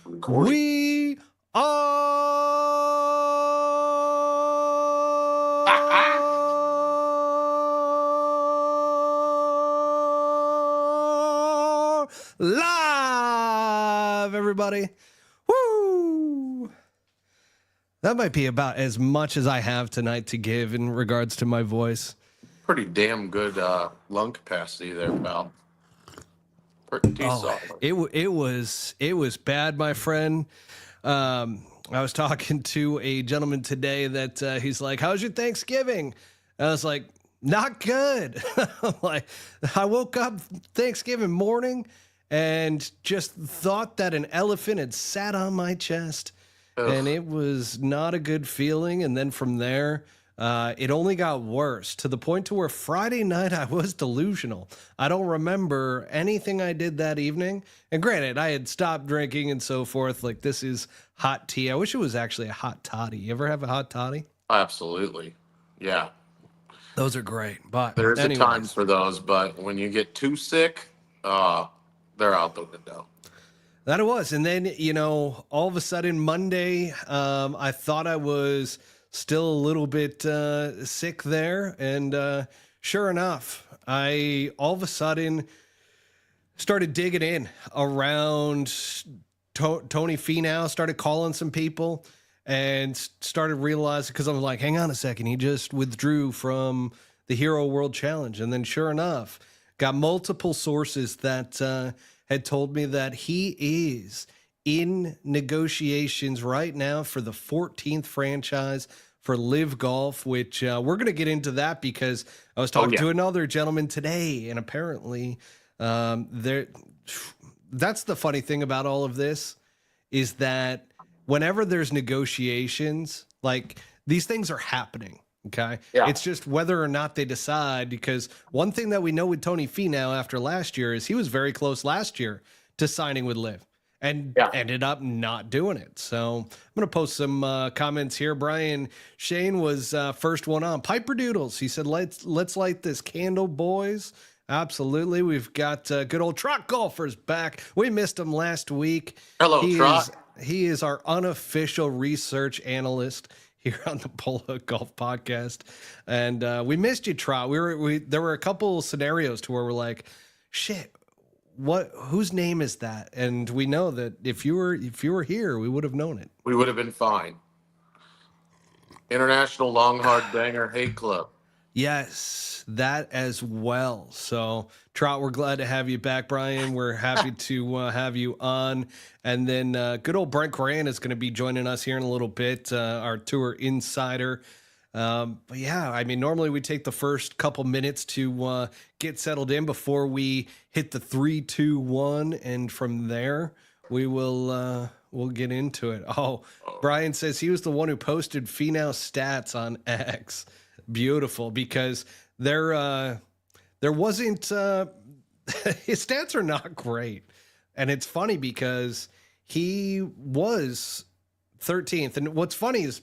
Recording. We are live, everybody. Woo! That might be about as much as I have tonight to give in regards to my voice. Pretty damn good lung capacity there, pal. Pretty Oh, solid. it was bad, my friend. I was talking to a gentleman today that he's like, "How's your Thanksgiving?" And I was like, "Not good." Like, I woke up Thanksgiving morning and just thought that an elephant had sat on my chest, and it was not a good feeling. And then from there, it only got worse to the point to where Friday night I was delusional. I don't remember anything I did that evening. And granted, I had stopped drinking and so forth. Like, this is hot tea. I wish it was actually a hot toddy. You ever have a hot toddy? Absolutely. Yeah. Those are great. But There's a time anyways, for those, but when you get too sick, they're out the window. that it was. And then, all of a sudden Monday, I thought I was still a little bit sick there. And sure enough, I all of a sudden started digging in around Tony Finau, started calling some people and started realizing, because I was like, hang on a second, he just withdrew from the Hero World Challenge. And then sure enough, got multiple sources that had told me that he is in negotiations right now for the 14th franchise for Live Golf, which we're going to get into that because I was talking to another gentleman today, and apparently that's the funny thing about all of this is that whenever there's negotiations, like, these things are happening. Okay. Yeah. It's just whether or not they decide, because one thing that we know with Tony Finau after last year is he was very close last year to signing with Live and ended up not doing it. So I'm going to post some comments here. Brian Shane was first one on. Piper Doodles. He said, let's light this candle, boys. Absolutely. We've got good old Trot Golfers back. We missed him last week. Hello, Trot. He is our unofficial research analyst here on the Polo Golf Podcast. And we missed you, Trot. There were a couple scenarios to where we're like, shit, whose name is that? And we know that if you were here, we would have known it. We would have been fine. International Long Hard Banger Hate Club. Yes, that as well. So, Trot, we're glad to have you back, Brian. We're happy to have you on. And then good old Brent Coran is going to be joining us here in a little bit, our tour insider. But yeah, I mean, normally we take the first couple minutes to get settled in before we hit the 3, 2, 1. And from there, we'll get into it. Oh, Brian says he was the one who posted Finau stats on X. Beautiful, because there wasn't his stats are not great, and it's funny because he was 13th. And what's funny is,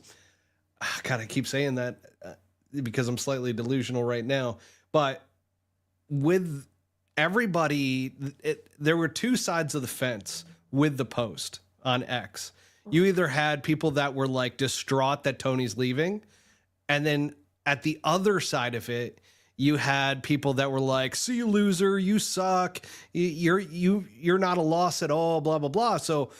God, I keep saying that because I'm slightly delusional right now, but with everybody, there were two sides of the fence with the post on X. You either had people that were like distraught that Tony's leaving, and then at the other side of it, you had people that were like, "See you, loser, you suck, you're not a loss at all, blah blah blah." So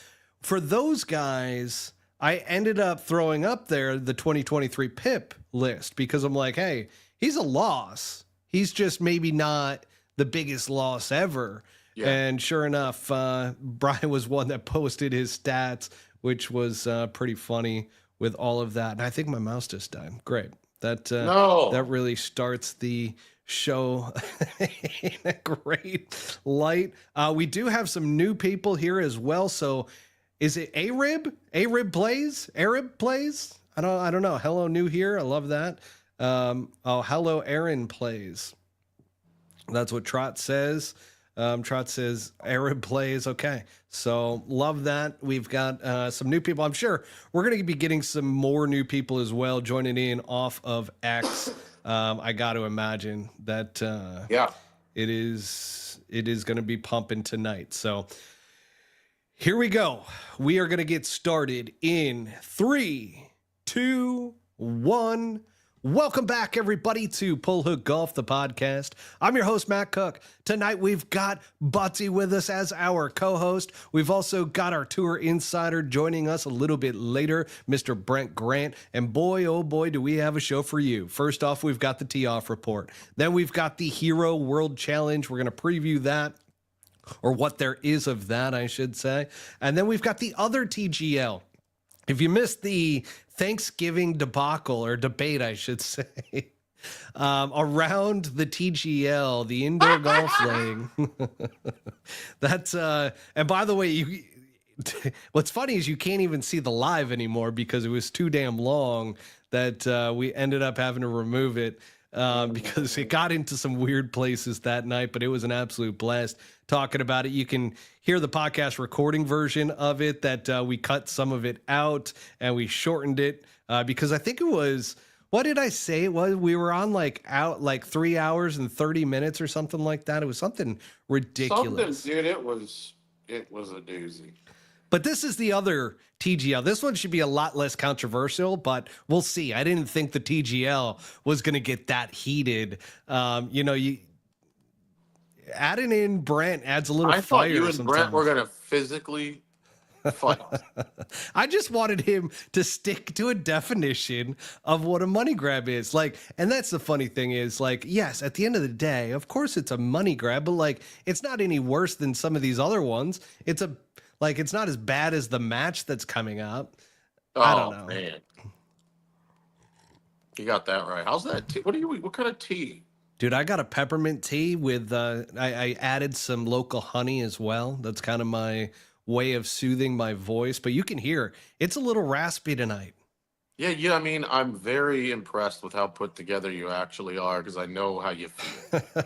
for those guys, I ended up throwing up there the 2023 PIP list because I'm like, hey, he's a loss. He's just maybe not the biggest loss ever. Yeah. And sure enough, Brian was one that posted his stats, which was pretty funny with all of that. And I think my mouse just died. Great. That really starts the show in a great light. We do have some new people here as well. So is it Arib? Arib plays? I don't know. Hello, new here. I love that. Hello, Aaron plays. That's what Trot says. Trot says Arab plays. Okay. So love that. We've got some new people. I'm sure we're going to be getting some more new people as well joining in off of X. I got to imagine that it is going to be pumping tonight. So Here we go. We are going to get started in 3, 2, 1. Welcome back, everybody, to Pull Hook Golf, the podcast. I'm your host, Matt Cook. Tonight, we've got Butsy with us as our co-host. We've also got our tour insider joining us a little bit later, Mr. Brent Grant. And boy, oh boy, do we have a show for you. First off, we've got the tee-off report. Then we've got the Hero World Challenge. We're going to preview that, or what there is of that, I should say. And then we've got the other TGL. If you missed the Thanksgiving debacle, or debate, I should say, around the TGL, the indoor golf lane, that's, and by the way, what's funny is you can't even see the live anymore because it was too damn long that we ended up having to remove it. Because it got into some weird places that night, but it was an absolute blast talking about it. You can hear the podcast recording version of it that we cut some of it out and we shortened it because I think it was, what did I say it was? We were on like 3 hours and 30 minutes or something like that. It was something ridiculous. Dude, it was a doozy. But this is the other TGL. This one should be a lot less controversial, but we'll see. I didn't think the TGL was going to get that heated. You adding in Brent adds a little fire. I thought you and sometimes. Brent were going to physically fight. I just wanted him to stick to a definition of what a money grab is. Like, and that's the funny thing is, like, yes, at the end of the day, of course it's a money grab, but like, it's not any worse than some of these other ones. It's not as bad as the match that's coming up. I don't know. Man. You got that right. How's that tea? What kind of tea? Dude, I got a peppermint tea with, I added some local honey as well. That's kind of my way of soothing my voice, but you can hear it's a little raspy tonight. Yeah. I mean, I'm very impressed with how put together you actually are because I know how you feel.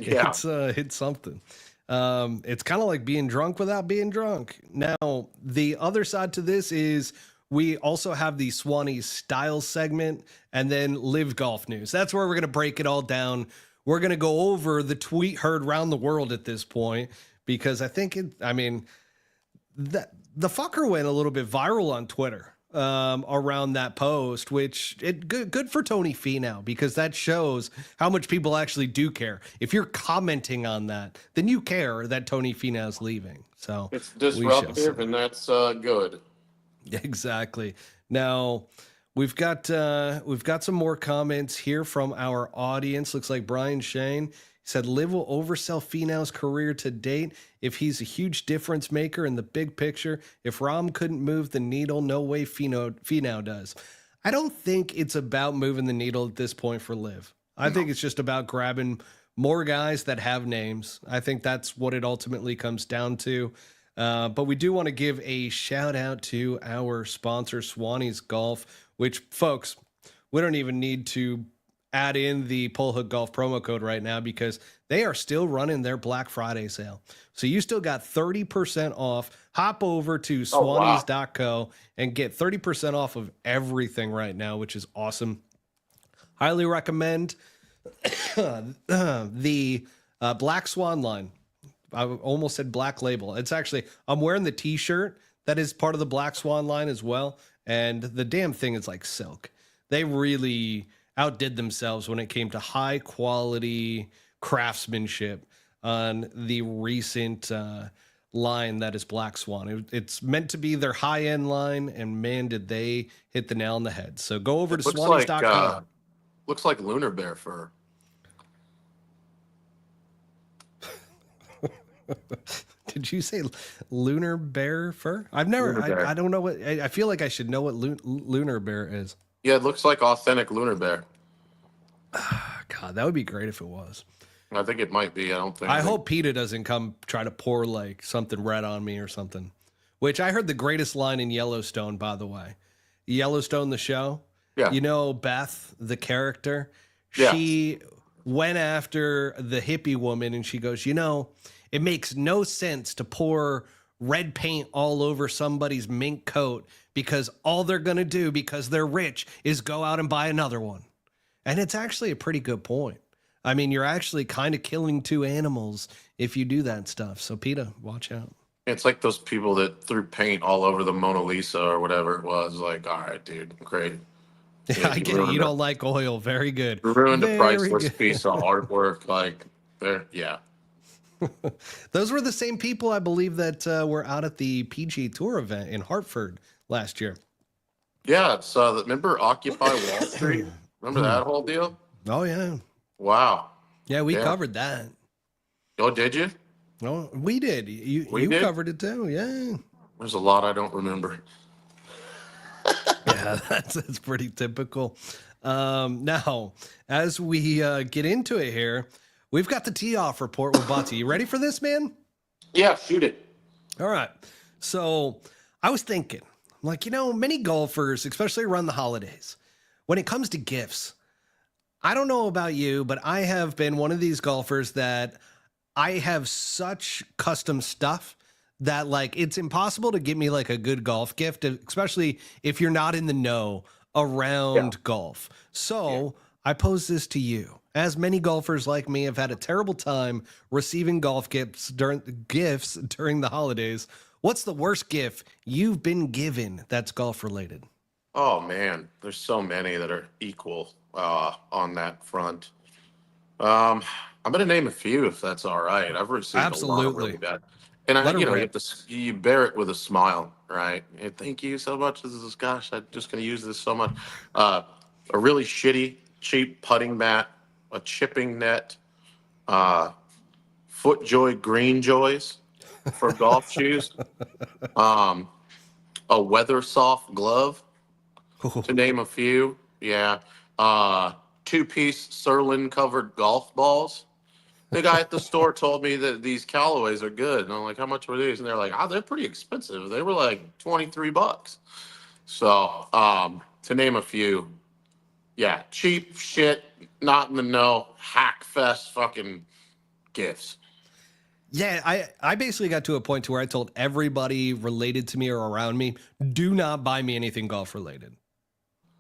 Yeah. It's something. It's kind of like being drunk without being drunk. Now, the other side to this is we also have the Swannies style segment and then live golf news. That's where we're going to break it all down. We're going to go over the tweet heard around the world at this point, because I think the fucker went a little bit viral on Twitter around that post, which good for Tony Finau, because that shows how much people actually do care. If you're commenting on that, then you care that Tony Finau's leaving. So it's disruptive, and that's good. Exactly. Now we've got some more comments here from our audience. Looks like Brian Shane said Liv will oversell Finau's career to date if he's a huge difference maker in the big picture. If Rahm couldn't move the needle, no way Finau does. I don't think it's about moving the needle at this point for Liv. I think it's just about grabbing more guys that have names. I think that's what it ultimately comes down to. But we do want to give a shout out to our sponsor, Swannies Golf, which, folks, we don't even need to add in the Pull Hook Golf promo code right now because they are still running their Black Friday sale. So you still got 30% off. Hop over to swannies.co and get 30% off of everything right now, which is awesome. Highly recommend the Black Swan line. I almost said Black Label. It's actually, I'm wearing the t-shirt that is part of the Black Swan line as well. And the damn thing is like silk. They really outdid themselves when it came to high quality craftsmanship on the recent line that is Black Swan. It's meant to be their high end line, and man, did they hit the nail on the head. So go over to swannies.com. Looks like lunar bear fur. Did you say lunar bear fur? I've never, I don't know what, I feel like I should know what lunar bear is. Yeah, it looks like authentic lunar bear. God, that would be great if it was. I think it might be. I hope PETA doesn't come try to pour like something red on me or something. Which I heard the greatest line in Yellowstone, by the way. Yellowstone, the show. Yeah. You know, Beth, the character, yeah. She went after the hippie woman and she goes, you know, it makes no sense to pour red paint all over somebody's mink coat because all they're going to do because they're rich is go out and buy another one. And it's actually a pretty good point. I mean, you're actually kind of killing two animals if you do that stuff. So PETA, watch out. It's like those people that threw paint all over the Mona Lisa or whatever it was. Like, all right, dude, great. Yeah, Yeah, I get it. You don't like oil. Very good. you ruined a Very priceless good. piece of artwork. Like, there, yeah. Those were the same people, I believe, that were out at the PGA Tour event in Hartford last year. Yeah, it's remember Occupy Wall Street? Remember that whole deal? Oh, yeah. Wow. Yeah, we Yeah. covered that. Oh, did you? Oh, we did. You We you did? covered it too. Yeah. There's a lot I don't remember. Yeah, that's pretty typical. Now, as we get into it here, we've got the tee off report with Butty. You ready for this, man? Yeah, shoot it. All right. So I was thinking, like, many golfers, especially around the holidays, when it comes to gifts, I don't know about you, but I have been one of these golfers that I have such custom stuff that like it's impossible to give me like a good golf gift, especially if you're not in the know Yeah. around golf. So I pose this to you. As many golfers like me have had a terrible time receiving golf gifts during the holidays. What's the worst gift you've been given that's golf related? Oh man, there's so many that are equal on that front. I'm gonna name a few if that's all right. I've received a lot of Absolutely. really bad, and Let her you have rip. to you bear it with a smile, right? And thank you so much. This is gosh, I'm just gonna use this so much. Uh, a really shitty, cheap putting mat, a chipping net, uh, FootJoy Green Joys for golf shoes, um, a weather soft glove, to name a few. Yeah. Uh, two-piece Surlyn covered golf balls. The guy at the store told me that these Callaways are good. And I'm like, how much were these? And they're like, oh, they're pretty expensive. They were like $23. So, to name a few, yeah, cheap shit, not in the know, hack fest fucking gifts. Yeah, I basically got to a point to where I told everybody related to me or around me, do not buy me anything golf related.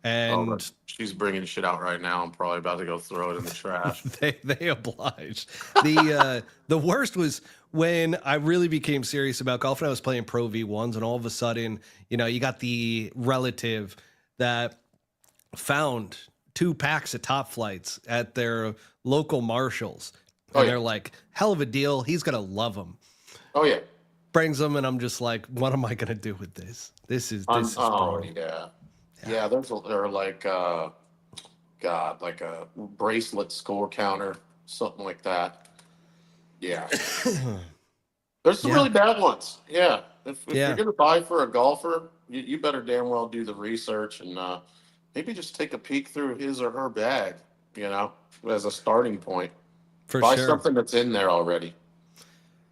Oh, but And she's bringing shit out right now. I'm probably about to go throw it in the trash. they obliged. The worst was when I really became serious about golf and I was playing Pro V1s, and all of a sudden, you got the relative that found 2 packs of Top Flights at their local Marshalls. Oh, And yeah. they're like, hell of a deal. He's gonna love them. Oh, yeah. Brings them, and I'm just like, what am I gonna do with this? This is Oh, brutal. yeah. Yeah, they're like God, like a bracelet score counter, something like that. Yeah. There's some Yeah, really bad ones. Yeah. If you're yeah, gonna buy for a golfer, you better damn well do the research and maybe just take a peek through his or her bag, as a starting point. for Buy sure. something that's in there already.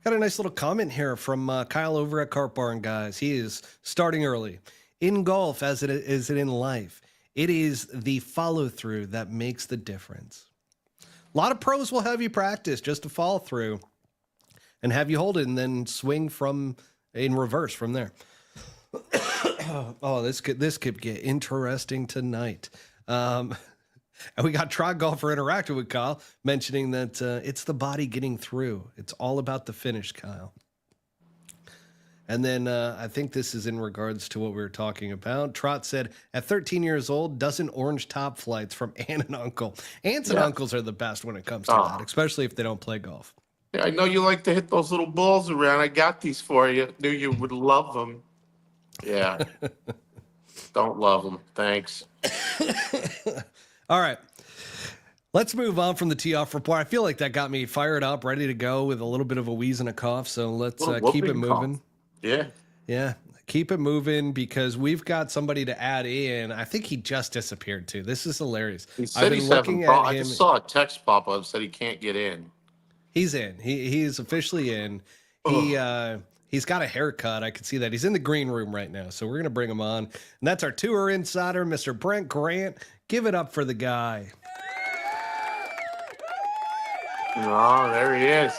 Got a nice little comment here from Kyle over at Cart Barn, guys. He is starting early. In golf, as it is in life, it is the follow through that makes the difference. A lot of pros will have you practice just to follow through and have you hold it and then swing from in reverse from there. Oh, this could get interesting tonight. And we got Trot Golfer interacting with Kyle, mentioning that it's the body getting through. It's all about the finish, Kyle. And then I think this is in regards to what we were talking about. Trot said, at 13 years old, dozen orange Top Flights from aunt and uncle. Aunts and Yeah. uncles are the best when it comes to Oh. that, especially if they don't play golf. Yeah, I know you like to hit those little balls around. I got these for you. Knew you would love them. Yeah. Don't love them. Thanks. All right. Let's move on from the tee off report. I feel like that got me fired up, ready to go with a little bit of a wheeze and a cough. So let's Little keep it whooping cough. moving. Yeah. Yeah, keep it moving because we've got somebody to add in. I think he just disappeared too. This is hilarious. He I've said been he's having looking problems. at I him. just saw a text pop up said he can't get in. He's in. He is officially in. He's got a haircut. I can see that. He's in the green room right now. So we're gonna bring him on. And that's our tour insider, Mr. Brent Grant. Give it up for the guy. Oh, there he is.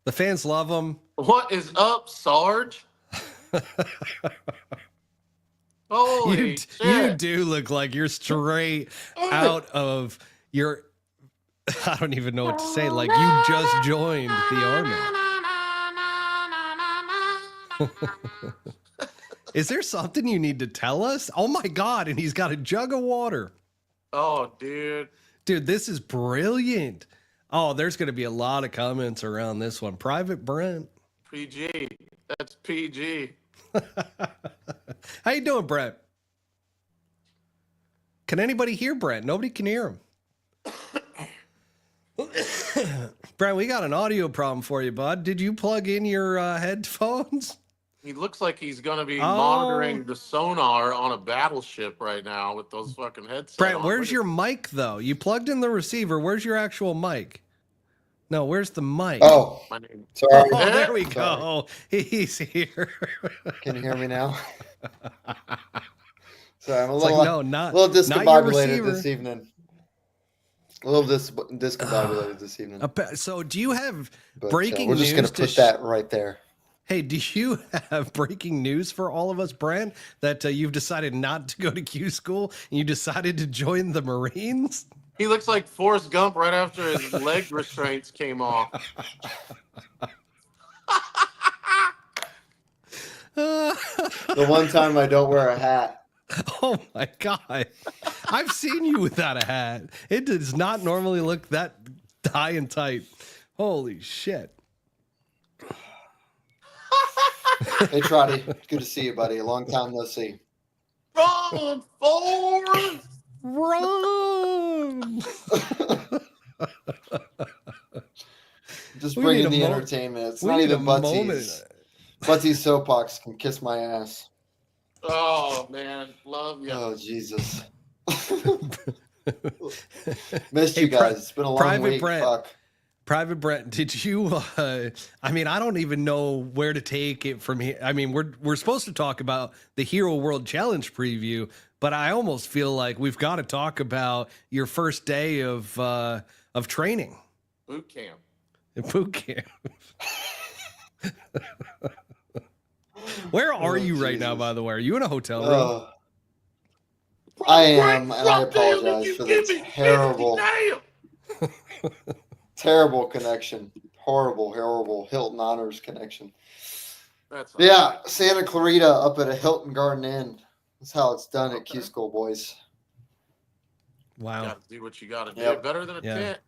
The fans love him. What is up, Sarge? Holy You shit. do look like you're straight out of your I don't even know what to say. Like, you just joined the army. Is there something you need to tell us? Oh my God. And he's got a jug of water. Oh, dude. Dude, this is brilliant. Oh, there's going to be a lot of comments around this one. Private Brent. PG. That's PG. How you doing, Brent? Can anybody hear Brent? Nobody can hear him. Brent, we got an audio problem for you, bud. Did you plug in your headphones? He looks like he's going to be monitoring the sonar on a battleship right now with those fucking headsets. Brent, where's your mic, though? You plugged in the receiver. Where's your actual mic? No, where's the mic? Oh, My name. sorry. Oh, there we go. He's here. Can you hear me now? Sorry, I'm a It's little, like, no, not discombobulated this evening. A little discombobulated this evening. So do you have But, breaking we're news? just going to put that right there. Hey, do you have breaking news for all of us, Brent, that you've decided not to go to Q school and you decided to join the Marines? He looks like Forrest Gump right after his leg restraints came off. The one time I don't wear a hat. Oh my God. I've seen you without a hat. It does not normally look that high and tight. Holy shit. Hey, Trotty. Good to see you, buddy. A long time no see. Run, Forrest! Run! Just We bringing need the a entertainment. It's we not need even a moment. Butsy's. Butsy's soapbox can kiss my ass. Oh, man. Love you. Oh, Jesus. Missed you guys. It's been a long Private week. Brent. Fuck. Private Brent, did you I mean, I don't even know where to take it from here. I mean, we're supposed to talk about the Hero World Challenge preview, but I almost feel like we've got to talk about your first day of training. Boot camp. Boot camp. Where are you right now, by the way? Are you in a hotel room? I am, and I apologize for the terrible connection. Horrible Hilton Honors connection. Yeah, Santa Clarita up at a Hilton Garden Inn. That's how it's done at Q School, boys. Wow. You gotta do what you gotta do. Yep. Better than a tent.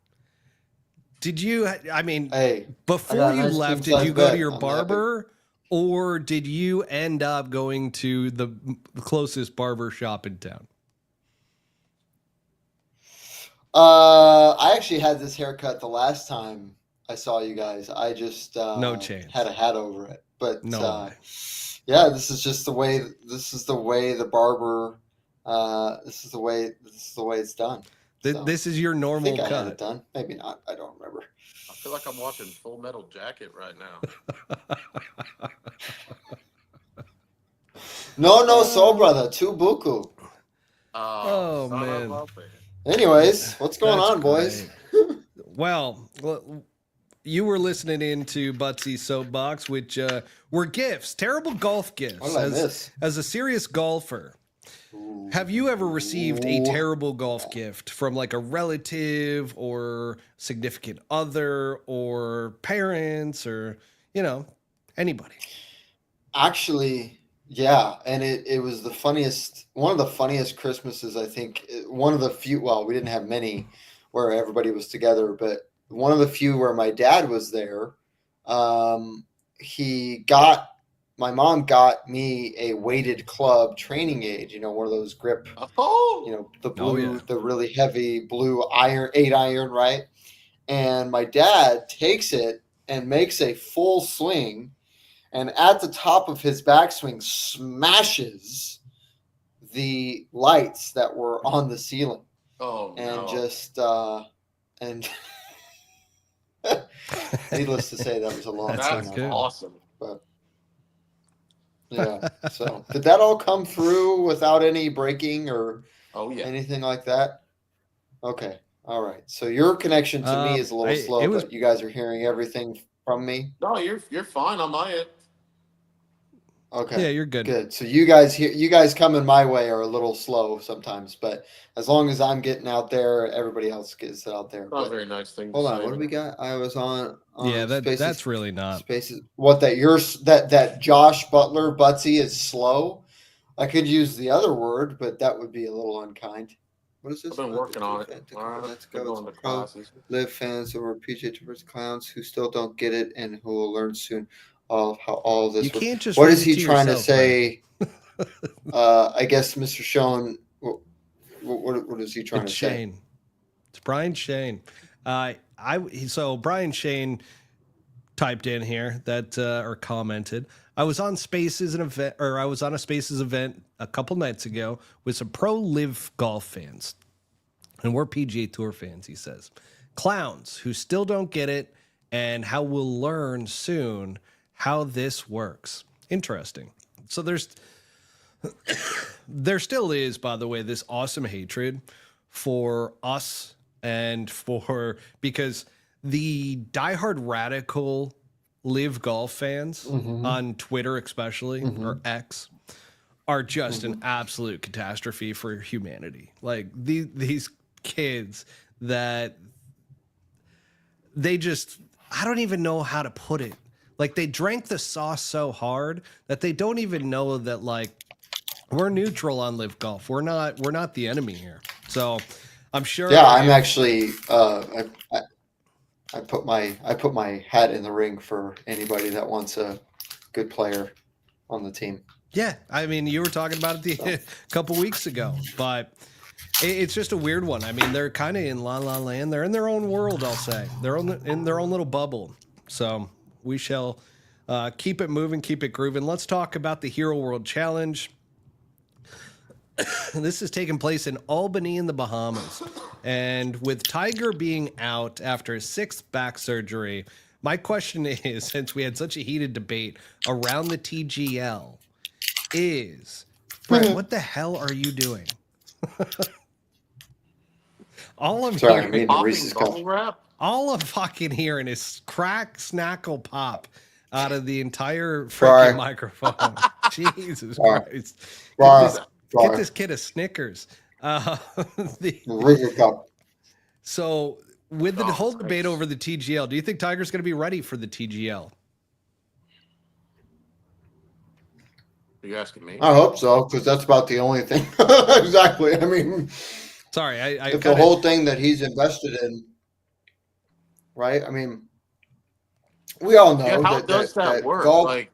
Did you, I mean, Hey, before you left, did you go to your barber or did you end up going to the closest barber shop in town? I actually had this haircut the last time I saw you guys. I just no chance. Had a hat over it. But no. Yeah, this is just the way. This is the way the barber. This is the way it's done. So, this is your normal cut. I had it done. Maybe not. I don't remember. I feel like I'm watching Full Metal Jacket right now. No, soul brother, too buku. Oh man. Anyways, what's going on, boys? Well, you were listening into Butsy's Soapbox, which were gifts, terrible golf gifts. What did I miss? As a serious golfer, have you ever received a terrible golf gift from like a relative or significant other or parents or, anybody? Actually, yeah. And it was one of the funniest Christmases, I think. One of the few, well, we didn't have many where everybody was together, but one of the few where my dad was there. My mom got me a weighted club training aid, one of those grip, the blue, the really heavy blue 8-iron, right? And my dad takes it and makes a full swing, and at the top of his backswing smashes the lights that were on the ceiling. Oh, and no. Just and needless to say, that was a long time ago. That's awesome. But yeah, so did that all come through without any breaking or anything like that? Okay, all right. So your connection to me is a little slow, but you guys are hearing everything from me. No, you're fine on my end. Okay. Yeah, you're good. Good. So you guys coming my way are a little slow sometimes, but as long as I'm getting out there, everybody else gets out there. Not a But very nice thing to hold on, say. what do we got? I was on Yeah, Spaces. that's really not. Spaces. What that Josh Butler Butsy is slow. I could use the other word, but that would be a little unkind. What is I've this? been working on it. All right, Let's been go. It's going to pro classes. live fans over PJ Tours clowns who still don't get it and who will learn soon all how all of this You works. can't just What read is it he to trying to yourself, Brian. say? I guess Mr. Schoen. What is he trying It's to say? Shane. It's Brian Shane. So Brian Shane typed in here that or commented. I was on I was on a Spaces event a couple nights ago with some pro live golf fans, and we're PGA Tour fans. He says, clowns who still don't get it, and how we'll learn soon how this works. Interesting. So there still is, by the way, this awesome hatred for us and because the diehard radical live golf fans on Twitter, especially or X, are just an absolute catastrophe for humanity. Like these kids that I don't even know how to put it. Like they drank the sauce so hard that they don't even know that like we're neutral on live golf. We're not the enemy here. So I'm sure. Yeah, I'm actually. I put my hat in the ring for anybody that wants a good player on the team. Yeah, I mean, you were talking about it a couple weeks ago, but it's just a weird one. I mean, they're kind of in la la land. They're in their own world, I'll say. They're in their own little bubble. So we shall keep it moving, keep it grooving. Let's talk about the Hero World Challenge. This is taking place in Albany in the Bahamas. And with Tiger being out after his 6th back surgery, my question is, since we had such a heated debate around the TGL, is Brett, what the hell are you doing? All I'm Sorry, I'm hearing, eating a Reese's cup. all I'm fucking hearing is crack, snackle, pop out of the entire freaking microphone. Jesus Christ! Get this kid a Snickers. Reese's cup. So, with the whole debate over the TGL, do you think Tiger's going to be ready for the TGL? Are you asking me? I hope so, because that's about the only thing. Exactly. I mean, sorry, if the whole thing that he's invested in, right? I mean, we all know how does that work? golf. Like,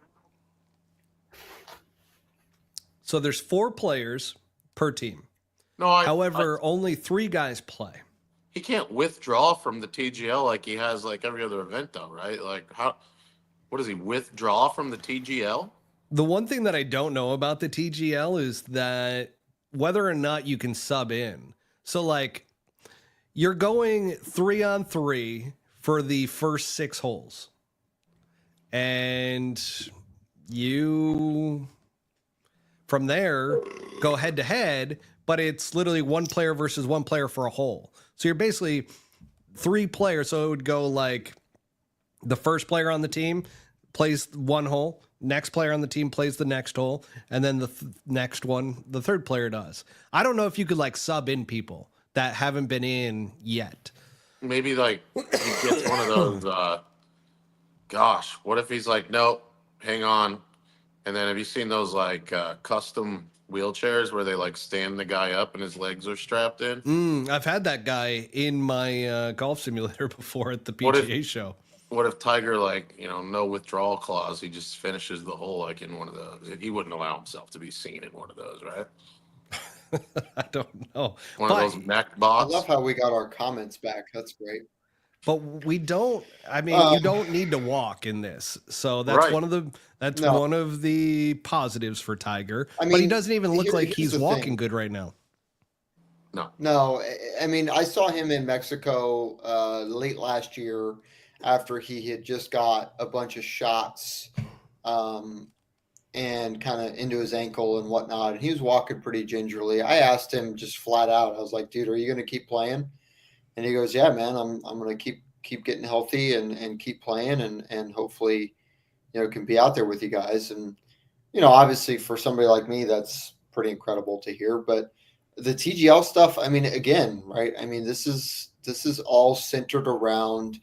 so there's 4 players per team. No, however, only 3 guys play. He can't withdraw from the TGL like he has like every other event, though, right? Like, what does he withdraw from the TGL? The one thing that I don't know about the TGL is that whether or not you can sub in. So, like, you're going 3-on-3 for the first 6 holes. And you, from there, go head to head, but it's literally 1 player versus 1 player for a hole. So you're basically 3 players. So it would go like the first player on the team plays 1 hole, next player on the team plays the next hole, and then the next one, the third player does. I don't know if you could like sub in people that haven't been in yet. Maybe like he gets one of those, gosh, what if he's like, nope, hang on. And then have you seen those like custom wheelchairs where they like stand the guy up and his legs are strapped in? I've had that guy in my golf simulator before at the PGA show. What if Tiger, like, no withdrawal clause, he just finishes the hole like in one of those? He wouldn't allow himself to be seen in one of those, right? I don't know. One of those mech bots. I love how we got our comments back. That's great. But we don't. I mean, you don't need to walk in this, so that's one of the positives for Tiger. I mean, but he doesn't even look like he's walking good right now. No. I mean, I saw him in Mexico late last year after he had just got a bunch of shots and kind of into his ankle and whatnot, and he was walking pretty gingerly. I asked him just flat out. I was like, "Dude, are you going to keep playing?" And he goes, "Yeah, man, I'm going to keep getting healthy and keep playing and hopefully, can be out there with you guys." And obviously for somebody like me, that's pretty incredible to hear. But the TGL stuff, I mean, again, right? I mean, this is all centered around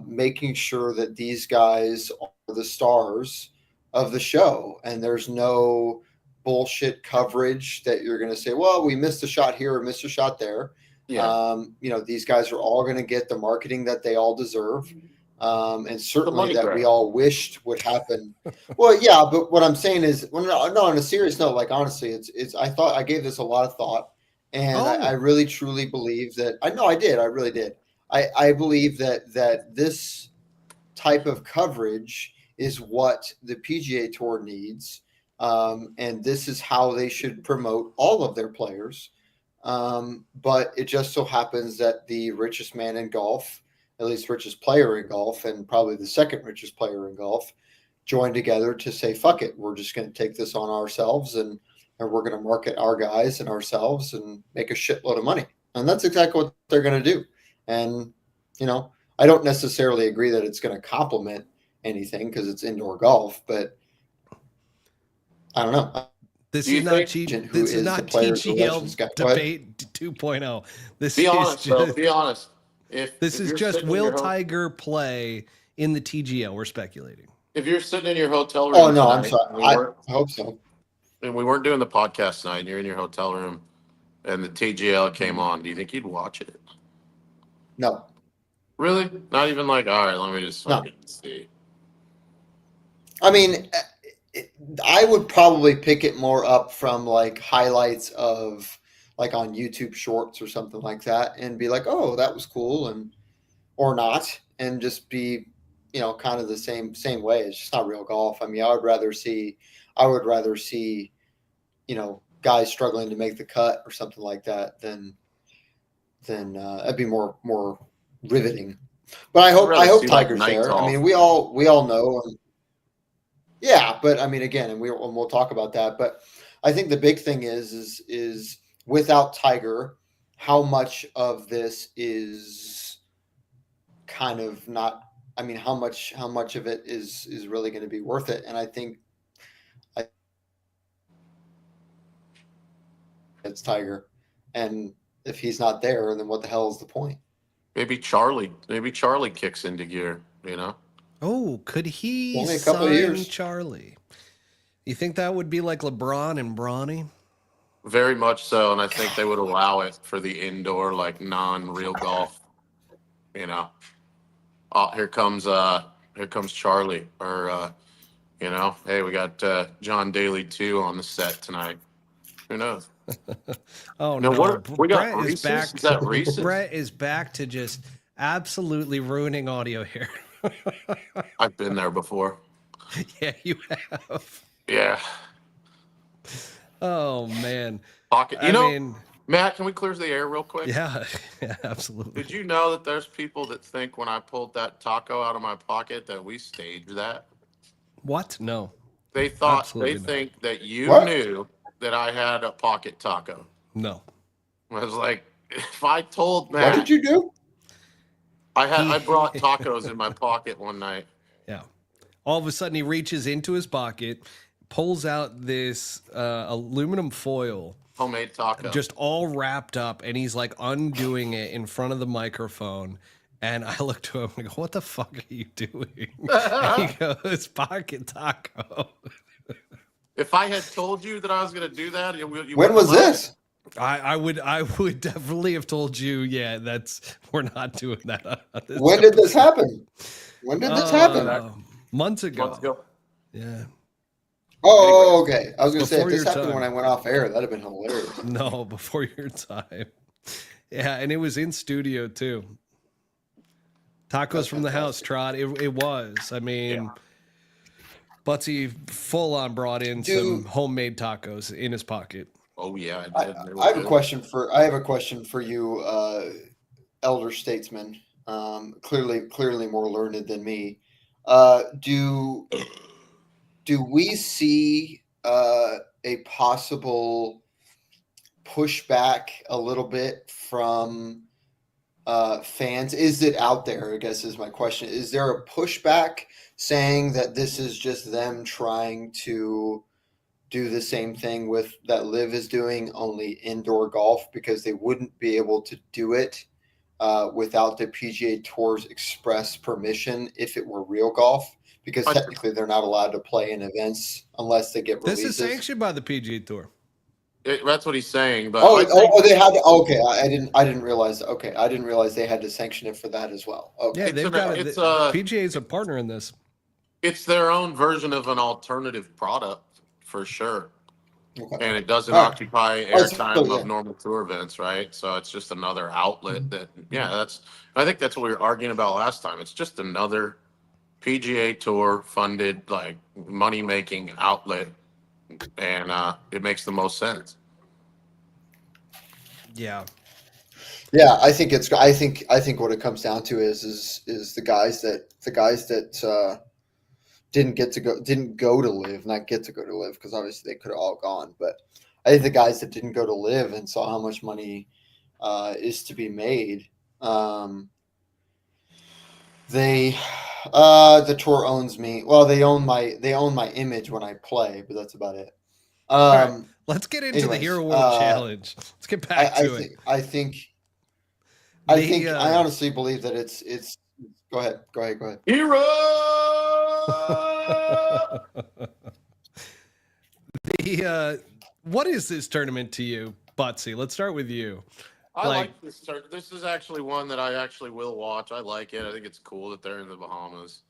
making sure that these guys are the stars of the show, and there's no bullshit coverage that you're going to say, well, we missed a shot here or missed a shot there. Yeah. These guys are all going to get the marketing that they all deserve. And certainly that grab. we all wished would happen. Well, yeah, but what I'm saying is, well, no, on a serious note, like honestly, it's. I thought I gave this a lot of thought, and I really truly believe that. I know I did. I really did. I believe that this type of coverage is what the PGA Tour needs, and this is how they should promote all of their players. But it just so happens that the richest man in golf, at least richest player in golf, and probably the second richest player in golf, joined together to say, "Fuck it, we're just going to take this on ourselves, and we're going to market our guys and ourselves and make a shitload of money." And that's exactly what they're going to do. And I don't necessarily agree that it's going to complement anything because it's indoor golf, but I don't know. This is not TGL debate 2.0. This be is honest, just, be honest. This is just will Tiger play in the TGL? We're speculating. If you're sitting in your hotel room, oh no, I'm sorry. I hope so. And we weren't doing the podcast tonight, and you're in your hotel room, and the TGL came on. Do you think you'd watch it? No. Really? Not even like, all right, let me just see. I mean, I would probably pick it more up from like highlights of like on YouTube Shorts or something like that, and be like, oh, that was cool, or not, and just be kind of the same way. It's just not real golf. I mean, I would rather see guys struggling to make the cut or something like that than it'd be more riveting. But I hope Tiger's there. I mean, we all know. Yeah, but I mean, again, and we'll talk about that. But I think the big thing is without Tiger, how much of this is kind of not. I mean, how much of it is really going to be worth it? And I think it's Tiger, and if he's not there, then what the hell is the point? Maybe Charlie kicks into gear. Oh, could he only a couple sign of years. Charlie? You think that would be like LeBron and Bronny? Very much so, and I think they would allow it for the indoor, like non-real golf. Oh, here comes Charlie, or hey, we got John Daly 2 on the set tonight. Who knows? Oh no! We got Brett Reese's? is back. Is that Reese's? Brett is back to just absolutely ruining audio here. I've been there before. Yeah, you have. Yeah. Oh man. Pocket. Matt, can we clear the air real quick? Yeah, absolutely. Did you know that there's people that think when I pulled that taco out of my pocket that we staged that? What? No. They think that you knew that I had a pocket taco. No. I was like, if I told Matt. What did you do? I brought tacos in my pocket one night. Yeah. All of a sudden, he reaches into his pocket, pulls out this aluminum foil. Homemade taco. Just all wrapped up, and he's like undoing it in front of the microphone. And I look to him and go, what the fuck are you doing? And he goes, pocket taco. If I had told you that I was going to do that, when was this? I would definitely have told you, yeah, we're not doing that. When did this happen? When did this happen? Months ago. Yeah. Oh, okay. I was going to say, if this happened when I went off air, that'd have been hilarious. No, before your time. Yeah, and it was in studio too. Tacos from the house, Trot. It was. I mean, Butsy full on brought in some homemade tacos in his pocket. Oh yeah, I have a question for you, elder statesman. Clearly more learned than me. Do we see a possible pushback a little bit from fans? Is it out there? I guess is my question. Is there a pushback saying that this is just them trying to do the same thing with that Live is doing, only indoor golf, because they wouldn't be able to do it without the PGA Tour's express permission if it were real golf? Because technically they're not allowed to play in events unless they get releases. This is sanctioned by the PGA Tour. That's what he's saying. But they had to. Okay, I didn't realize. Okay, I didn't realize they had to sanction it for that as well. Okay, yeah, they've got it. PGA is a partner in this. It's their own version of an alternative product for sure, and it doesn't occupy airtime of normal tour events, right? So it's just another outlet that. Yeah, I think that's what we were arguing about last time. It's just another PGA Tour funded like money making outlet. And it makes the most sense. Yeah. I think what it comes down to is the guys that didn't go to Live, not get to go to Live, because obviously they could have all gone. But I think the guys that didn't go to Live and saw how much money is to be made, the tour owns me. Well, they own my image when I play, but that's about it. Right. Let's get into the Hero World Challenge. Let's get back to it. I honestly believe that it's. Go ahead. Hero. What is this tournament to you, Butsy? Let's start with you. I like this tournament. This is actually one that I actually will watch. I like it. I think it's cool that they're in the Bahamas.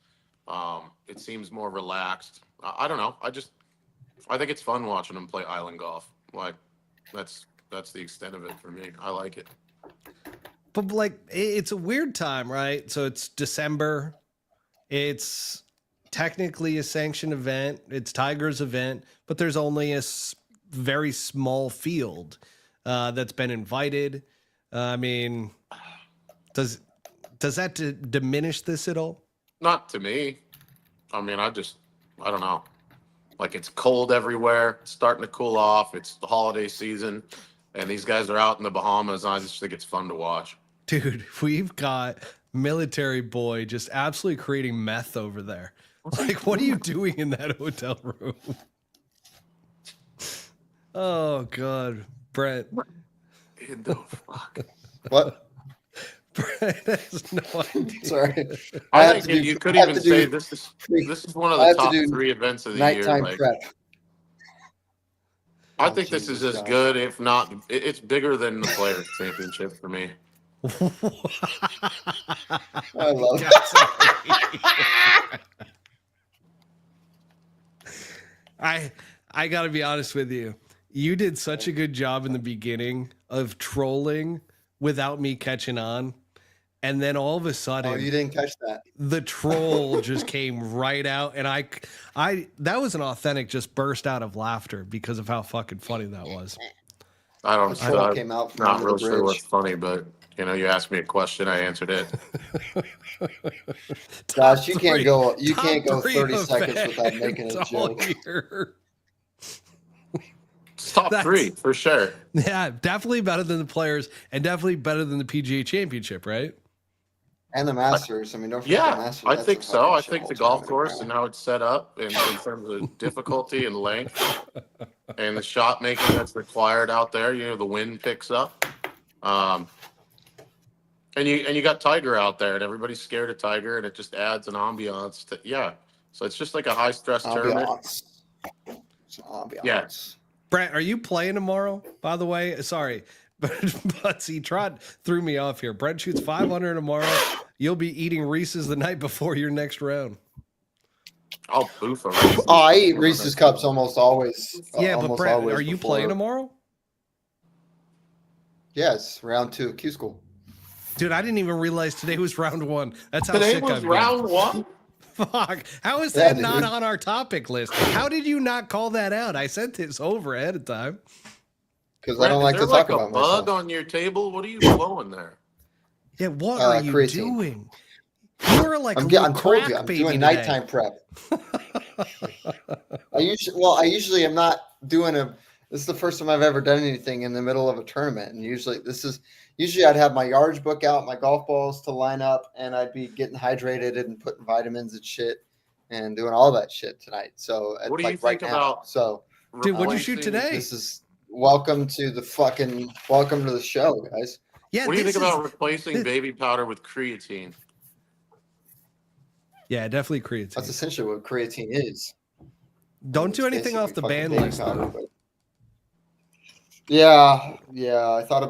It seems more relaxed. I don't know. I think it's fun watching them play island golf. Like that's the extent of it for me. I like it. But like, it's a weird time, right? So it's December. It's technically a sanctioned event. It's Tiger's event, but there's only a very small field that's been invited. I mean, does that diminish this at all? Not to me. I mean, I don't know. Like, it's cold everywhere. It's starting to cool off. It's the holiday season, and these guys are out in the Bahamas. And I just think it's fun to watch. Dude, we've got military boy just absolutely creating meth over there. Like, what are you doing in that hotel room? Oh God, Brent. In the fuck. What? Brent has no idea. Sorry. I think you could even say this is one of the top 3 events of the year. Nighttime prep. I think this is as good, if not, it's bigger than the Players Championship for me. I love it. I gotta be honest with you. You did such a good job in the beginning of trolling without me catching on. And then all of a sudden, you didn't catch that. The troll just came right out, and I that was an authentic just burst out of laughter because of how fucking funny that was. I don't know. Came out not real sure what's funny, but you asked me a question, I answered it. Josh, you can't go 30 seconds without making a joke. It's top 3 for sure. Yeah, definitely better than the Players, and definitely better than the PGA Championship, right? And the Masters. I mean, don't forget the Masters. I think so. I think the golf course and how it's set up in terms of difficulty and length and the shot making that's required out there, the wind picks up. And you got Tiger out there, and everybody's scared of Tiger, and it just adds an ambiance to So it's just like a high stress tournament. Ambiance. Yeah. Brent, are you playing tomorrow? By the way, sorry, but see, Trot threw me off here. Brent shoots 500 tomorrow. You'll be eating Reese's the night before your next round. I'll boof a Reese's. Oh, I eat Reese's cups almost always. Yeah, but Brent, are you playing tomorrow? Yes, round 2 of Q School. Dude, I didn't even realize today was round 1. That's how today sick was round 1. Fuck! How is that not on our topic list? How did you not call that out? I sent this over ahead of time. Because I don't like to talk about myself. Bug on your table? What are you blowing there? Yeah, what are you doing? You're like I'm told you, I'm doing nighttime prep. I usually am not doing this is the first time I've ever done anything in the middle of a tournament, and usually usually I'd have my yardage book out, my golf balls to line up, and I'd be getting hydrated and putting vitamins and shit and doing all that shit tonight. So What do you like right think now. about So Dude, what'd you shoot replacing? today? this is welcome to the show, guys. Yeah, What do you think about this- replacing baby powder with creatine? Yeah, definitely creatine. That's essentially what creatine is. Don't It's do anything off the basically fucking ban baby list. powder, but- Yeah. I thought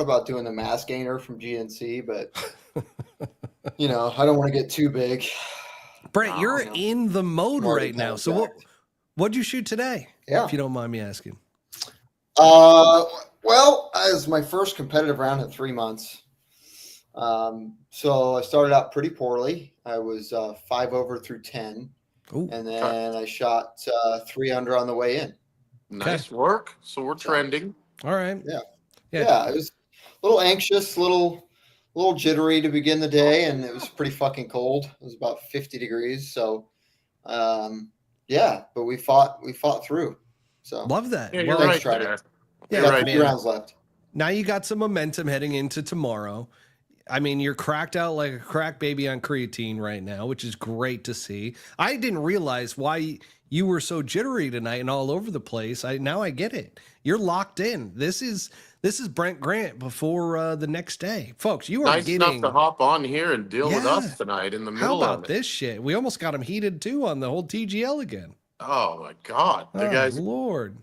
about doing the mass gainer from GNC, but I don't want to get too big. Brent, you're you know, in the mode I'm already right now. kinda So jacked. what'd you shoot today? Yeah. If you don't mind me asking. Well, as my first competitive round in 3 months. So I started out pretty poorly. I was 5 over through 10, Ooh, and then I shot 3 under on the way in. Nice work. So we're trending. all right. Yeah, it was a little anxious, little jittery to begin the day, and it was pretty fucking cold. It was about 50 degrees. So, but we fought through. So Love that. Yeah, you're Well, right tried there. it. Yeah, You're got right 3 there. rounds left. now you got some momentum heading into tomorrow. I mean, you're cracked out like a crack baby on creatine right now, which is great to see. I didn't realize why you were so jittery tonight and all over the place. Now I get it. You're locked in. This is Brent Grant before the next day, folks. You are Nice getting enough to hop on here and deal with Yeah. us tonight in the How middle about of it. this shit? We almost got him heated too on the whole TGL again. Oh my God, the Oh guys. Lord.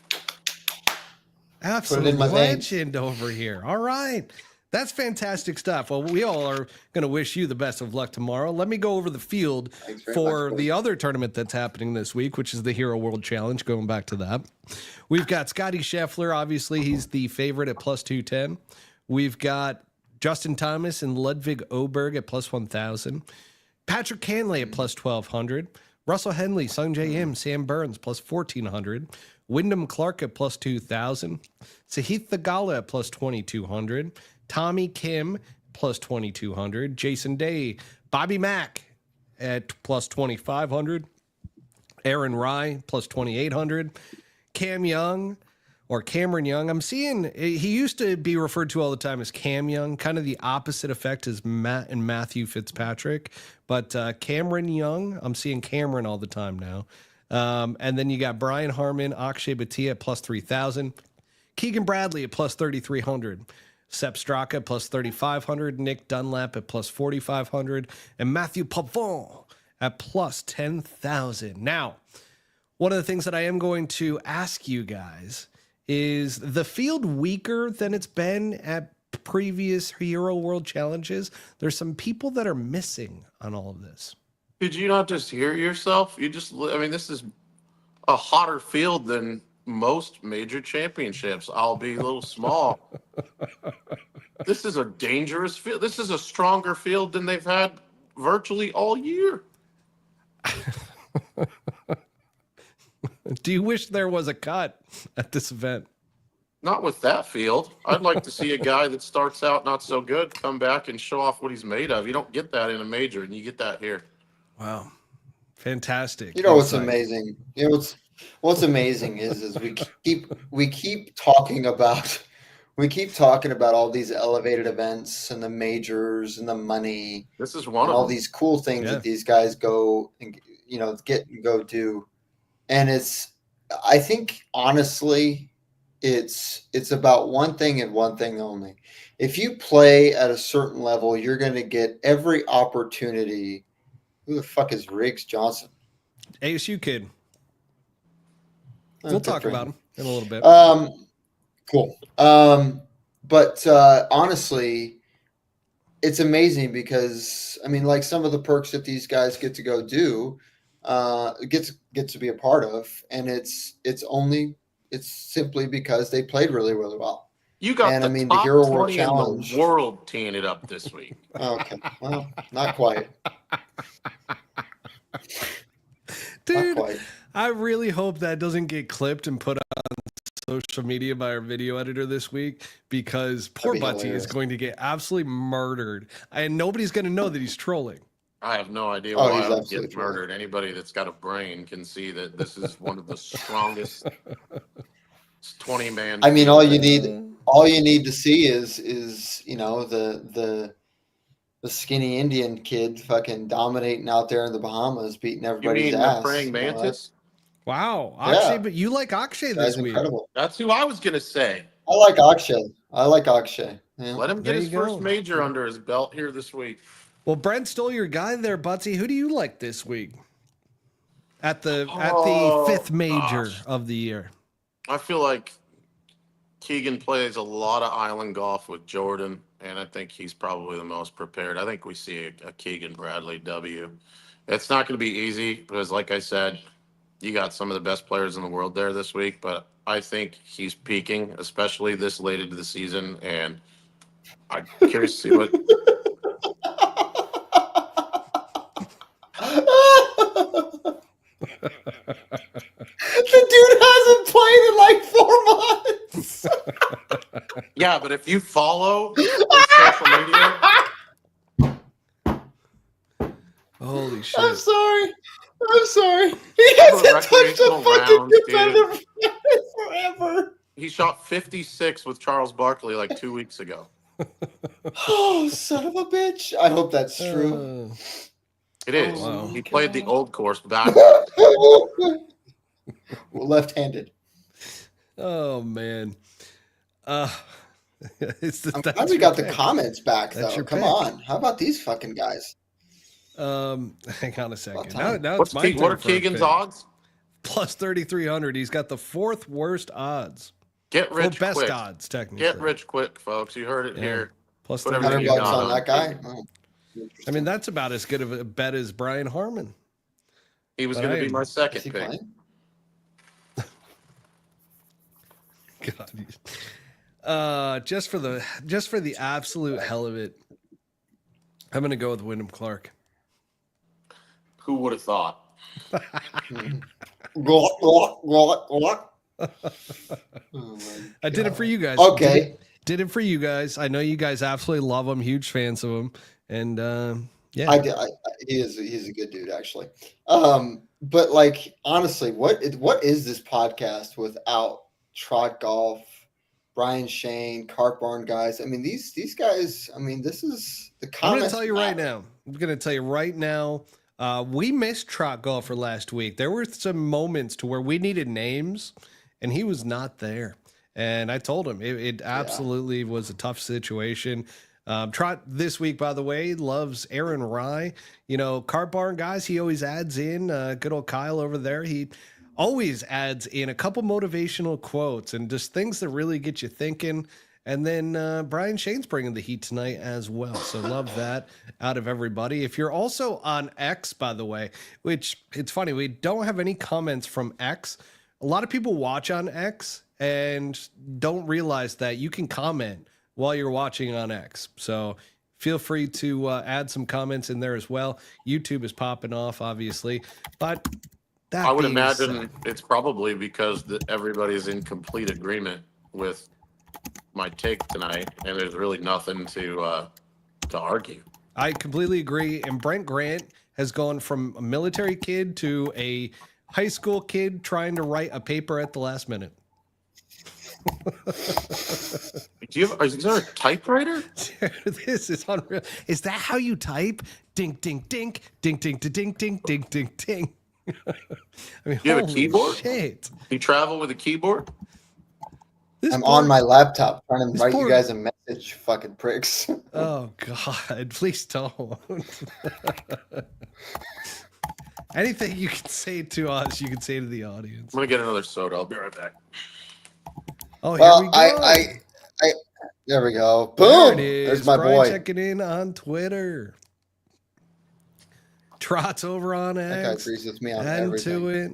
Put it Absolute in my veins. legend over here. All right. That's fantastic stuff. Well, we all are going to wish you the best of luck tomorrow. Let me go over the field Thanks very for much, the other tournament that's happening this week, which is the Hero World Challenge, going back to that. We've got Scotty Scheffler. Obviously, he's the favorite at plus 210. We've got Justin Thomas and Ludwig Oberg at plus 1,000. Patrick Cantlay at plus 1,200. Russell Henley, Sung J M, Sam Burns plus 1,400. Wyndham Clark at plus 2,000. Sahith Thagala at plus 2,200. Tommy Kim plus 2,200. Jason Day, Bobby Mack at plus 2,500. Aaron Rye plus 2,800. Cam Young or Cameron Young. I'm seeing he used to be referred to all the time as Cam Young, kind of the opposite effect as Matt and Matthew Fitzpatrick. But Cameron Young, I'm seeing Cameron all the time now. And then you got Brian Harmon, Akshay Bhatia at plus 3,000. Keegan Bradley at plus 3,300. Sepp Straka at plus 3,500. Nick Dunlap at plus 4,500. And Matthew Pavon at plus 10,000. Now, one of the things that I am going to ask you guys is the field weaker than it's been at previous Hero World Challenges? There's some people that are missing on all of this. Did you not just hear yourself? This is a hotter field than most major championships. I'll be a little small. This is a dangerous field. This is a stronger field than they've had virtually all year. Do you wish there was a cut at this event? Not with that field. I'd like to see a guy that starts out not so good come back and show off what he's made of. You don't get that in a major, and you get that here. Wow. Fantastic. You know what's insight. amazing? What's amazing is we keep talking about all these elevated events and the majors and the money. This is one and of all them. these cool things Yeah. that these guys go and get and go do. And I think honestly, it's about one thing and one thing only. If you play at a certain level, you're going to get every opportunity. Who the fuck is Riggs Johnson? ASU kid. Oh, We'll good talk for about him. him in a little bit. Cool. But honestly, it's amazing because like some of the perks that these guys get to go do, get to be a part of, and it's simply because they played really, really well. You got And the the top Hero World 20 Challenge. in the world teeing it up this week. Okay, well, not quite. Dude, Not quite. I really hope that doesn't get clipped and put on social media by our video editor this week, because poor That'd be Butsy hilarious. is going to get absolutely murdered, and nobody's going to know that he's trolling. I have no idea Oh, why he's I would absolutely get murdered. Anybody that's got a brain can see that this is one of the strongest 20-man. I mean, all you need all you need to see is you know the skinny Indian kid fucking dominating out there in the Bahamas, beating You everybody's mean the ass. praying mantis? Wow, Akshay, but you like Akshay Guy's this week. incredible. That's who I was gonna say. I like Akshay. Yeah. Let him get his first major under his belt here this week. Well, Brent stole your guy there, Butsy. Who do you like this week? At the fifth major of the year. I feel like Keegan plays a lot of island golf with Jordan, and I think he's probably the most prepared. I think we see a Keegan Bradley W. It's not going to be easy because, like I said, you got some of the best players in the world there this week, but I think he's peaking, especially this late into the season, and I'm curious to see what. The dude hasn't played in like 4 months. Yeah, but if you follow his social media. Holy shit. I'm sorry. He hasn't touched a fucking competitive forever. He shot 56 with Charles Barkley like 2 weeks ago. Oh, son of a bitch. I hope that's true. It is. Oh, he played the old course back. Left-handed. Oh, man. I'm glad we got the comments back, though. Come pick. on. How about these fucking guys? Hang on a second. Now What's it's my turn. What are Keegan's odds? Plus 3,300. He's got the 4th worst odds. Get rich quick. Best odds, technically. Get rich quick, folks. You heard it here. Plus Put $100 on that guy. Oh. I mean, that's about as good of a bet as Brian Harmon. He was going to be my second pick. God. Just for the absolute hell of it, I'm going to go with Wyndham Clark. Who would have thought? I did it for you guys. Okay. Did it for you guys. I know you guys absolutely love him, huge fans of him, and yeah, he's a good dude actually. But like honestly, what is this podcast without Trot Golf, Brian Shane, Cart Barn guys? I mean these guys. I mean this is the comments. I'm gonna tell you right now. We missed Trot Golfer last week. There were some moments to where we needed names, and he was not there. And I told him it absolutely was a tough situation. Trot this week, by the way, loves Aaron Rye. You know, Cart Barn guys, he always adds in, good old Kyle over there. He always adds in a couple motivational quotes and just things that really get you thinking. And then Brian Shane's bringing the heat tonight as well. So love that out of everybody. If you're also on X, by the way, which it's funny, we don't have any comments from X. A lot of people watch on X and don't realize that you can comment while you're watching on X. So feel free to add some comments in there as well. YouTube is popping off, obviously. But that I would imagine it's probably because everybody's in complete agreement with my take tonight, and there's really nothing to argue. I completely agree. And Brent Grant has gone from a military kid to a high school kid trying to write a paper at the last minute. Is there a typewriter? This is unreal. Is that how you type? Dink, dink, dink, dink, dink, dink, dink, dink, dink, dink. I mean, you have a keyboard? Shit. You travel with a keyboard? I'm on my laptop trying to write you guys a message, fucking pricks. Oh, God. Please don't. Anything you can say to us, you can say to the audience. I'm going to get another soda. I'll be right back. Oh, here we go. There we go. Boom. There's my Brian boy. Checking in on Twitter. Trot's over on X. That guy agrees with me on everything. To it.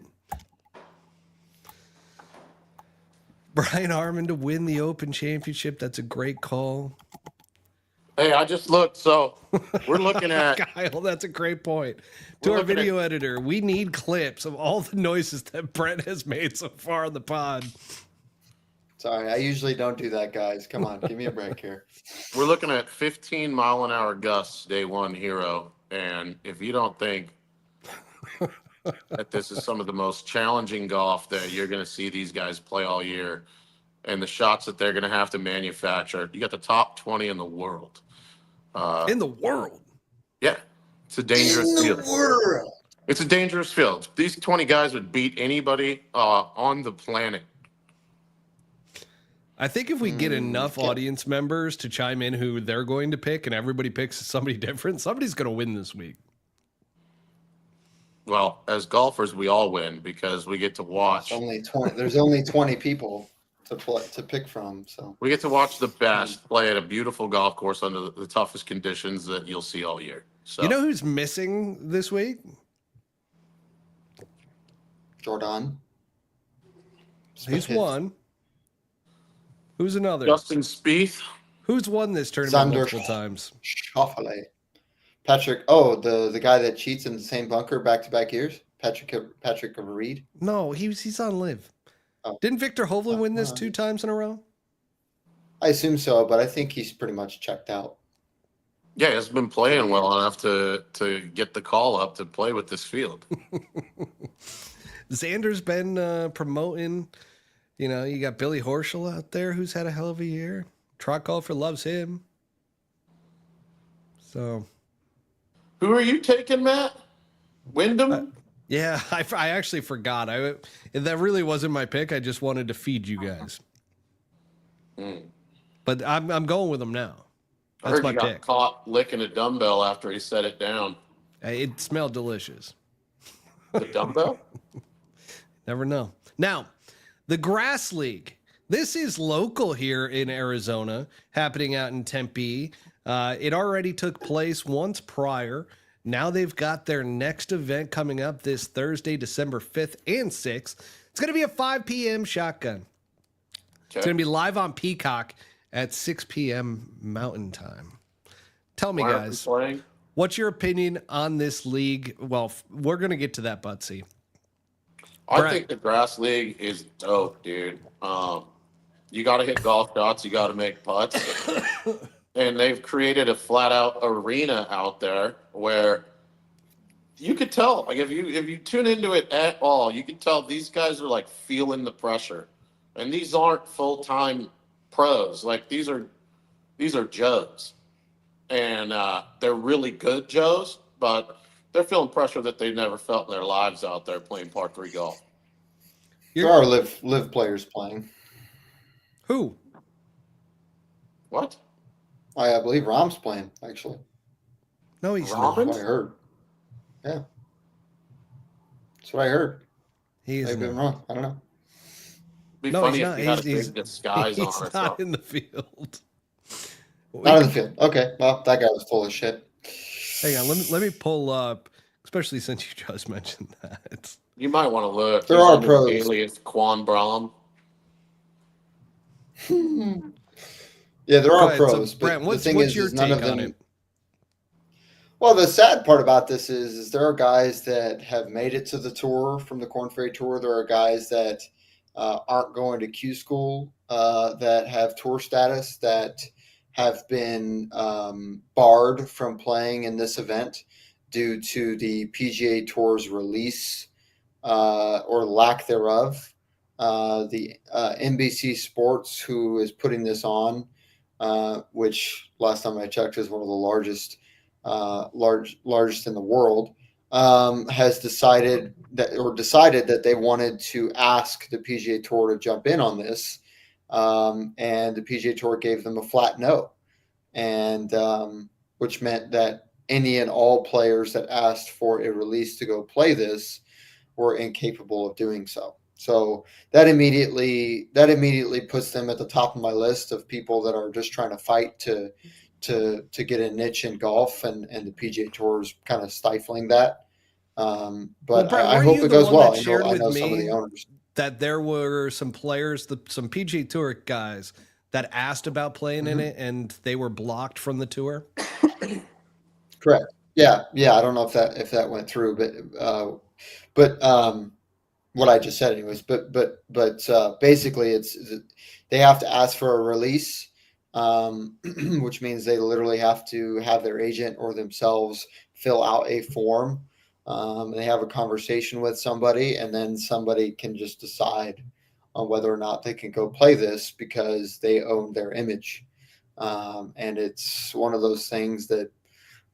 Brian Harmon to win the Open Championship. That's a great call. Hey, I just looked. So we're looking at Kyle. That's a great point. To our video editor, we need clips of all the noises that Brent has made so far on the pod. Sorry, I usually don't do that, guys. Come on, give me a break here. We're looking at 15-mile-an-hour gusts, day one, Hero. And if you don't think that this is some of the most challenging golf that you're going to see these guys play all year, and the shots that they're going to have to manufacture. You got the top 20 in the world. In the world? Yeah. It's a dangerous in the field. world. It's a dangerous field. These 20 guys would beat anybody on the planet. I think if we get enough okay. audience members to chime in who they're going to pick and everybody picks somebody different, somebody's going to win this week. Well, as golfers, we all win because we get to watch. There's only 20 people to pick from. So we get to watch the best play at a beautiful golf course under the toughest conditions that you'll see all year. So you know who's missing this week? Jordan. He's won. Who's another? Justin Spieth. Who's won this tournament multiple times? Schauffele. Patrick. Oh, the guy that cheats in the same bunker back-to-back years. Patrick Reed. No, he's on live. Oh. Didn't Victor Hovland win this 2 times in a row? I assume so, but I think he's pretty much checked out. Yeah, he's been playing well enough to get the call up to play with this field. Xander's been promoting. You know, you got Billy Horschel out there who's had a hell of a year. Trot Golfer loves him. So, who are you taking, Matt? Wyndham? Yeah, I actually forgot. That really wasn't my pick. I just wanted to feed you guys. But I'm going with him now. That's my pick. Got caught licking a dumbbell after he set it down. It smelled delicious. The dumbbell? Never know. Now, the Grass League. This is local here in Arizona, happening out in Tempe. It already took place once prior. Now they've got their next event coming up this Thursday, December 5th and 6th. It's going to be a 5 p.m. shotgun. Okay. It's going to be live on Peacock at 6 p.m. Mountain Time. Tell me, guys, what's your opinion on this league? Well, we're going to get to that, Butsy. I think the Grass League is dope, dude. You got to hit golf shots. You got to make putts. And they've created a flat-out arena out there where you could tell, like if you tune into it at all, you can tell these guys are like feeling the pressure. And these aren't full-time pros. Like these are Joes. And they're really good Joes, but they're feeling pressure that they've never felt in their lives out there playing par 3 golf. There are live players playing. Who? What? I believe Rahm's playing, actually. No, he's not. That's what I heard. Yeah. That's what I heard. He's been wrong. I don't know. Be funny if he had a big disguise on or not in the field. Not in the field. Okay. Well, that guy was full of shit. Hang on. Let me pull up, especially since you just mentioned that. You might want to look. There are pros. Alias Quan Braun. Yeah, there are pros. So, Brent, what's your take on it? Well, the sad part about this is there are guys that have made it to the tour from the Korn Ferry Tour. There are guys that aren't going to Q school that have tour status that have been barred from playing in this event due to the PGA Tour's release or lack thereof. The NBC Sports, who is putting this on, which last time I checked is one of the largest in the world, has decided that they wanted to ask the PGA Tour to jump in on this, and the PGA Tour gave them a flat no, and which meant that any and all players that asked for a release to go play this were incapable of doing so. So that immediately puts them at the top of my list of people that are just trying to fight to get a niche in golf, and the PGA Tour is kind of stifling that. But Brett, I hope it goes well. I know some of the owners. That there were some players, some PGA Tour guys that asked about playing in it, and they were blocked from the tour. Correct. Yeah. I don't know if that went through, but what I just said, anyways. But basically, they have to ask for a release, which means they literally have to have their agent or themselves fill out a form. They have a conversation with somebody, and then somebody can just decide on whether or not they can go play this because they own their image. And it's one of those things that,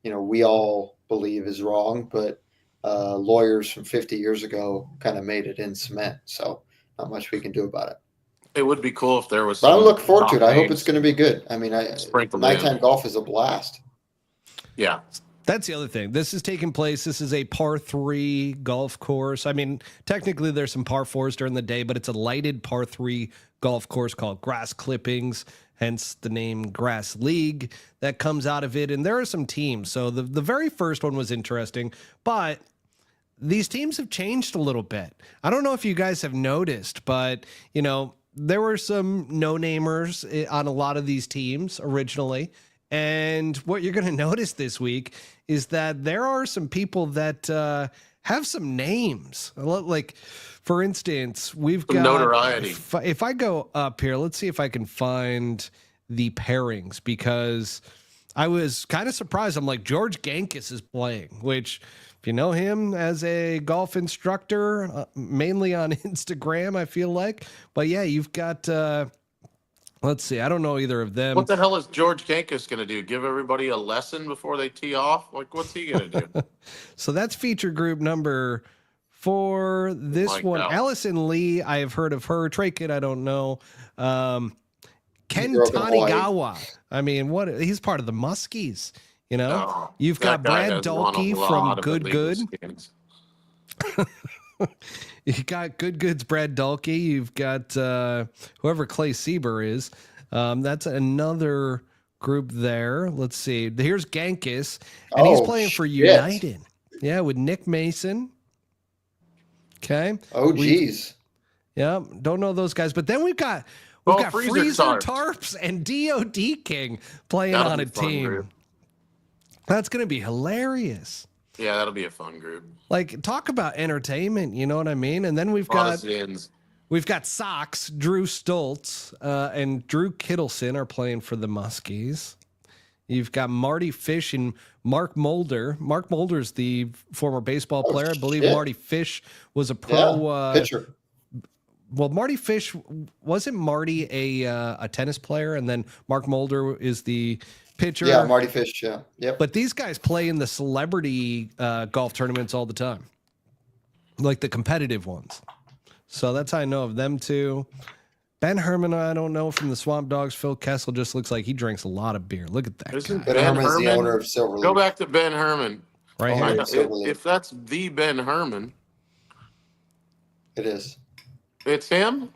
we all believe is wrong, but lawyers from 50 years ago kind of made it in cement. So not much we can do about it. It would be cool if there was But I some look forward to top it. I hope it's names going to be good. I mean, sprinkled nighttime in. golf is a blast. Yeah. That's the other thing. This is taking place. This is a par 3 golf course. I mean, technically there's some par 4s during the day, but it's a lighted par 3 golf course called Grass Clippings, hence the name Grass League that comes out of it. And there are some teams. So the very first one was interesting, but these teams have changed a little bit. I don't know if you guys have noticed, but, there were some no-namers on a lot of these teams originally. And what you're going to notice this week is that there are some people that have some names. Like, for instance, we've got notoriety. If I go up here, let's see if I can find the pairings, because I was kind of surprised. I'm like, George Gankis is playing, which, if you know him as a golf instructor, mainly on Instagram, I feel like. But yeah, you've got, let's see, I don't know either of them. What the hell is George Kankus going to do? Give everybody a lesson before they tee off? Like, what's he going to do? So that's feature group number 4. This one, out. Allison Lee, I have heard of her. Trey Kidd, I don't know. Ken Grew up in Hawaii. Tanigawa. I mean, he's part of the Muskies. No, You've that got guy Brad has won a Dalkey lot from of Good illegal Good. skins. You got Good Good's Brad Dalkey. You've got whoever Clay Sieber is. That's another group there. Let's see. Here's Gankis, and he's playing for United. Yeah, with Nick Mason. Okay. Oh, geez. Yeah, don't know those guys. But then we've got Freezer Tarps and DOD King playing on a team. Group. That's going to be hilarious. Yeah, that'll be a fun group. Like, talk about entertainment, you know what I mean? And then we've got Sox, Drew Stoltz, and Drew Kittleson are playing for the Muskies. You've got Marty Fish and Mark Mulder. Mark Mulder's the former baseball player. I believe Marty Fish was a pro pitcher. Well, Marty Fish, wasn't Marty a tennis player? And then Mark Mulder is the pitcher. Yeah, Marty Fish, yeah. Yep. But these guys play in the celebrity golf tournaments all the time, like the competitive ones. So that's how I know of them too. Ben Herman, I don't know from the Swamp Dogs. Phil Kessel just looks like he drinks a lot of beer. Look at that guy. Ben Herman's the owner of Silver League. Go back to Ben Herman. Right here. If that's the Ben Herman. It is. It's him?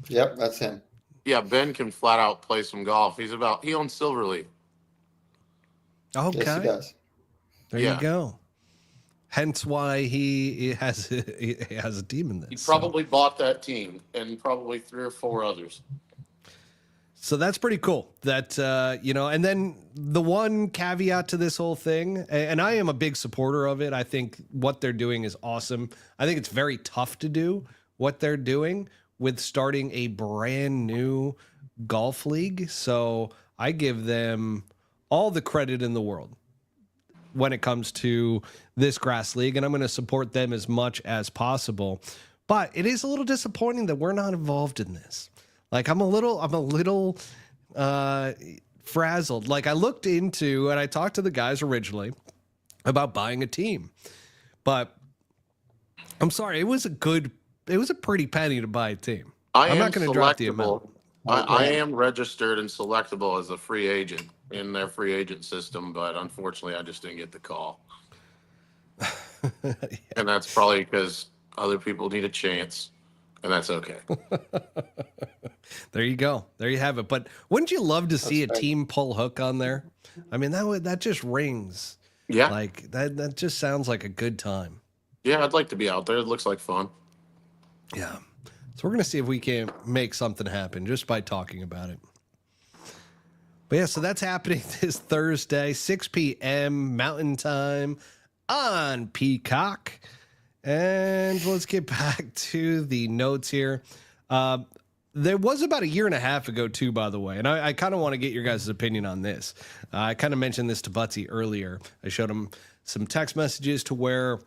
Yep, that's him. Yeah, Ben can flat out play some golf. He owns Silver League. Okay. Yes, he does. There you go. Hence why he has a team in this. He probably bought that team and probably 3 or 4 others. So that's pretty cool. That and then the one caveat to this whole thing, and I am a big supporter of it. I think what they're doing is awesome. I think it's very tough to do what they're doing with starting a brand new golf league. So I give them all the credit in the world when it comes to this grass league, and I'm going to support them as much as possible. But it is a little disappointing that we're not involved in this. Like, I'm a little frazzled. Like, I looked into and I talked to the guys originally about buying a team, but I'm sorry, it was a pretty penny to buy a team. I'm not going to drop the amount. I am registered and selectable as a free agent in their free agent system, but unfortunately I just didn't get the call. Yeah. And that's probably because other people need a chance, and that's okay. There you go. There you have it. But wouldn't you love to see a team pull hook on there? I mean, that just rings. Yeah. Like that just sounds like a good time. Yeah, I'd like to be out there. It looks like fun. Yeah. So we're going to see if we can make something happen just by talking about it. But yeah, so that's happening this Thursday, 6 p.m. Mountain Time on Peacock. And let's get back to the notes here. There was about 1.5 years ago, too, by the way, and I kind of want to get your guys' opinion on this. I kind of mentioned this to Butsy earlier. I showed him some text messages to where,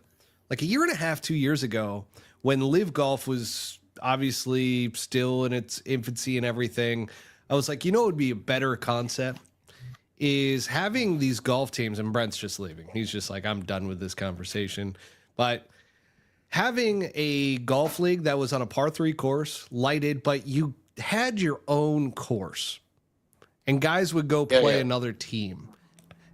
like 1.5 years, 2 years ago, when Live Golf was, obviously still in its infancy and everything. I was like, you know, it would be a better concept is having these golf teams, and Brent's just leaving. He's just like, I'm done with this conversation. But having a golf league that was on a par 3 course, lighted, but you had your own course, and guys would go play another team.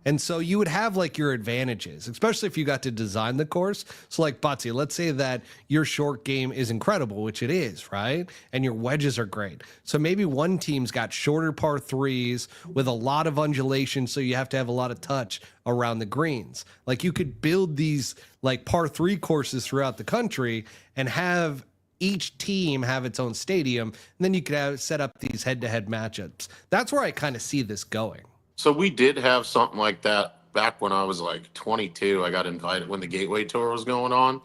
And so you would have like your advantages, especially if you got to design the course. So like Butsy, let's say that your short game is incredible, which it is, right? And your wedges are great. So maybe one team's got shorter par 3s with a lot of undulation. So you have to have a lot of touch around the greens. Like you could build these like par 3 courses throughout the country and have each team have its own stadium. And then you could set up these head-to-head matchups. That's where I kind of see this going. So we did have something like that back when I was like 22. I got invited when the Gateway Tour was going on,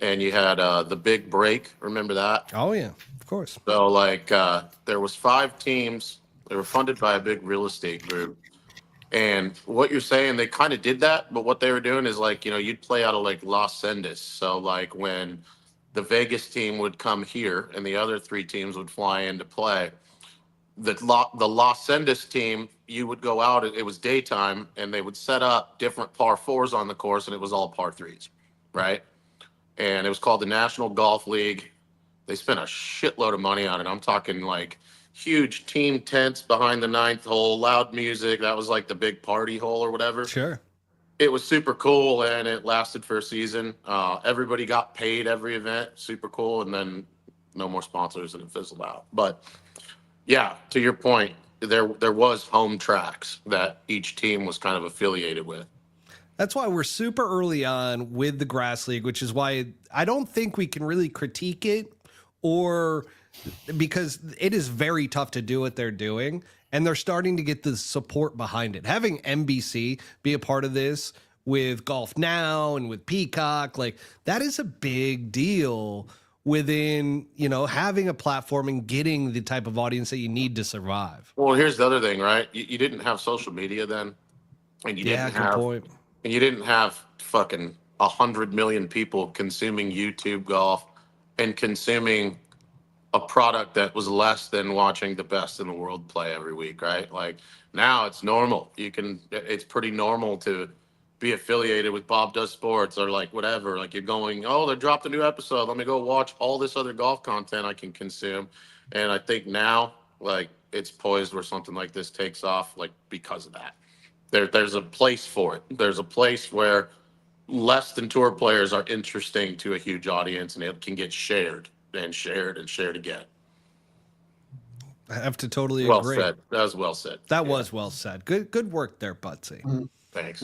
and you had the Big Break. Remember that? Oh yeah, of course. So like there was 5 teams. They were funded by a big real estate group. And what you're saying, they kind of did that, but what they were doing is like, you know, you'd play out of like Los Angeles. So like when the Vegas team would come here and the other 3 teams would fly in to play, the Los Angeles team, you would go out, it was daytime, and they would set up different par 4s on the course, and it was all par 3s, right? And it was called the National Golf League. They spent a shitload of money on it. I'm talking like huge team tents behind the 9th hole, loud music. That was like the big party hole or whatever. Sure. It was super cool, and it lasted for a season. Everybody got paid every event, super cool, and then no more sponsors, and it fizzled out. But yeah, to your point, there was home tracks that each team was kind of affiliated with. That's why we're super early on with the Grass League, which is why I don't think we can really critique it, or because it is very tough to do what they're doing, and they're starting to get the support behind it. Having NBC be a part of this with Golf Now and with Peacock, like that is a big deal within, you know, having a platform and getting the type of audience that you need to survive. Well, here's the other thing, right? You didn't have social media then, and you didn't have, point. and you didn't have fucking 100 million people consuming YouTube golf and consuming a product that was less than watching the best in the world play every week, right? Like now it's normal. It's pretty normal to be affiliated with Bob Does Sports or like whatever. Like you're going, oh, they dropped a new episode. Let me go watch all this other golf content I can consume. And I think now, like it's poised where something like this takes off, like because of that. There's a place for it. There's a place where less than tour players are interesting to a huge audience, and it can get shared and shared and shared again. I have to totally agree. Well said. That was well said. That was well said. Good work there, Butsy. Thanks.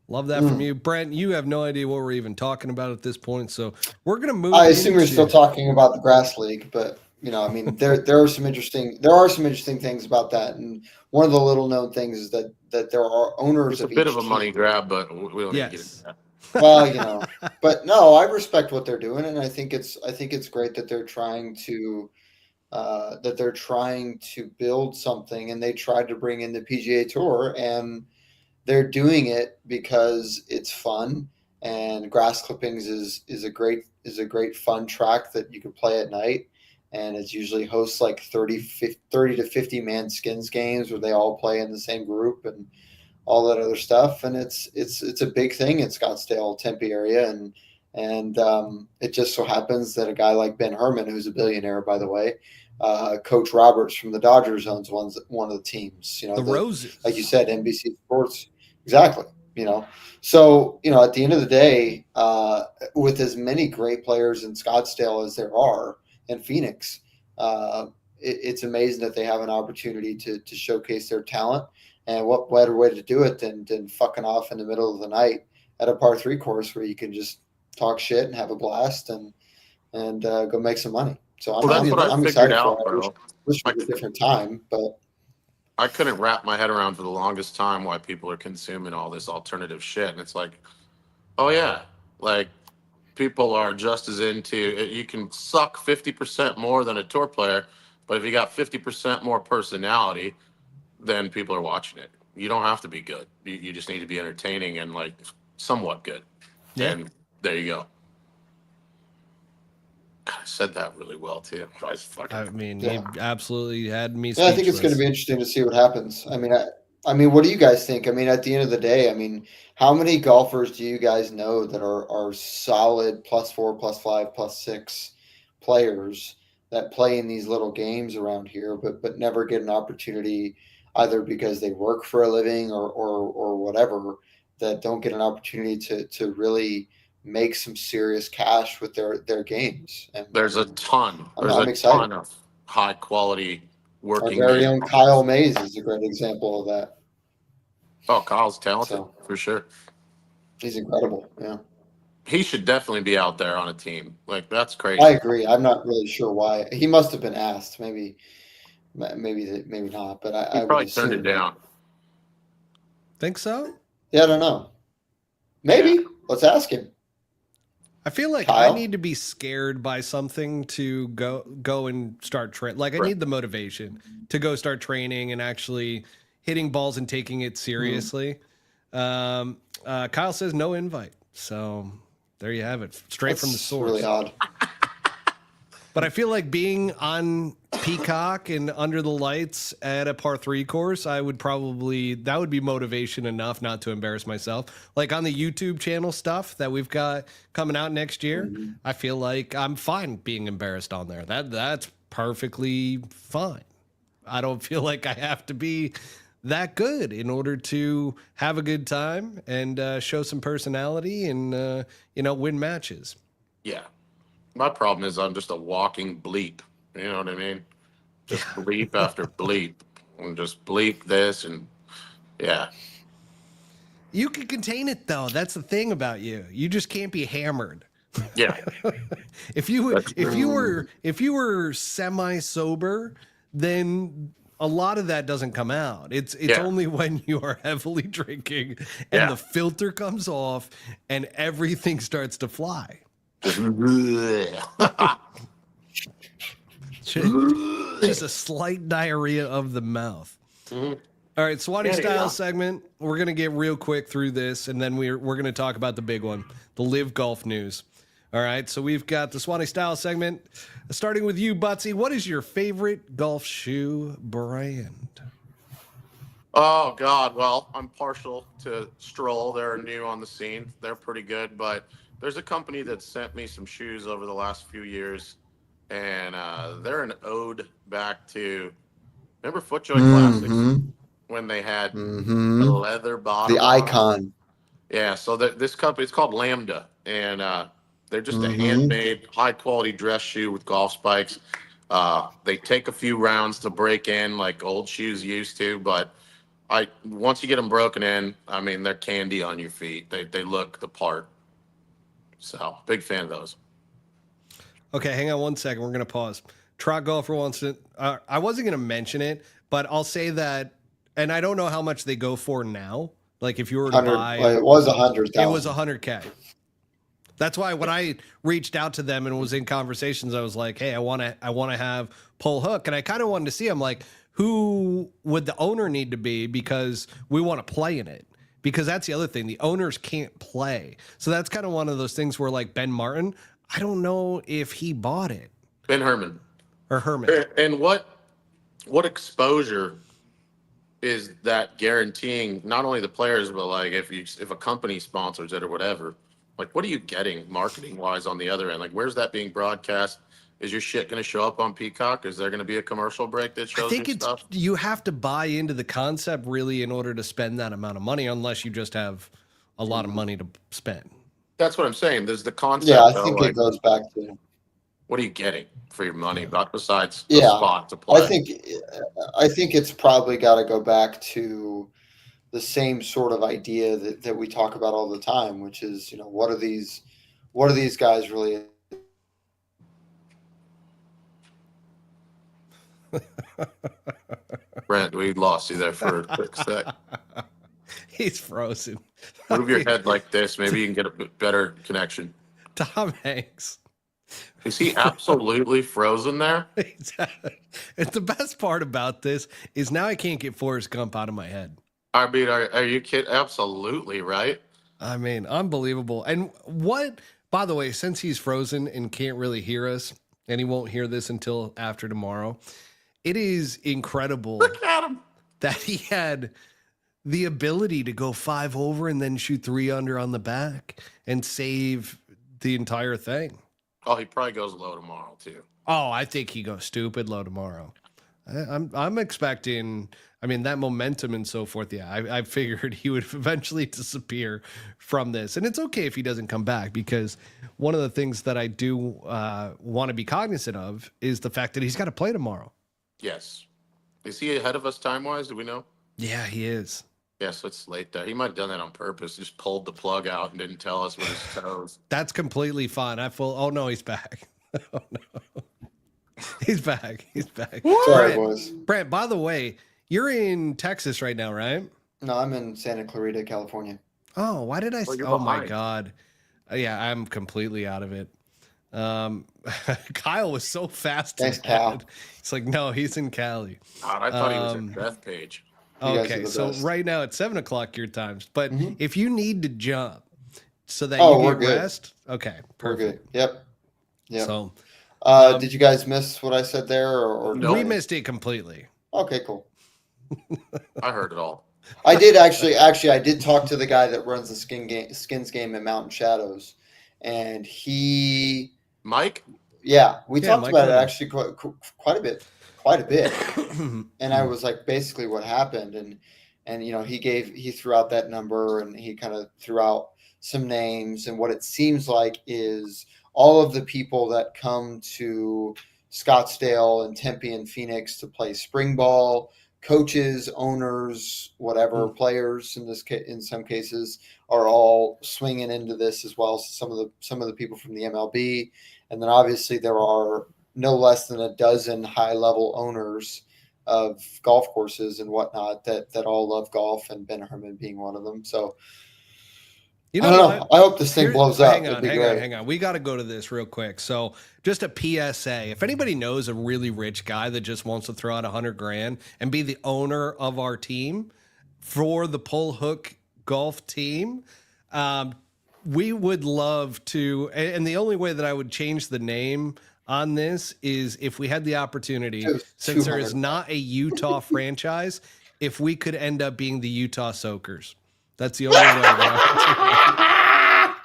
Love that from you. Brent, you have no idea what we're even talking about at this point, so we're going to move. I assume we're still talking about the Grass League, but you know, I mean, there are some interesting things about that, and one of the little known things is that there are owners. It's a bit of a money grab, but we don't need to get into that. Well, you know, but no, I respect what they're doing, and I think it's great that they're trying to build something, and they tried to bring in the PGA Tour, and they're doing it because it's fun, and grass clippings is a great fun track that you can play at night, and it usually hosts like 30 to 50 man skins games where they all play in the same group and all that other stuff, and it's a big thing in Scottsdale, Tempe area, and it just so happens that a guy like Ben Herman, who's a billionaire, by the way, Coach Roberts from the Dodgers owns one of the teams. You know, the Roses, like you said, NBC Sports, exactly. You know, so you know, at the end of the day, with as many great players in Scottsdale as there are in Phoenix, it's amazing that they have an opportunity to showcase their talent. And what better way to do it than fucking off in the middle of the night at a par 3 course where you can just talk shit and have a blast and go make some money. So I'm excited for it. I wish it was a different time, but I couldn't wrap my head around for the longest time why people are consuming all this alternative shit. And it's like, oh yeah, like people are just as into it. You can suck 50% more than a tour player, but if you got 50% more personality, then people are watching it. You don't have to be good. You just need to be entertaining and like somewhat good. Yeah. And there you go. I said that really well too. I mean, Yeah. he absolutely had me Yeah, I think it's going to speechless. be interesting to see what happens. I mean, what do you guys think? I mean, at the end of the day, I mean, how many golfers do you guys know that are solid +4, +5, +6 players that play in these little games around here, but never get an opportunity either because they work for a living or whatever, that don't get an opportunity to really make some serious cash with their games. And There's a ton. There's I'm a excited. ton of high quality Our working very man own Kyle golfers. Mays is a great example of that. Oh, Kyle's talented So for sure. he's incredible. Yeah, He should definitely be out there on a team. Like that's I crazy. agree. I'm not really sure why. He must have been asked. Maybe not. But He I would probably turned it assume that. down. Think so? Yeah, I don't know. Yeah. Maybe let's ask him. I feel like I Kyle. need to be scared by something to go and start like I Right. need the motivation to go start training and actually hitting balls and taking it seriously. Kyle says no invite. So there you have it. Straight from the That's source. really odd. But I feel like being on Peacock and under the lights at a par 3 course, that would be motivation enough not to embarrass myself. Like on the YouTube channel stuff that we've got coming out next year, Mhm. I feel like I'm fine being embarrassed on there. That's perfectly fine. I don't feel like I have to be that good in order to have a good time and show some personality and win matches. Yeah. My problem is I'm just a walking bleep. You know what I mean? Just bleep after bleep. And just bleep this and yeah. You can contain it though. That's the thing about you. You just can't be hammered. Yeah. If you That's if you were semi sober, then a lot of that doesn't come out. It's Yeah. only when you are heavily drinking and Yeah. the filter comes off and everything starts to fly. Just a slight diarrhea of the mouth. Mhm. All right, Swanee Yeah, style yeah. segment. We're gonna get real quick through this, and then we're gonna talk about the big one, the live golf news. All right, so we've got the Swanee style segment, starting with you, Butsy. What is your favorite golf shoe brand? Oh God, well, I'm partial to Stroll. They're new on the scene. They're pretty good, but there's a company that sent me some shoes over the last few years, and they're an ode back to remember FootJoy Classics Mm-hmm. when they had the Mm-hmm. leather The bottom on them. icon. Yeah, so this company it's called Lambda, and they're just a Mm-hmm. handmade, high quality dress shoe with golf spikes. They take a few rounds to break in like old shoes used to, but I once you get them broken in, I mean they're candy on your feet. They look the part. So big fan of those. Okay, hang on one second. We're gonna pause. Trot Golfer wants to. I wasn't gonna mention it, but I'll say that, and I don't know how much they go for now. Like if you were to 100. buy, Well, it was 100,000. it was 100K. That's why when I reached out to them and was in conversations, I was like, "Hey, I want to have Pull Hook," and I kind of wanted to see. I'm like, who would the owner need to be because we want to play in it? Because that's the other thing. The owners can't play, so that's kind of one of those things where like Ben Martin, I don't know if he bought it Ben Herman. or Herman. And what exposure is that guaranteeing not only the players but like if a company sponsors it or whatever, like what are you getting marketing wise on the other end? Like where's that being broadcast? Is your shit going to show up on Peacock? Is there going to be a commercial break that I shows your think it's stuff? you have to buy into the concept really in order to spend that amount of money, unless you just have a lot of money to spend. That's what I'm saying. There's the Yeah, I concept though, think it like goes back to. what are you getting for your money not besides a Yeah, spot to I play? think it's probably got to go back to the same sort of idea that we talk about all the time, which is, what are these guys really? Brent, we lost you there for a quick sec. He's frozen. Move your head like this. Maybe you can get a bit better connection. Tom Hanks. Is he absolutely frozen there? It's the best part about this is now I can't get Forrest Gump out of my head. I mean, are you kidding? Absolutely, right? I mean, unbelievable. And what By the way, since he's frozen and can't really hear us, and he won't hear this until after tomorrow, it is incredible Look at him. that he had the ability to go 5 over and then shoot 3 under on the back and save the entire thing. Oh, he probably goes low tomorrow too. Oh, I think he goes stupid low tomorrow. I'm expecting. I mean, that momentum and so forth. Yeah, I figured he would eventually disappear from this, and it's okay if he doesn't come back, because one of the things that I do want to be cognizant of is the fact that he's got to play tomorrow. Yes. Is he ahead of us time-wise? Do we know? Yeah, he is. Yeah, so it's late there. He might have done that on purpose. Just pulled the plug out and didn't tell us with his toes. That's completely fine. Oh no, he's back. Oh no, he's back. He's back. Sorry, boys. Brent, by the way, you're in Texas right now, right? No, I'm in Santa Clarita, California. Oh, why did I? Well, Oh my behind. God. Yeah, I'm completely out of it. Kyle was so fast. Thanks, Cal. It's like, no, he's in Cali. God, I thought he was at Bethpage. Okay, so best. right now it's 7:00 your times. But if you need to jump so that we're you get good. rest, okay, We're perfect. good. Yep. Yep. So did you guys miss what I said there, or No. we missed it completely. Okay, cool. I heard it all. I did actually. I did talk to the guy that runs the skins game at Mountain Shadows, and he, Mike? yeah, we Yeah, talked Mike about it Miller. actually quite a bit. And I was like, basically what happened, and he threw out that number, and he kind of threw out some names, and what it seems like is all of the people that come to Scottsdale and Tempe and Phoenix to play spring ball, coaches, owners, whatever, players in some cases, are all swinging into this, as well as some of the people from the MLB, and then obviously there are no less than a dozen high level owners of golf courses and whatnot that all love golf, and Ben Herman being one of them. So You I don't know. what? I hope this thing blows up. Hang on. We got to go to this real quick. So, just a PSA: if anybody knows a really rich guy that just wants to throw out $100,000 and be the owner of our team for the Pull Hook Golf team, we would love to. And the only way that I would change the name on this is if we had the opportunity, since there is not a Utah franchise, if we could end up being the Utah Soakers. That's the only way that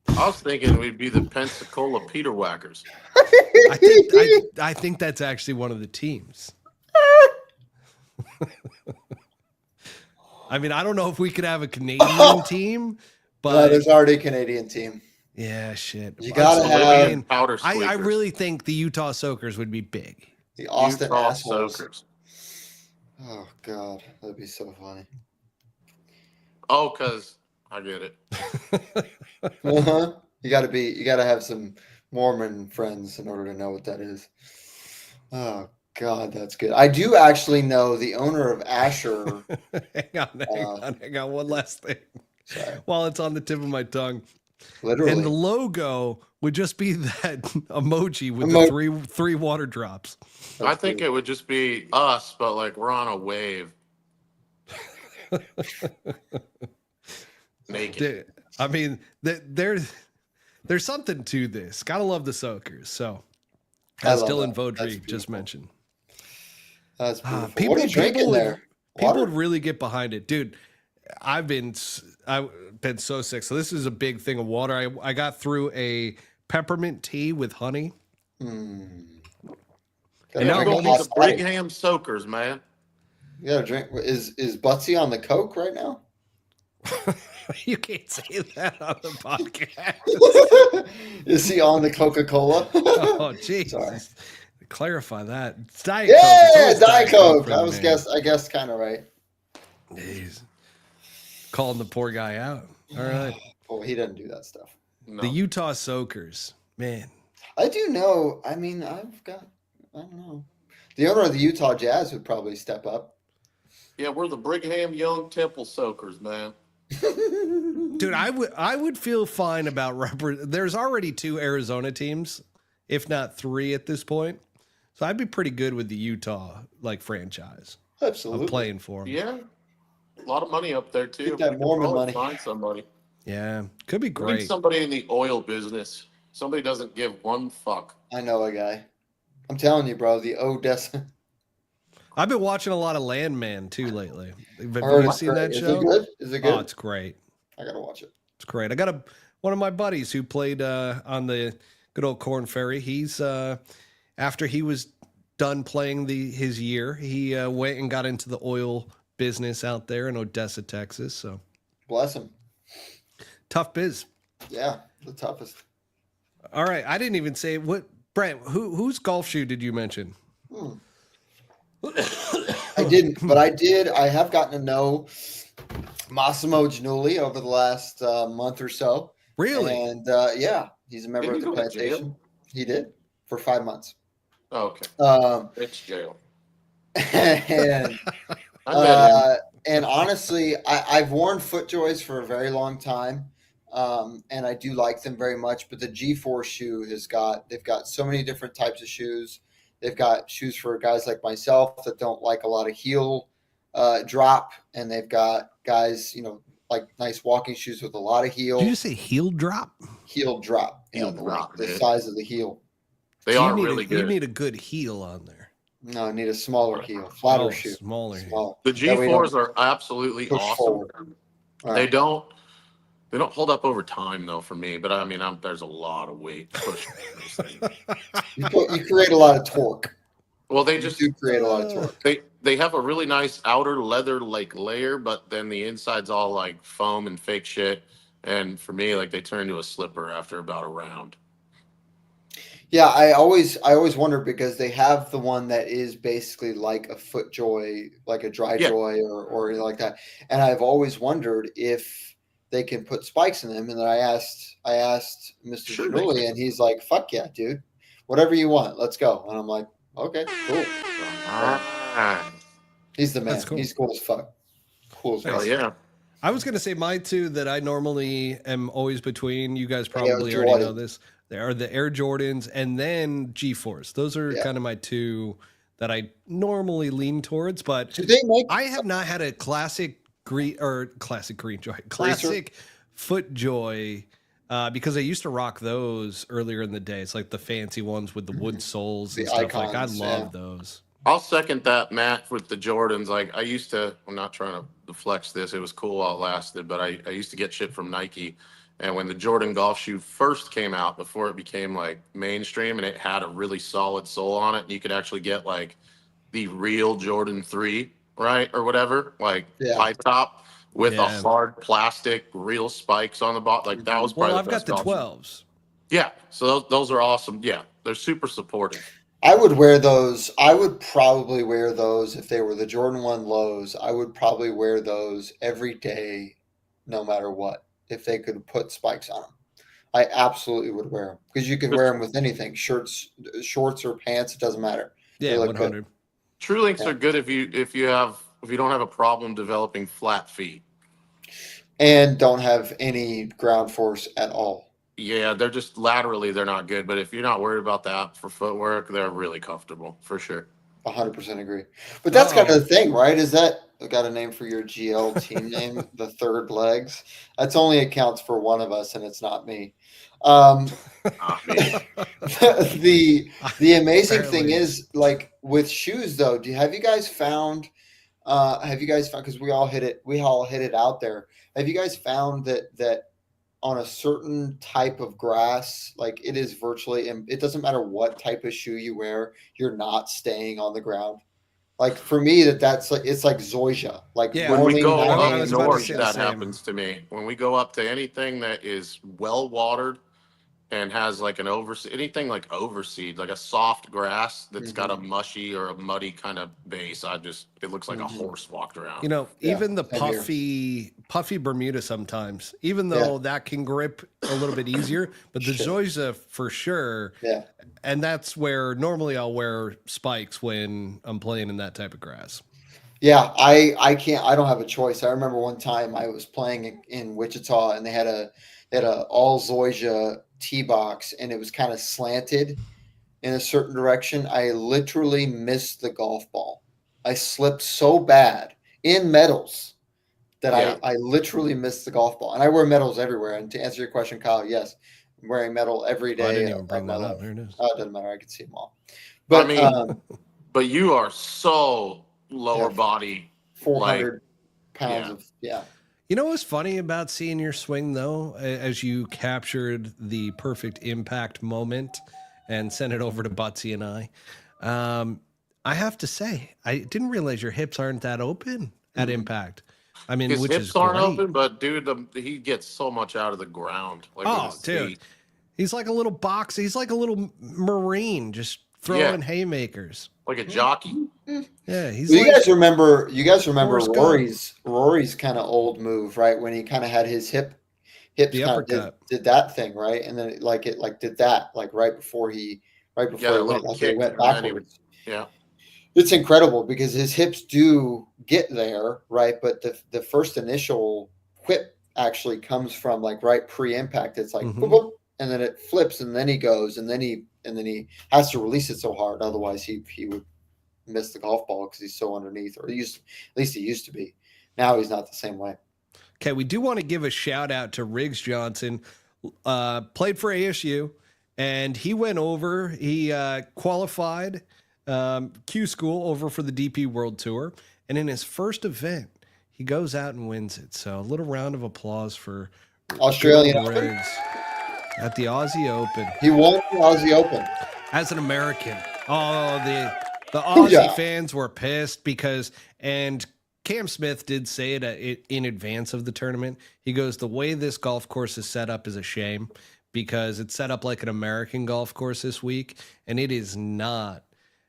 I was thinking we'd be the Pensacola Peter Whackers. I think that's actually one of the teams. I mean, I don't know if we could have a Canadian team, but there's already a Canadian team. Yeah, shit. You gotta have powder I really think the Utah Soakers would be big. The Austin Utah assholes. Soakers. Oh God, that'd be so funny. Oh, because I get it. Uh-huh. You gotta have some Mormon friends in order to know what that is. Oh God, that's good. I do actually know the owner of Asher. Hang on. One last thing. Sorry. While it's on the tip of my tongue. Literally. And the logo would just be that emoji with the three water drops. I think it would just be us, but like we're on a wave. Naked. I mean, there's something to this. Gotta love the Soakers. So, as Dylan Vodry just mentioned. That's beautiful. What are you drinking there? People would really get behind it, dude. I've been so sick. So this is a big thing of water. I got through a peppermint tea with honey. And now I'm almost the Brigham Soakers, man. You gotta drink. Is Butsy on the Coke right now? You can't say that on the podcast. Is he on the Coca-Cola? Oh, jeez. Sorry. Clarify that. It's Diet Coke. Yeah, Diet Coke. I guess kind of right. Jeez. Calling the poor guy out. All right. Well, he doesn't do that stuff. No. The Utah Soakers, man. I do know. I mean, I don't know. The owner of the Utah Jazz would probably step up. Yeah, we're the Brigham Young Temple Soakers, man. Dude, I would feel fine about there's already 2 Arizona teams, if not 3 at this point. So I'd be pretty good with the Utah franchise. Absolutely. I'm playing for them. Yeah. A lot of money up there too. Get that Mormon money. Find somebody. Yeah, could be We need great. somebody in the oil business. Somebody doesn't give one fuck. I know a guy. I'm telling you, bro. The Odessa. I've been watching a lot of Landman too lately. I Have heard you it's seen great. that Is it show? good? Is it Oh, good? it's great. I gotta watch it. It's great. I got one of my buddies who played on the good old Corn Ferry. He's after he was done playing his year, he went and got into the oil business out there in Odessa, Texas. So Bless him. tough biz. Yeah, the toughest. All right, I didn't even say what Brent. Whose golf shoe did you mention? I didn't, but I did. I have gotten to know Massimo Giannulli over the last month or so. Really? And yeah, he's a member of the plantation. He did for 5 months. Oh, okay. It's jail. And and honestly, I've worn FootJoys for a very long time, and I do like them very much. But the G-Force shoe they've got so many different types of shoes. They've got shoes for guys like myself that don't like a lot of heel drop, and they've got guys, like nice walking shoes with a lot of heel. Did you say heel drop? Heel drop. Heel drop. The size of the heel. They are really good. You need a good heel on there. No, I need a smaller heel, flatter shoe. Smaller. The G4s are absolutely awesome. Right. They don't hold up over time though for me, but I mean, there's a lot of weight pushing those things. You create a lot of torque. Well, they just do create a lot of torque. They have a really nice outer leather like layer, but then the inside's all like foam and fake shit. And for me, like they turn into a slipper after about a round. Yeah, I always wonder because they have the one that is basically like a FootJoy, like a dry joy or like that. And I've always wondered if they can put spikes in them. And then I asked Mr. Giannulli, and he's like, "Fuck yeah, dude. Whatever you want, let's go." And I'm like, "Okay, cool." He's the man. Cool. He's cool as fuck. Cool as fuck. Hell yeah. I was gonna say my two that I normally am always between. You guys probably already know this. There are the Air Jordans and then G-Force. Those are kind of my two that I normally lean towards. But I have not had a classic FootJoy because I used to rock those earlier in the day. It's like the fancy ones with the wood soles and stuff. Icons, I love those. I'll second that, Matt, with the Jordans. Like I'm not trying to flex this. It was cool while it lasted, but I used to get shit from Nike. And when the Jordan golf shoe first came out, before it became like mainstream, and it had a really solid sole on it, and you could actually get like the real Jordan 3, right? Or whatever, like high top with a hard plastic, real spikes on the bottom. Like that was probably the best. I've got the 12s. Yeah. So those are awesome. Yeah. They're super supportive. I would wear those. I would probably wear those if they were the Jordan 1 lows. I would probably wear those every day, no matter what. If they could put spikes on them, I absolutely would wear them because you can wear them with anything, shorts or pants. It doesn't matter. Yeah, 100. True Links are good if you don't have a problem developing flat feet and don't have any ground force at all. Yeah, they're just laterally they're not good, but if you're not worried about that for footwork, they're really comfortable for sure. 100% agree. But that's kind of the thing, right? Is that got a name for your GL team name, the Third Legs? That's only accounts for one of us, and it's not me. The amazing thing is, like with shoes, though, have you guys found? Because we all hit it out there. Have you guys found that on a certain type of grass, like it is virtually, and it doesn't matter what type of shoe you wear, you're not staying on the ground. Like for me, that's like it's like zoysia. Like when we go up north, that happens to me. When we go up to anything that is well watered and has like anything like overseed, like a soft grass that's got a mushy or a muddy kind of base, it looks like a horse walked around. Even the puffy Bermuda sometimes, even though that can grip a little bit easier, but the zoysia for sure. Yeah. And that's where normally I'll wear spikes when I'm playing in that type of grass. Yeah, I don't have a choice. I remember one time I was playing in Wichita and they had a all zoysia tee box and it was kind of slanted in a certain direction. I literally missed the golf ball. I slipped so bad in metals that I literally missed the golf ball. And I wear medals everywhere. And to answer your question, Kyle, yes, I'm wearing medal every day. I didn't even bring of that my up. life. There it is. Oh, it doesn't matter. I can see them all. But I mean, but you are so lower body, 400 pounds yeah. of, yeah. You know what's funny about seeing your swing, though, as you captured the perfect impact moment and sent it over to Butsy and I have to say, I didn't realize your hips aren't that open at impact. I mean, His which hips is aren't great. open, but dude, he gets so much out of the ground. Like with his dude, feet. he's like a little box. He's like a little Marine, just throwing haymakers. Like a jockey. Yeah, he's. Well, like, you guys remember Rory's kind of old move, right? When he kind of had his hips kind of did that thing, right? And then it did that like right before he went backwards. Yeah. It's incredible because his hips do get there, right? But the first initial whip actually comes from like right pre-impact. It's like boop, boop, and then it flips, and then he goes, and then he has to release it so hard, otherwise he would miss the golf ball because he's so underneath, or at least he used to be. Now he's not the same way. Okay, we do want to give a shout out to Riggs Johnson. Played for ASU, and he went over. He qualified Q School over for the DP World Tour, and in his first event, he goes out and wins it. So a little round of applause for Australian Riggs at the Aussie Open. He won the Aussie Open as an American. Oh, the Aussie fans were pissed because, and Cam Smith did say it in advance of the tournament. He goes, the way this golf course is set up is a shame because it's set up like an American golf course this week, and it is not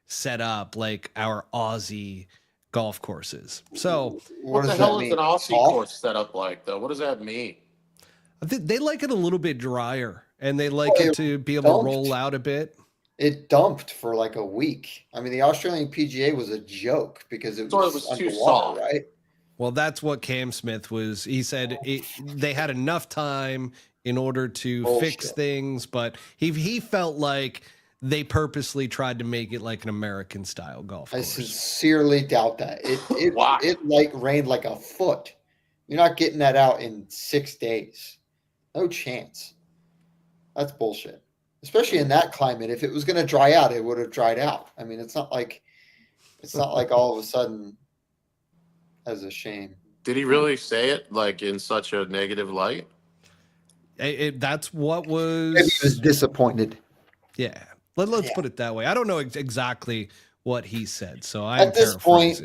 set up like our Aussie golf courses. So what the hell is an Aussie course set up like, though? What does that mean? They like it a little bit drier, and they like it to be able to roll out a bit. It dumped for like a week. I mean, the Australian PGA was a joke because it was too soft, right? Well, that's what Cam Smith was. He said they had enough time in order to fix things, but he felt like they purposely tried to make it like an American style golf course. I sincerely doubt that. It like rained like a foot. You're not getting that out in 6 days. No chance. That's bullshit. Especially in that climate. If it was going to dry out, it would have dried out. I mean, it's not like all of a sudden. That's a shame. Did he really say it like in such a negative light? That's what was. Maybe he was disappointed. Yeah. Let's put it that way. I don't know exactly what he said, so at this point,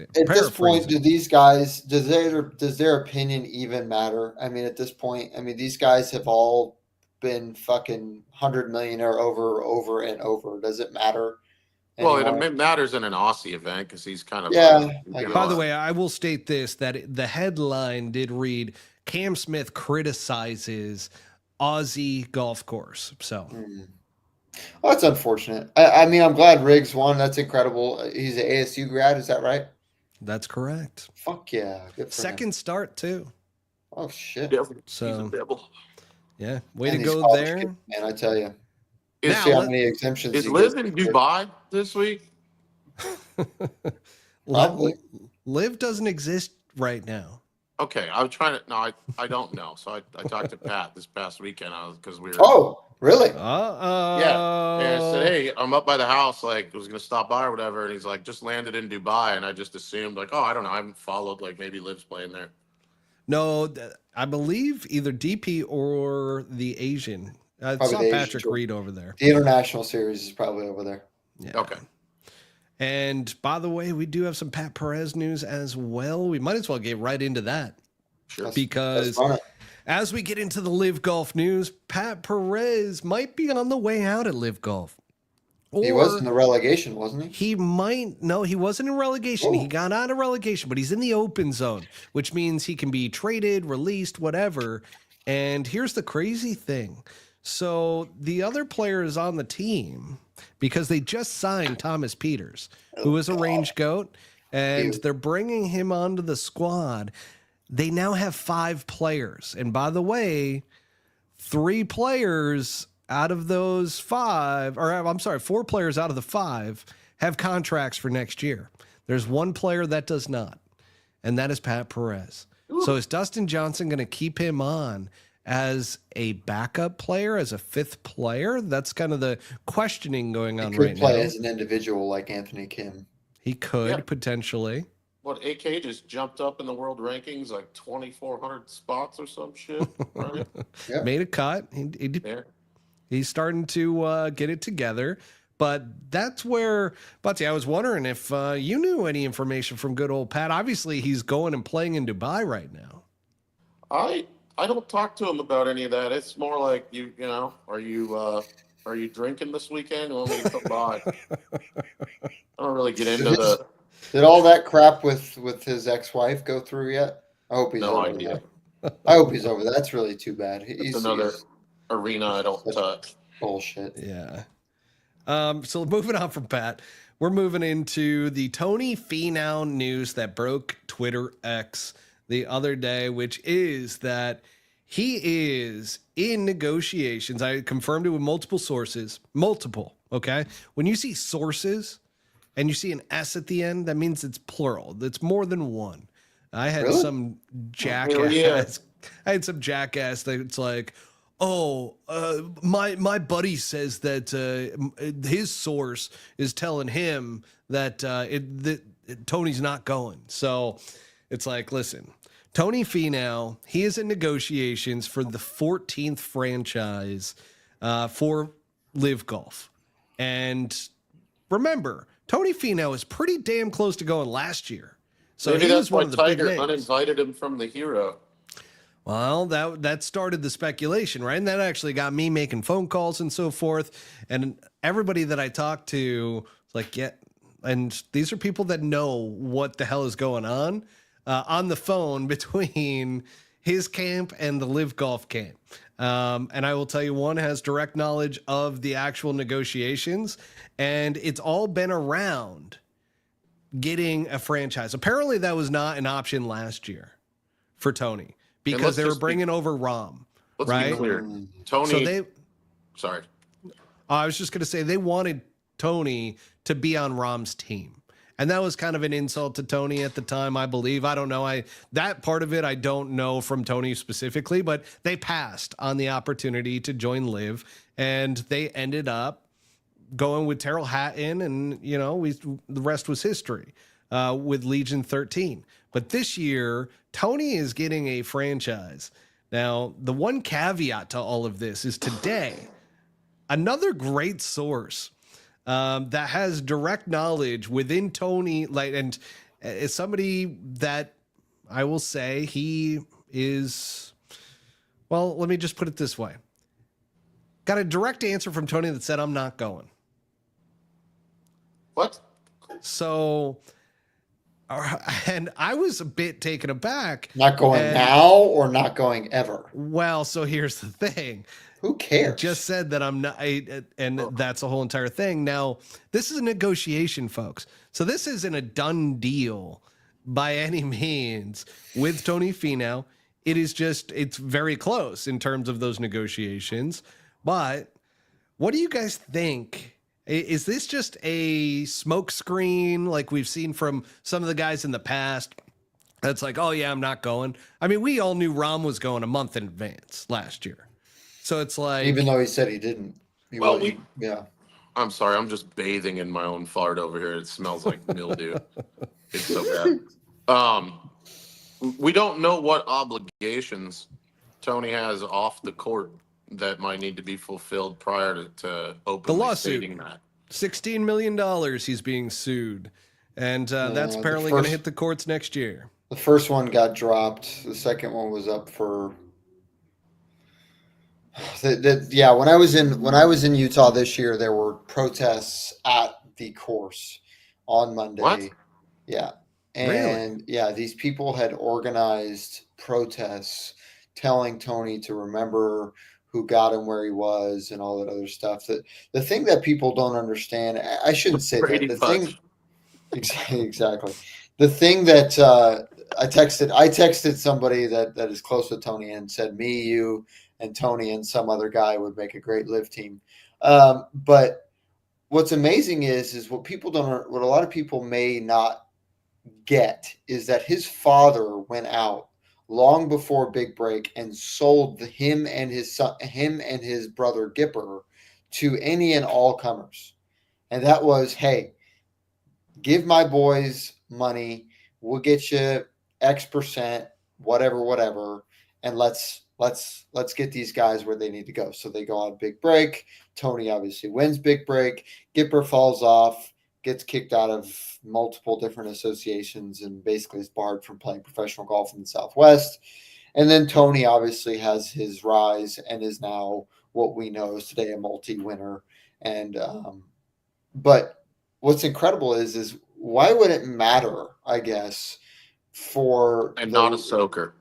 do these guys does their opinion even matter? I mean, at this point, these guys have all been fucking 100 millionaire over and over. Does it matter anymore? Well, it matters in an Aussie event because he's kind of By the way, I will state this, that the headline did read Cam Smith criticizes Aussie golf course. So well, that's unfortunate. I mean, I'm glad Riggs won. That's incredible. He's an ASU grad, is that right? That's correct. Fuck yeah. Good for Second him. Start too. Oh shit. So yeah, way and to go there. Kids, man, I tell you. Is Liv in Dubai this week? Liv doesn't exist right now. Okay, I was trying to. No, I don't know. So I talked to Pat this past weekend because we were. Oh, really? Yeah. And I said, hey, I'm up by the house. Like, I was gonna stop by or whatever. And he's like, just landed in Dubai, and I just assumed like, oh, I don't know. I haven't followed. Like, maybe Liv's playing there. No, I believe either DP or the Asian. I saw Patrick Reed over there. The international series is probably over there. Yeah. Okay. And by the way, we do have some Pat Perez news as well. We might as well get right into that. Sure. Because as we get into the Live Golf news, Pat Perez might be on the way out at Live Golf. He was in the relegation, wasn't he? He might. No, he wasn't in relegation. He got out of relegation, but he's in the open zone, which means he can be traded, released, whatever. And here's the crazy thing. So the other players on the team, because they just signed Thomas Peters, who is a range goat, and they're bringing him onto the squad. They now have 5 players. And by the way, 3 players out of those 5, or I'm sorry, 4 players out of the 5 have contracts for next year. There's 1 player that does not, and that is Pat Perez. So is Dustin Johnson going to keep him on as a backup player, as a fifth player? That's kind of the questioning going on right now. He could play as an individual like Anthony Kim. He could potentially. What, AK just jumped up in the world rankings like 2,400 spots or some shit, right? Made a cut. He's starting to get it together. But that's where, Butsy, I was wondering if you knew any information from good old Pat. Obviously, he's going and playing in Dubai right now. I don't talk to him about any of that. It's more like you know, are you drinking this weekend? You want me to come by? I don't really get into the. Did all that crap with his ex-wife go through yet? I hope he's over that. I hope he's over that. That's really too bad. He's another arena I don't touch. Bullshit. Yeah. So moving on from Pat, we're moving into the Tony Finau news that broke Twitter X the other day, which is that he is in negotiations. I confirmed it with multiple sources. Multiple, okay? When you see sources and you see an S at the end, that means it's plural. That's more than one. I had some jackass. I had some jackass that's like, my buddy says that his source is telling him that Tony's not going. So it's like, listen, Tony Finau, he is in negotiations for the 14th franchise for Live Golf. And remember, Tony Finau is pretty damn close to going last year. So maybe he was one of the big names. Uninvited him from the Hero. Well, that started the speculation, right? And that actually got me making phone calls and so forth. And everybody that I talked to was like, yeah. And these are people that know what the hell is going on the phone between his camp and the Live Golf camp. And I will tell you, one has direct knowledge of the actual negotiations, and it's all been around getting a franchise. Apparently that was not an option last year for Tony. Because they were bringing over Rom, right? Be clear. Tony. Sorry. I was just going to say they wanted Tony to be on Rom's team. And that was kind of an insult to Tony at the time, I believe. I don't know. That part of it I don't know from Tony specifically, but they passed on the opportunity to join Live, and they ended up going with Terrell Hatton, and the rest was history with Legion 13. But this year, Tony is getting a franchise. Now, the one caveat to all of this is today, another great source that has direct knowledge within Tony, and is somebody that I will say he is, well, let me just put it this way. Got a direct answer from Tony that said, I'm not going. What? So... And I was a bit taken aback. Not going now or not going ever? Well, so here's the thing. Who cares? I just said that I'm not, and that's the whole entire thing. Now, this is a negotiation, folks. So this isn't a done deal by any means with Tony Finau. It is just, it's very close in terms of those negotiations. But what do you guys think? Is this just a smoke screen like we've seen from some of the guys in the past? That's like, oh yeah, I'm not going. I mean, we all knew Rom was going a month in advance last year. So it's like, even though he said he didn't. Yeah. I'm sorry. I'm just bathing in my own fart over here. It smells like mildew. It's so bad. We don't know what obligations Tony has off the court that might need to be fulfilled prior to openly the lawsuit. stating that. $16 million he's being sued. And that's apparently going to hit the courts next year. The first one got dropped. The second one was up for... Yeah, when I was in Utah this year, there were protests at the course on Monday. What? Yeah. And really? These people had organized protests telling Tony to remember who got him where he was and all that other stuff. That the thing that people don't understand, I shouldn't say that. The thing, exactly. The thing that I texted somebody that is close with Tony and said, me, you, and Tony and some other guy would make a great Live team. But what's amazing is what what a lot of people may not get is that his father went out long before Big Break and sold him and his brother Gipper to any and all comers. And that was, hey, give my boys money. We'll get you X%, whatever, and let's get these guys where they need to go. So they go on Big Break. Tony obviously wins Big Break. Gipper falls off, gets kicked out of multiple different associations, and basically is barred from playing professional golf in the Southwest. And then Tony obviously has his rise and is now what we know is today a multi-winner. And but what's incredible is why would it matter? I guess for and not a soaker.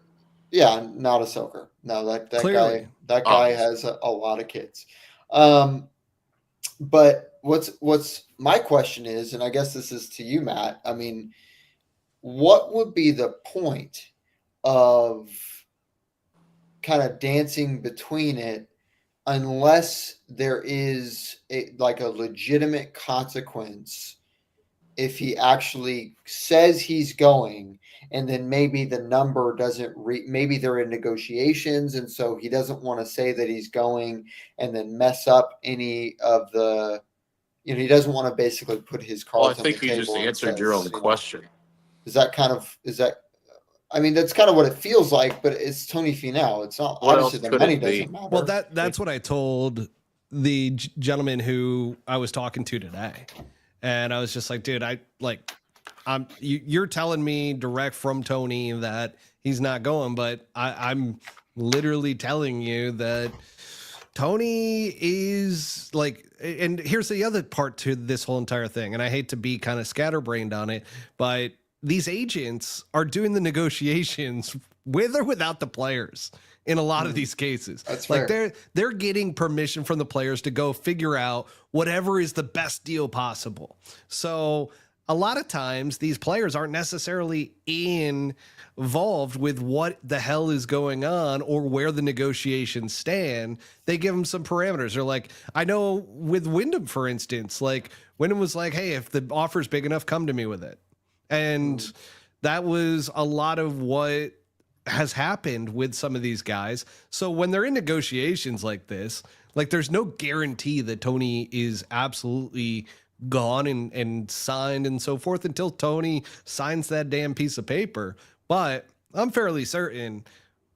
Yeah, not a soaker. No, that Clearly. guy has a lot of kids. But what's my question is, and I guess this is to you, Matt. I mean, what would be the point of kind of dancing between it unless there is like a legitimate consequence if he actually says he's going and then maybe the number doesn't maybe they're in negotiations and so he doesn't want to say that he's going and then mess up any of the he doesn't want to basically put his cards on the table. I think you just answered your own question. Is that I mean, that's kind of what it feels like, but it's Tony Finau. It's not what obviously the money doesn't matter. Well, that's what I told the gentleman who I was talking to today. And I was just like, dude, you're telling me direct from Tony that he's not going, but I'm literally telling you that Tony is like, and here's the other part to this whole entire thing. And I hate to be kind of scatterbrained on it, but these agents are doing the negotiations with or without the players in a lot of these cases. That's like fair. they're getting permission from the players to go figure out whatever is the best deal possible. So a lot of times these players aren't necessarily involved with what the hell is going on or where the negotiations stand. They give them some parameters. They're like, I know with Wyndham, for instance, like Wyndham was like, hey, if the offer's big enough, come to me with it. And that was a lot of what has happened with some of these guys. So when they're in negotiations like this, like there's no guarantee that Tony is absolutely gone and signed and so forth until Tony signs that damn piece of paper. But I'm fairly certain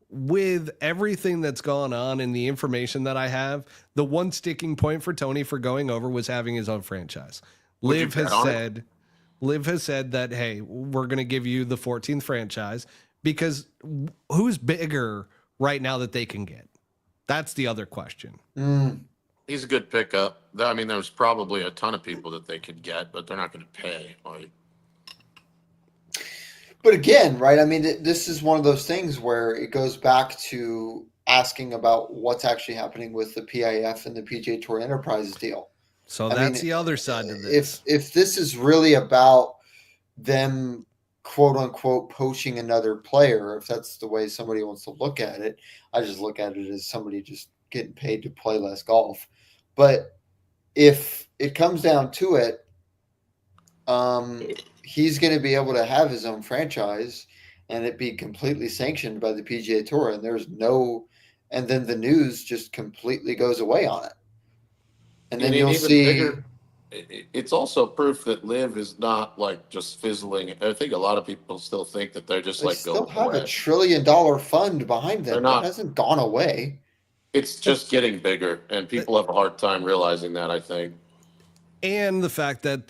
with everything that's gone on and the information that I have, the one sticking point for Tony for going over was having his own franchise. Liv has said that, hey, we're going to give you the 14th franchise because who's bigger right now that they can get? That's the other question. He's a good pickup. I mean, there's probably a ton of people that they could get, but they're not going to pay. But again, right? I mean, this is one of those things where it goes back to asking about what's actually happening with the PIF and the PGA Tour Enterprises deal. So that's the other side of this. If this is really about them, quote unquote, poaching another player, if that's the way somebody wants to look at it, I just look at it as somebody just getting paid to play less golf. But if it comes down to it, he's going to be able to have his own franchise and it be completely sanctioned by the PGA Tour. And then the news just completely goes away on it. And then you'll see. Bigger, it's also proof that Liv is not like just fizzling. I think a lot of people still think that they're just like going away. They still have $1 trillion fund behind them. That hasn't gone away. It's just getting bigger, and people have a hard time realizing that, I think. And the fact that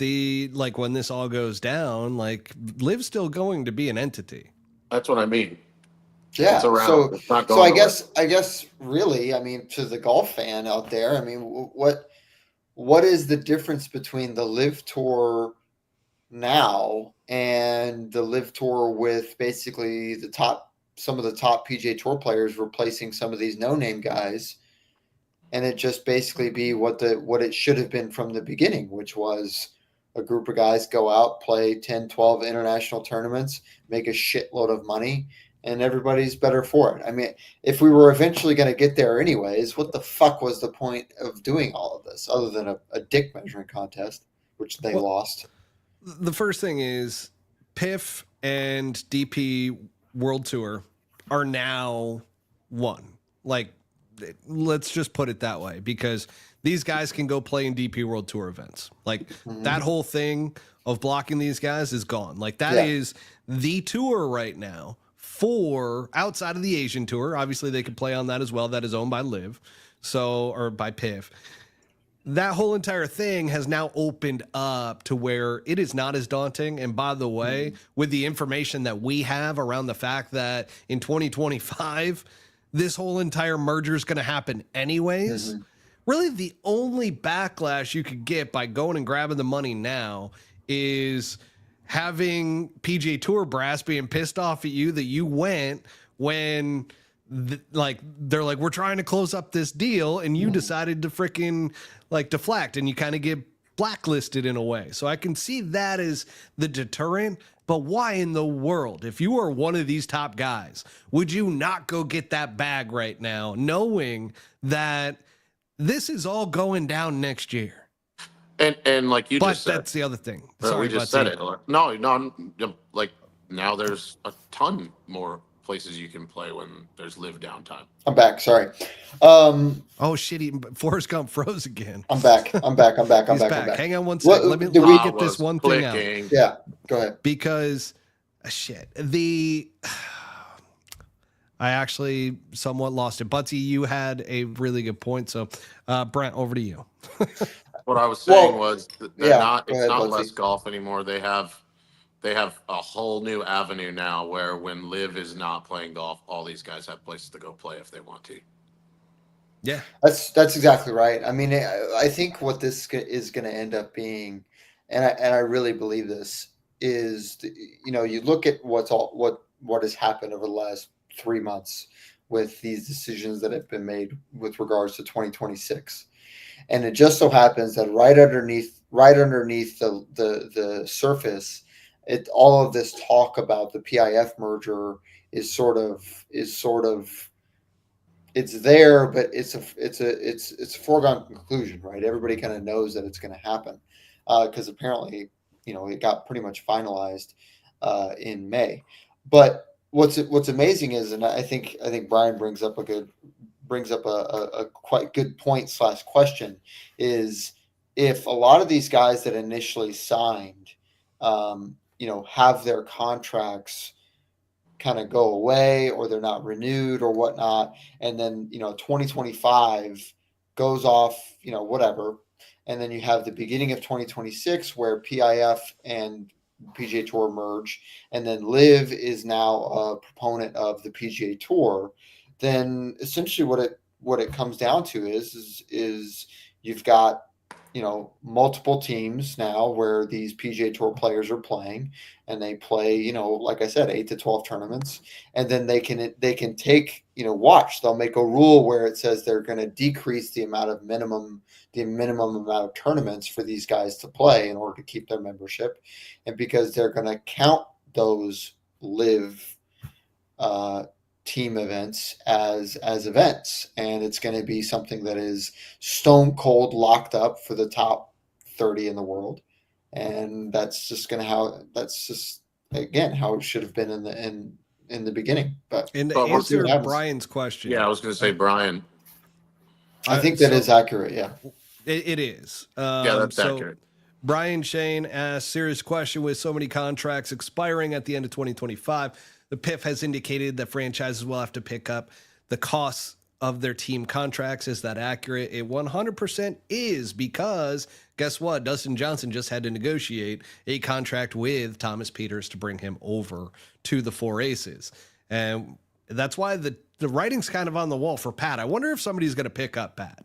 when this all goes down, like Liv's still going to be an entity. That's what I mean. Yeah. It's around. It's not going I guess really, I mean, to the golf fan out there, I mean, what is the difference between the Live Tour now and the Live Tour with basically some of the top PGA Tour players replacing some of these no-name guys, and it just basically be what it should have been from the beginning, which was a group of guys go out, play 10, 12 international tournaments, make a shitload of money, and everybody's better for it. I mean, if we were eventually going to get there anyways, what the fuck was the point of doing all of this other than a dick measuring contest, which they lost? The first thing is PIF and DP World Tour are now one. Like, let's just put it that way, because these guys can go play in DP World Tour events. Like that whole thing of blocking these guys is gone. Like that is the tour right now for outside of the Asian tour. Obviously they could play on that as well. That is owned by Liv. So, or by PIF. That whole entire thing has now opened up to where it is not as daunting. And by the way, with the information that we have around the fact that in 2025, this whole entire merger is going to happen anyways. Really, the only backlash you could get by going and grabbing the money now is having PGA Tour brass being pissed off at you that you went when they're like, we're trying to close up this deal, and you decided to freaking like deflect, and you kind of get blacklisted in a way. So I can see that as the deterrent. But why in the world, if you are one of these top guys, would you not go get that bag right now, knowing that this is all going down next year? And like you just said, that's the other thing. Sorry, we just said it. No, like now there's a ton more places you can play when there's live downtime. I'm back. Sorry. Oh shit! Forrest Gump froze again. I'm back. I'm back. Hang on one second. Let me get this one thing out. Yeah, go ahead. Because shit, I actually somewhat lost it. Butsy, you had a really good point. So, Brent, over to you. What I was saying was that it's not Butsy. less golf anymore. They have a whole new avenue now where when Liv is not playing golf, all these guys have places to go play if they want to. Yeah, that's exactly right. I mean, I think what this is going to end up being, and I really believe this is, you look at what has happened over the last 3 months with these decisions that have been made with regards to 2026, and it just so happens that right underneath the surface, all of this talk about the PIF merger is sort of it's there, but it's a foregone conclusion, right? Everybody kind of knows that it's going to happen because apparently, it got pretty much finalized in May. But what's amazing is, and I think Brian brings up a quite good point / question, is if a lot of these guys that initially signed, have their contracts kind of go away or they're not renewed or whatnot, and then 2025 goes off, whatever, and then you have the beginning of 2026 where PIF and PGA Tour merge, and then Liv is now a proponent of the PGA Tour, then essentially what it comes down to is you've got multiple teams now where these PGA Tour players are playing, and they play, like I said, 8 to 12 tournaments, and then they can take, watch, they'll make a rule where it says they're going to decrease the minimum amount of tournaments for these guys to play in order to keep their membership, and because they're going to count those live team events as events, and it's going to be something that is stone cold locked up for the top 30 in the world, and that's just again how it should have been in the beginning. But to answer Brian's question, I was going to say, Brian, I think that is accurate. Yeah, it is. That's accurate. Brian Shane asked, serious question, with so many contracts expiring at the end of 2025, the PIF has indicated that franchises will have to pick up the costs of their team contracts. Is that accurate? It 100% is, because guess what? Dustin Johnson just had to negotiate a contract with Thomas Peters to bring him over to the Four Aces. And that's why the writing's kind of on the wall for Pat. I wonder if somebody's going to pick up Pat.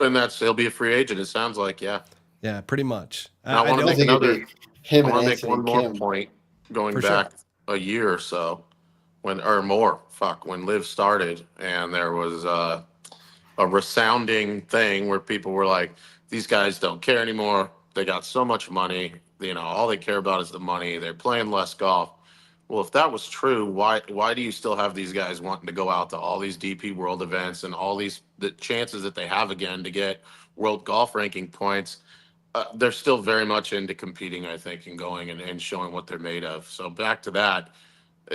And he'll be a free agent, it sounds like, yeah. Yeah, pretty much. I want to make one more point going back a year or so, when Liv started, and there was a resounding thing where people were like, these guys don't care anymore, they got so much money, all they care about is the money, they're playing less golf. Well, if that was true, why do you still have these guys wanting to go out to all these DP World events and all the chances that they have again to get world golf ranking points? They're still very much into competing, I think, and going and showing what they're made of. So back to that,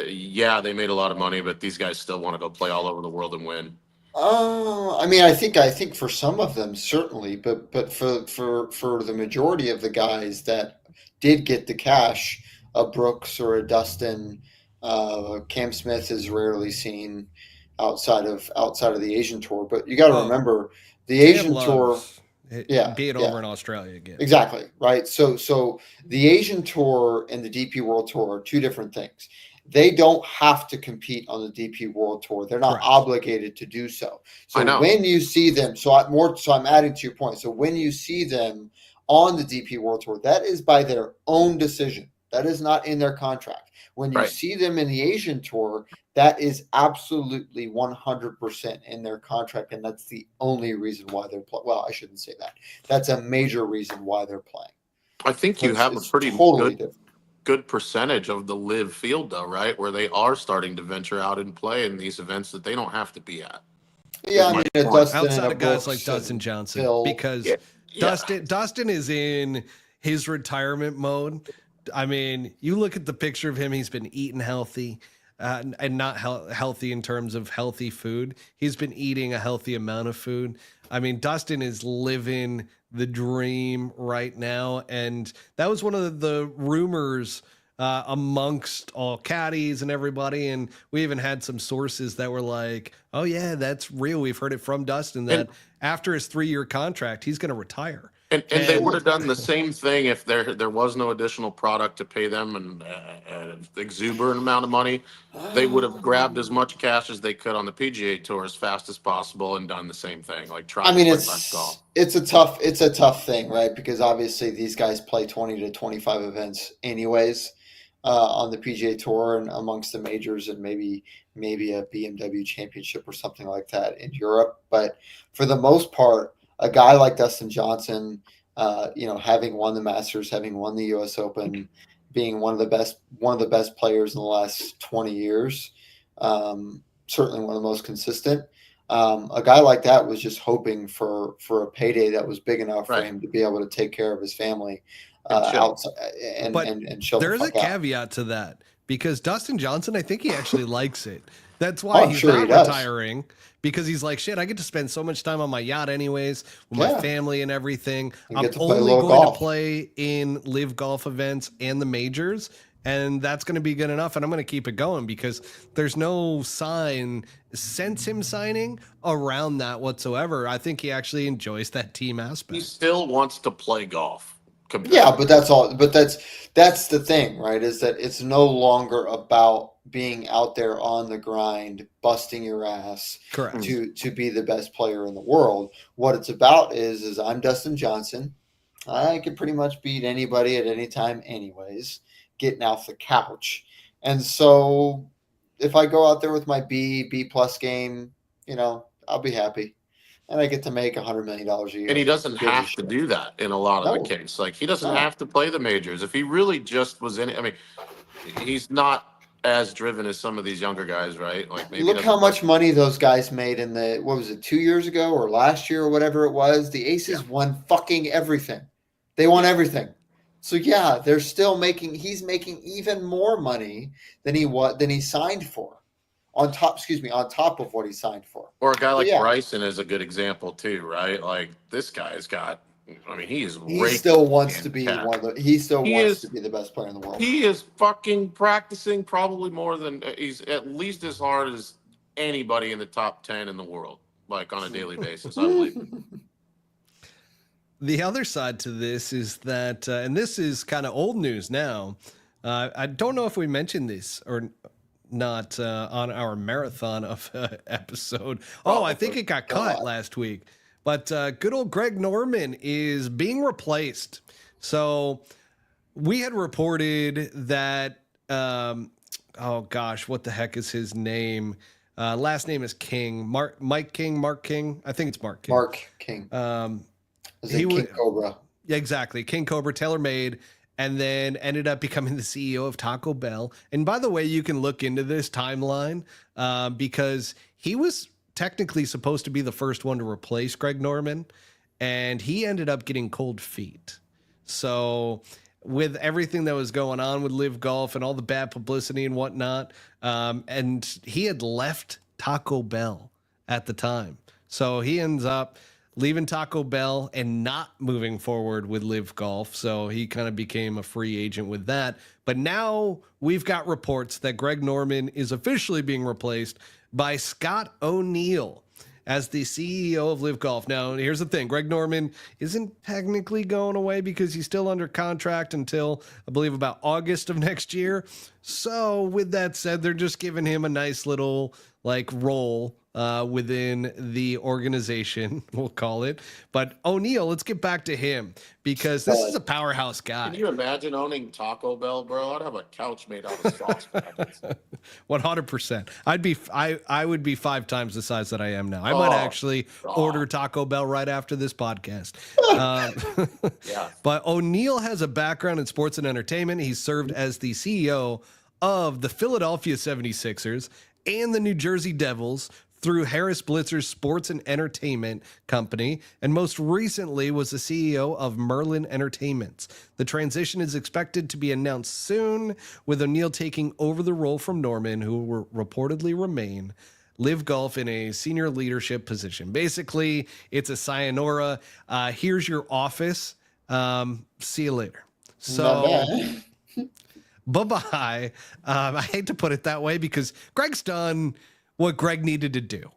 Yeah, they made a lot of money, but these guys still want to go play all over the world and win. I mean, I think for some of them certainly, but for the majority of the guys that did get the cash, a Brooks or a Dustin, Cam Smith is rarely seen outside of the Asian tour. But you got to Oh, remember the Cam Asian tour. loves it, Yeah, being yeah. over in Australia again. Exactly, right? So the Asian Tour and the DP World Tour are two different things. They don't have to compete on the DP World Tour. They're not Correct. obligated to do so. I So know. when you see them, so I'm adding to your point. So when you see them on the DP World Tour, that is by their own decision. That is not in their contract. When you Right. see them in the Asian Tour, that is absolutely 100% in their contract, and that's the only reason why they're well, I shouldn't say that. That's a major reason why they're playing. I think So you have a it's pretty totally different. good percentage of the live field though, right? Where they are starting to venture out and play in these events that they don't have to be at. Yeah, I My mean, a point. Dustin and Outside a of guys like Brooks Dustin and Johnson, Phil. because Yeah. Dustin is in his retirement mode. I mean, you look at the picture of him; he's been eating healthy, and not healthy in terms of healthy food. He's been eating a healthy amount of food. I mean, Dustin is living the dream right now, and that was one of the rumors amongst all caddies and everybody. And we even had some sources that were like, "Oh yeah, that's real. We've heard it from Dustin And that after his 3-year contract, he's going to retire." and they would And have done the same thing if there was no additional product to pay them and an exuberant amount of money. They would have grabbed as much cash as they could on the PGA Tour as fast as possible and done the same thing, like I tried to mean, play less golf. it's a tough thing, right? Because obviously these guys play 20 to 25 events anyways on the PGA Tour and amongst the majors, and maybe a BMW Championship or something like that in Europe. But for the most part, a guy like Dustin Johnson, having won the Masters, having won the U.S. Open, being one of the best players in the last 20 years, certainly one of the most consistent. A guy like that was just hoping for a payday that was big enough for Right. him to be able to take care of his family And chill. outside and But and chill the there's a fuck out. caveat to that because Dustin Johnson, I think he actually likes it. That's why I'm he's sure he not does. retiring, because he's like, shit, I get to spend so much time on my yacht anyways with my Yeah. family and everything. You I'm get to play a only little going golf. to play in live golf events and the majors. And that's going to be good enough. And I'm going to keep it going because there's no sign since him signing around that whatsoever. I think he actually enjoys that team He aspect. still wants to play golf. Yeah, but that's all. But that's the thing, right? Is that it's no longer about being out there on the grind, busting your ass Correct. to be the best player in the world. What it's about is I'm Dustin Johnson. I can pretty much beat anybody at any time, anyways. Getting off the couch, and so if I go out there with my B plus game, I'll be happy, and I get to make $100 million a year. And he doesn't Who gives a have to shit? do that in a lot of the No, case. Like he doesn't no. have to play the majors. If he really just was in it, I mean, he's not as driven as some of these younger guys, right? Like maybe he Look doesn't how play- much money those guys made in what was it, 2 years ago or last year or whatever it was? The Aces won fucking everything. They won everything. So yeah, he's making even more money than he signed for. On top of what he signed for. Or a guy So like yeah, Bryson is a good example too, right? Like this guy's got. I mean, he is. he raking still wants in to be cash. he still He wants is- to be the best player in the world. He is fucking practicing probably more than he's at least as hard as anybody in the top 10 in the world, like on a daily basis. I believe. The other side to this is that, and this is kind of old news now. I don't know if we mentioned this or not on our marathon of episode. Oh, I think it got cut last week. But good old Greg Norman is being replaced. So we had reported that, oh gosh, what the heck is his name? Last name is King. Mark King. I think it's Mark King. Mark King. King Cobra. Yeah, exactly. King Cobra, TaylorMade, and then ended up becoming the CEO of Taco Bell. And by the way, you can look into this timeline because he was technically supposed to be the first one to replace Greg Norman, and he ended up getting cold feet. So with everything that was going on with Live Golf and all the bad publicity and whatnot. And he had left Taco Bell at the time. So he ends up leaving Taco Bell and not moving forward with Live Golf. So he kind of became a free agent with that. But now we've got reports that Greg Norman is officially being replaced by Scott O'Neill as the CEO of Live Golf. Now, here's the thing. Greg Norman isn't technically going away because he's still under contract until, I believe, about August of next year. So with that said, they're just giving him a nice little role within the organization, we'll call it. But O'Neill, let's get back to him because this is a powerhouse guy. Can you imagine owning Taco Bell, bro? I'd have a couch made out of sauce packets. 100%. I would be 5 times the size that I am now. I might actually order Taco Bell right after this podcast. Yeah. But O'Neill has a background in sports and entertainment. He's served as the CEO of the Philadelphia 76ers and the New Jersey Devils through Harris Blitzer's sports and entertainment company, and most recently was the CEO of Merlin Entertainments. The transition is expected to be announced soon, with O'Neill taking over the role from Norman, who will reportedly remain Live Golf in a senior leadership position. Basically, it's a sayonara. Here's your office. See you later. So, bye-bye. I hate to put it that way because Greg's done what Greg needed to do,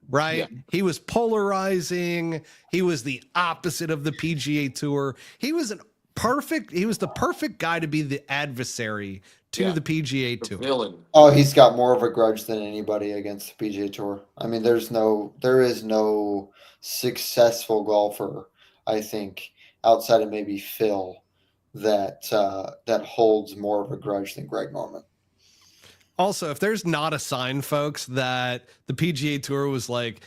right? Yeah. He was polarizing. He was the opposite of the PGA Tour. He was the perfect guy to be the adversary to the PGA Tour. Villain. Oh, he's got more of a grudge than anybody against the PGA Tour. I mean, there is no successful golfer, I think, outside of maybe Phil, that holds more of a grudge than Greg Norman. Also, if there's not a sign, folks, that the PGA Tour was like,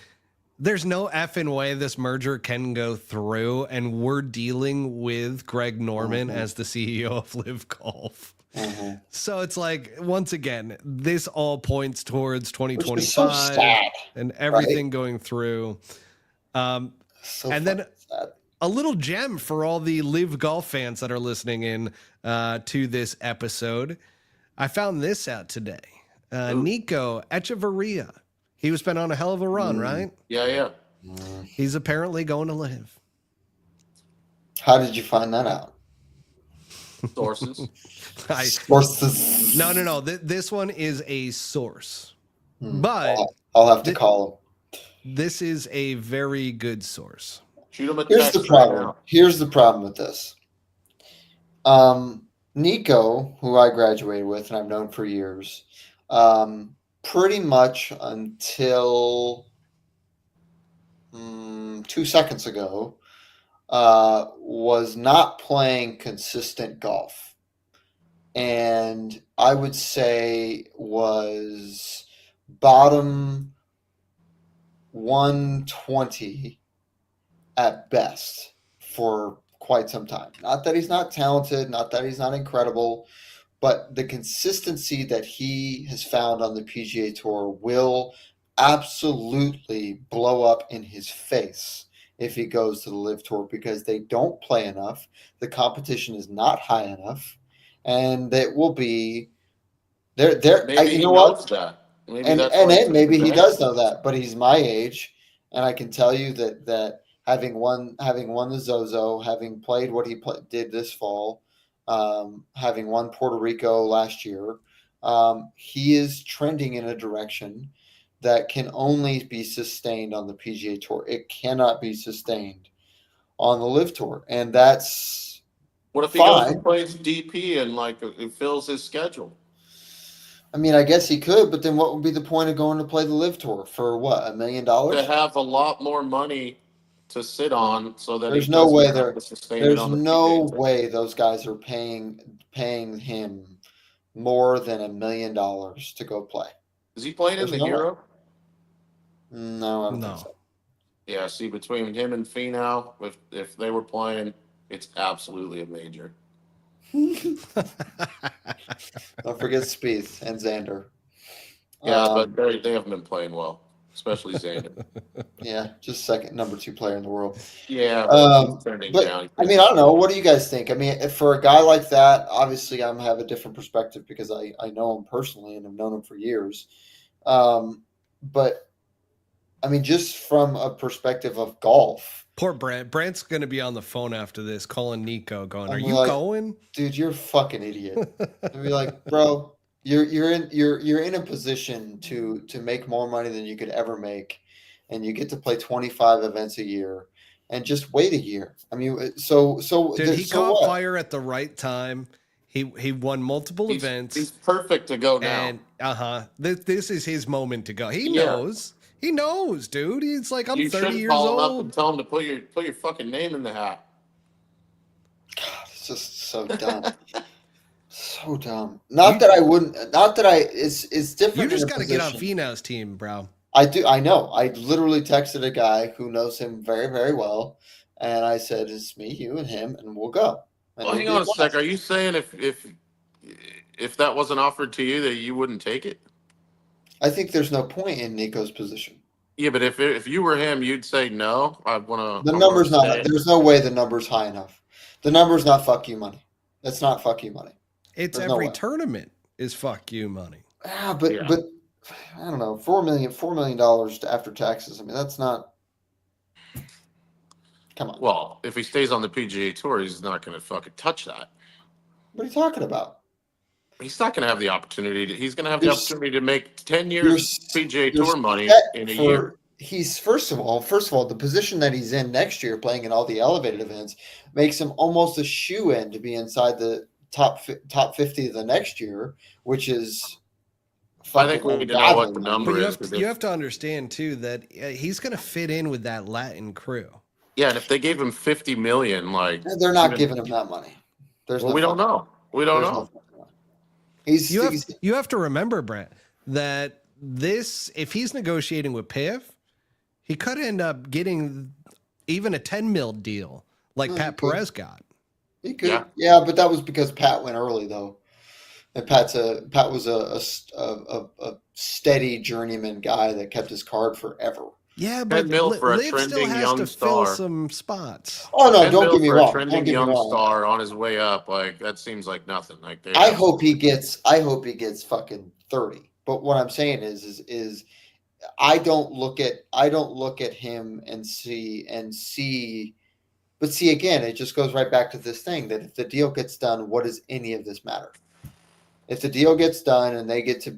there's no effing way this merger can go through, and we're dealing with Greg Norman as the CEO of Live Golf. So it's like, once again, this all points towards 2025 so sad, and everything going through. And then a little gem for all the Live Golf fans that are listening in to this episode. I found this out today. Nico Echeverria. He was been on a hell of a run, right? Yeah. He's apparently going to Live. How did you find that out? Sources. Sources. No. This one is a source. But I'll have to call him. This is a very good source. Shoot him a Here's text the problem. Right Here's the problem with this. Nico, who I graduated with and I've known for years, pretty much until 2 seconds ago, was not playing consistent golf. And I would say was bottom 120 at best for quite some time. Not that he's not talented, not that he's not incredible, but the consistency that he has found on the PGA Tour will absolutely blow up in his face if he goes to the Live Tour, because they don't play enough, the competition is not high enough, and it will be there. Maybe you know he knows what? That. Maybe he does know that, but he's my age, and I can tell you that having won the Zozo, having played what he did this fall, having won Puerto Rico last year, he is trending in a direction that can only be sustained on the PGA Tour. It cannot be sustained on the Live Tour, and that's what if he goes and plays DP and it fills his schedule? I mean, I guess he could, but then what would be the point of going to play the Live Tour for what, $1 million? To have a lot more money to sit on, so that there's no way those guys are paying him more than $1 million to go play. Is he playing in the Hero? No, I don't think so. Yeah, see, between him and Finau, if they were playing, it's absolutely a major. Don't forget Spieth and Xander. Yeah, but they haven't been playing well. especially Xander. Yeah, just second number 2 player in the world. Yeah, but he's turning down. I mean, I don't know. What do you guys think? I mean, if for a guy like that, obviously, I'm have a different perspective because I know him personally and have known him for years. But I mean, just from a perspective of golf. Poor Brant. Brant's going to be on the phone after this, calling Nico, going, "Are you like, going, dude? You're a fucking idiot." I'd be like, bro, you're in a position to make more money than you could ever make, and you get to play 25 events a year, and just wait a year. I mean, dude? He so caught what? fire at the right time. He won multiple events. He's perfect to go now. And this is his moment to go. He knows. He knows, dude. He's like, I'm 30 years call old. him up and tell him to put your fucking name in the hat. God, it's just so dumb. So dumb. Not that I wouldn't. Not that I. It's different. You just got to get on Finau's team, bro. I do. I know. I literally texted a guy who knows him very, very well, and I said, "It's me, you, and him, and we'll go." And well, hang on a sec. Are you saying if that wasn't offered to you, that you wouldn't take it? I think there's no point in Nico's position. Yeah, but if you were him, you'd say no. I want to. The number's not. There's no way the number's high enough. The number's not fuck you money. It's not fuck you money. It's there's every tournament is fuck you money. But I don't know. $4 million after taxes. I mean, that's not. Come on. Well, if he stays on the PGA Tour, he's not going to fucking touch that. What are you talking about? He's not going to have the opportunity. He's going to have the opportunity to make 10 years PGA Tour money in a year. He's first of all, the position that he's in next year, playing in all the elevated events, makes him almost a shoe-in to be inside the top 50 the next year, which is. I think we need to know what the number is. You have to understand too that he's going to fit in with that Latin crew. Yeah, and if they gave him $50 million, like they're not giving him that money. We don't know. We don't know. You have to remember, Brett, that if he's negotiating with PIF, he could end up getting even a 10 mil deal like Pat Perez got. He could, yeah, but that was because Pat went early though, and Pat was a steady journeyman guy that kept his card forever. Yeah, but Liv for a Liv trending still has young to star. fill some spots. Oh no, don't get me wrong. A trending young star on his way up, like that seems like nothing. Like I hope he gets fucking 30. But what I'm saying is I don't look at him and see. But see again, it just goes right back to this thing that if the deal gets done, what does any of this matter? If the deal gets done and they get to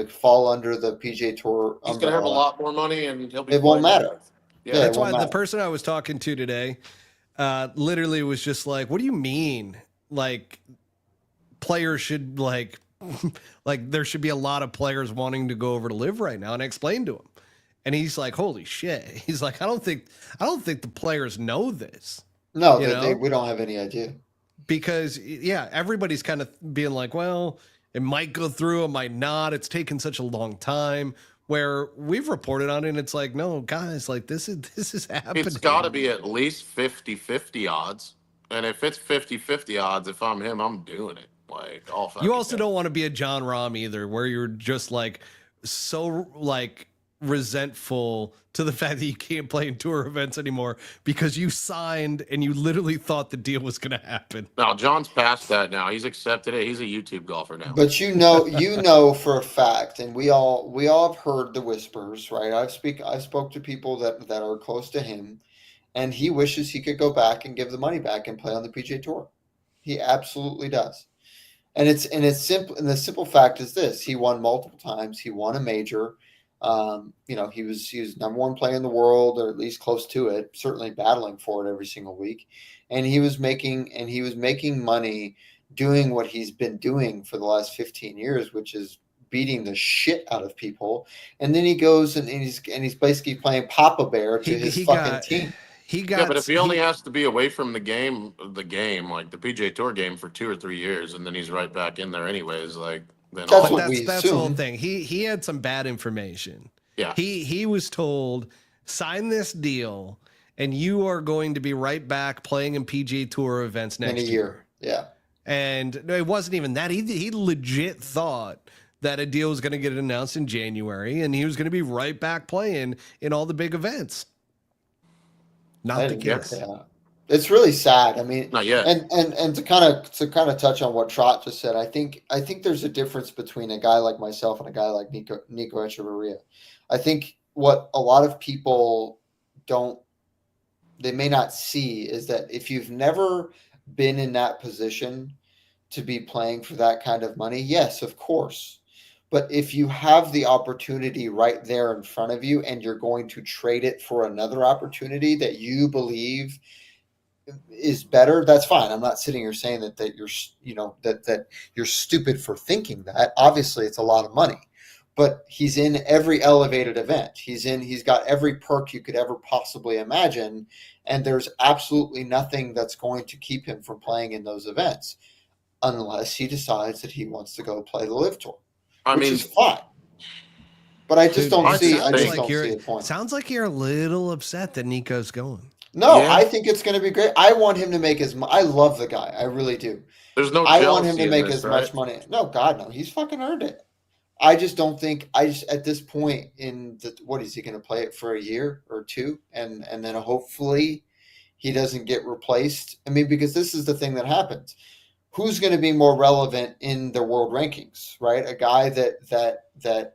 fall under the PGA Tour, he's going to have a lot more money and he'll be. It won't matter. Yeah, that's why the person I was talking to today, literally was just like, "What do you mean? Like, players should like there should be a lot of players wanting to go over to live right now." And I explained to him, and he's like, "Holy shit!" He's like, "I don't think the players know this." No, we don't have any idea. Because everybody's kind of being like, well, it might go through, it might not. It's taken such a long time. Where we've reported on it, and it's like, no, guys, like this is happening. It's got to be at least 50-50 odds. And if it's 50-50 odds, if I'm him, I'm doing it. Like all. You also don't want to be a John Rahm either, where you're just like so like resentful to the fact that you can't play in tour events anymore because you signed and you literally thought the deal was going to happen. No, John's past that now. He's accepted it. He's a YouTube golfer now. But you know for a fact, and we all have heard the whispers, right? I've spoke to people that are close to him, and he wishes he could go back and give the money back and play on the PGA Tour. He absolutely does. And it's simple. And the simple fact is this: he won multiple times. He won a major. He was number one player in the world, or at least close to it, certainly battling for it every single week. And he was making money doing what he's been doing for the last 15 years, which is beating the shit out of people. And then he goes and he's basically playing Papa Bear to his fucking team. But if he only has to be away from the game, like the PGA Tour game for 2 or 3 years, and then he's right back in there anyways, like. That's the whole thing. He had some bad information. Yeah. He was told, sign this deal, and you are going to be right back playing in PGA Tour events next year. Yeah. And it wasn't even that. He legit thought that a deal was going to get announced in January and he was going to be right back playing in all the big events. Not the case. Yeah. It's really sad. I mean, Not yet. And to kind of touch on what Trot just said, I think there's a difference between a guy like myself and a guy like Nico Echeverria. I think what a lot of people they may not see is that if you've never been in that position to be playing for that kind of money, yes, of course. But if you have the opportunity right there in front of you and you're going to trade it for another opportunity that you believe is better, that's fine. I'm not sitting here saying that you're that you're stupid for thinking that. Obviously, it's a lot of money, but he's in every elevated event. He's got every perk you could ever possibly imagine, and there's absolutely nothing that's going to keep him from playing in those events unless he decides that he wants to go play the Live Tour, which is fine. But I just don't see a point. Sounds like you're a little upset that Nico's going. No, yeah. I think it's going to be great. I want him to make I love the guy. I really do. There's no. I want him to make as much money. No, God, no. He's fucking earned it. I just don't think. At this point in what is he going to play it for a year or two, and then hopefully he doesn't get replaced. I mean, because this is the thing that happens. Who's going to be more relevant in the world rankings, right? A guy that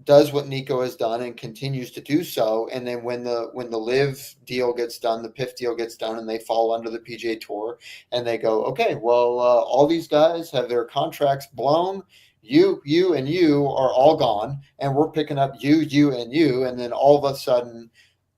does what Nico has done and continues to do so, and then when the Live deal gets done, the PIF deal gets done, and they fall under the PGA Tour, and they go, okay, well, all these guys have their contracts blown. You, and you are all gone, and we're picking up you, and you, and then all of a sudden,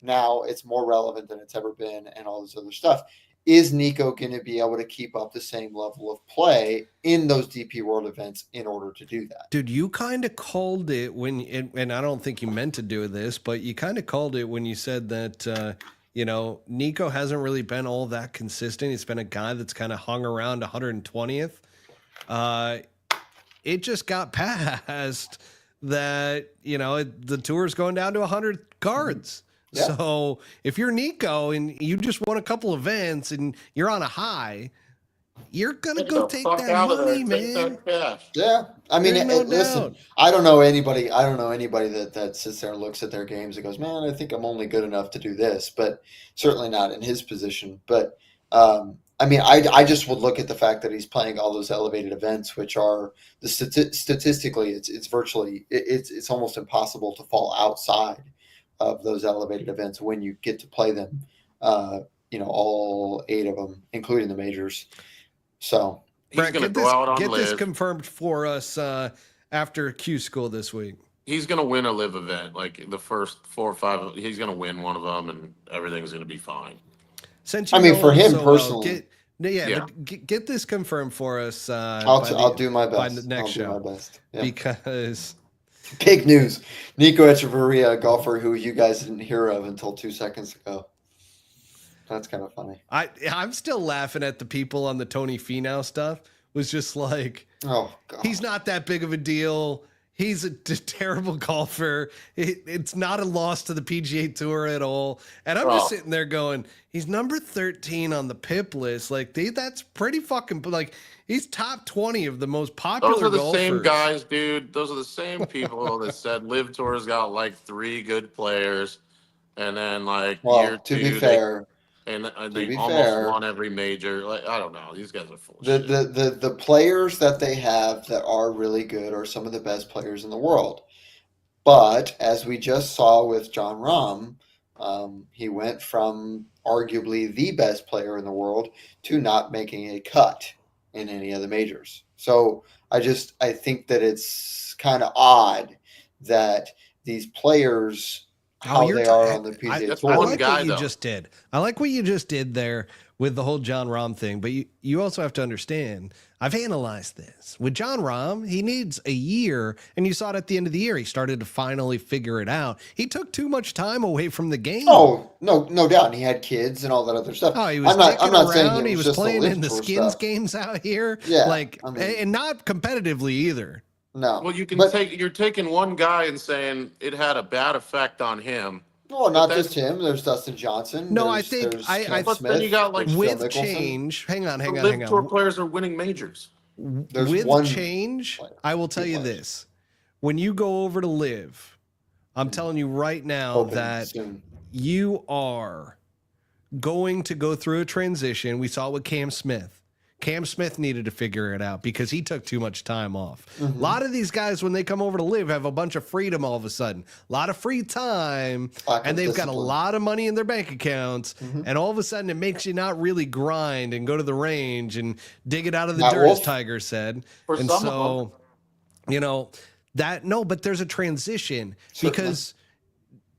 now it's more relevant than it's ever been, and all this other stuff. Is Nico going to be able to keep up the same level of play in those DP World events in order to do that? Dude, you kind of called it and I don't think you meant to do this, but you kind of called it when you said that, Nico hasn't really been all that consistent. He's been a guy that's kind of hung around 120th. It just got passed that, the tour's going down to 100 cards. Yeah. So if you're Nico and you just won a couple events and you're on a high, you're gonna go take that money, man. Yeah, I mean, listen, I don't know anybody that sits there and looks at their games and goes, "Man, I think I'm only good enough to do this," but certainly not in his position. But I mean, I just would look at the fact that he's playing all those elevated events, which are statistically, it's virtually it's almost impossible to fall outside of those elevated events when you get to play them, all 8 of them, including the majors. So Brett, get this confirmed for us after Q School this week. He's going to win a Live event, like the first 4 or 5. He's going to win one of them, and everything's going to be fine. Since for him personally, get this confirmed for us. I'll do my best. By the next show, do my best. Yeah. Because. Big news. Nico Echeverria, a golfer who you guys didn't hear of until 2 seconds ago. That's kind of funny. I'm still laughing at the people on the Tony Finau stuff. Was just like, oh, God. He's not that big of a deal. He's a terrible golfer. It's not a loss to the PGA Tour at all. And I'm just sitting there going, he's number 13 on the PIP list. Like, that's pretty fucking, like, he's top 20 of the most popular golfers. Those are the same guys, dude. Those are the same people that said Live Tour's got like 3 good players. And then, like, year 2, to be fair. They almost won every major. Like, I don't know. These guys are full of shit. The players that they have that are really good are some of the best players in the world. But as we just saw with Jon Rahm, he went from arguably the best player in the world to not making a cut in any of the majors. So I think that it's kind of odd that these players, how they are on the PGA Tour. I like what you just did. I like what you just did there with the whole Jon Rahm thing. But you also have to understand, I've analyzed this. With Jon Rahm, he needs a year, and you saw it at the end of the year. He started to finally figure it out. He took too much time away from the game. Oh, no doubt. And he had kids and all that other stuff. Oh, he was I'm not saying he was playing in the skins games out here. Yeah, and not competitively either. No. Well, you're taking one guy and saying it had a bad effect on him. Well, not just him. There's Dustin Johnson. No, I think but then you got like with change. Hang on. Live Tour players are winning majors. There's With one change, player, I will tell you players. this. When you go over to Live, I'm telling you right now Hoping that soon. you are going to go through a transition. We saw it with Cam Smith. Cam Smith needed to figure it out because he took too much time off. A lot of these guys, when they come over to Live, have a bunch of freedom all of a sudden, a lot of free time, and they've got a lot of money in their bank accounts. And all of a sudden, it makes you not really grind and go to the range and dig it out of the dirt, as Tiger said. And so, you know, but there's a transition because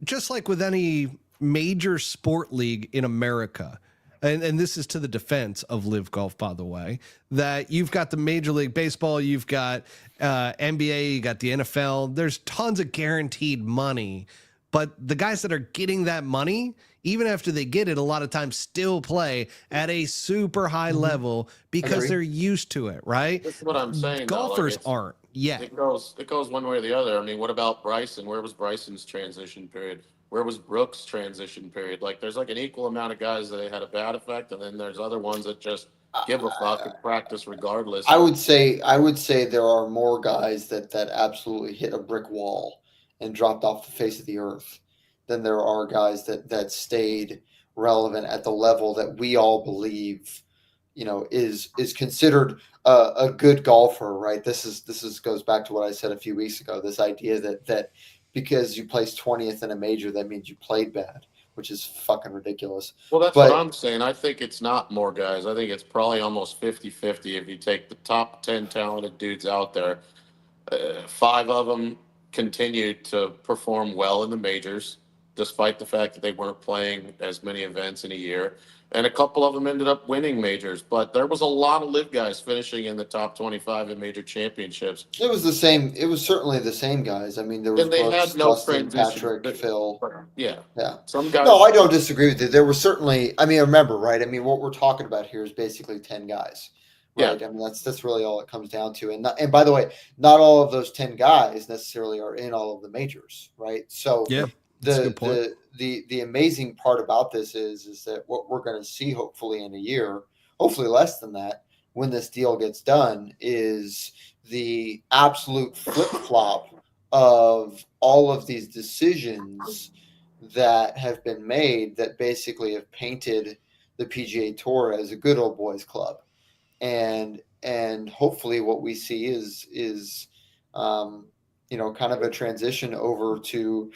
just like with any major sport league in America, and this is to the defense of Live Golf, by the way, that you've got the Major League Baseball, you've got NBA, you got the NFL. There's tons of guaranteed money, but the guys that are getting that money, even after they get it, a lot of times still play at a super high level because they're used to it, right? That's what I'm saying. Golfers aren't yet. It goes one way or the other. I mean, what about Bryson? Where was Bryson's transition period? Where was Brooks' transition period? Like, there's like an equal amount of guys that had a bad effect, and then there's other ones that just give a fuck and practice regardless. I would say there are more guys that absolutely hit a brick wall and dropped off the face of the earth than there are guys that stayed relevant at the level that we all believe, is considered a good golfer, right? This goes back to what I said a few weeks ago. This idea that because you placed 20th in a major, that means you played bad, which is fucking ridiculous. Well, that's what I'm saying. I think it's not more guys. I think it's probably almost 50-50 if you take the top 10 talented dudes out there. 5 of them continued to perform well in the majors, despite the fact that they weren't playing as many events in a year. And a couple of them ended up winning majors, but there was a lot of Live guys finishing in the top 25 in major championships. It was the same. It was certainly the same guys. I mean, there was Brooks, Dustin, Patrick, Phil. Yeah. Some guys. No, I don't disagree with you. There were certainly. I mean, remember, right? I mean, what we're talking about here is basically 10 guys. Right. Yeah. I mean, that's really all it comes down to. And by the way, not all of those 10 guys necessarily are in all of the majors, right? So yeah. The amazing part about this is that what we're going to see hopefully in a year, hopefully less than that, when this deal gets done, is the absolute flip-flop of all of these decisions that have been made that basically have painted the PGA Tour as a good old boys club. And hopefully what we see is kind of a transition over to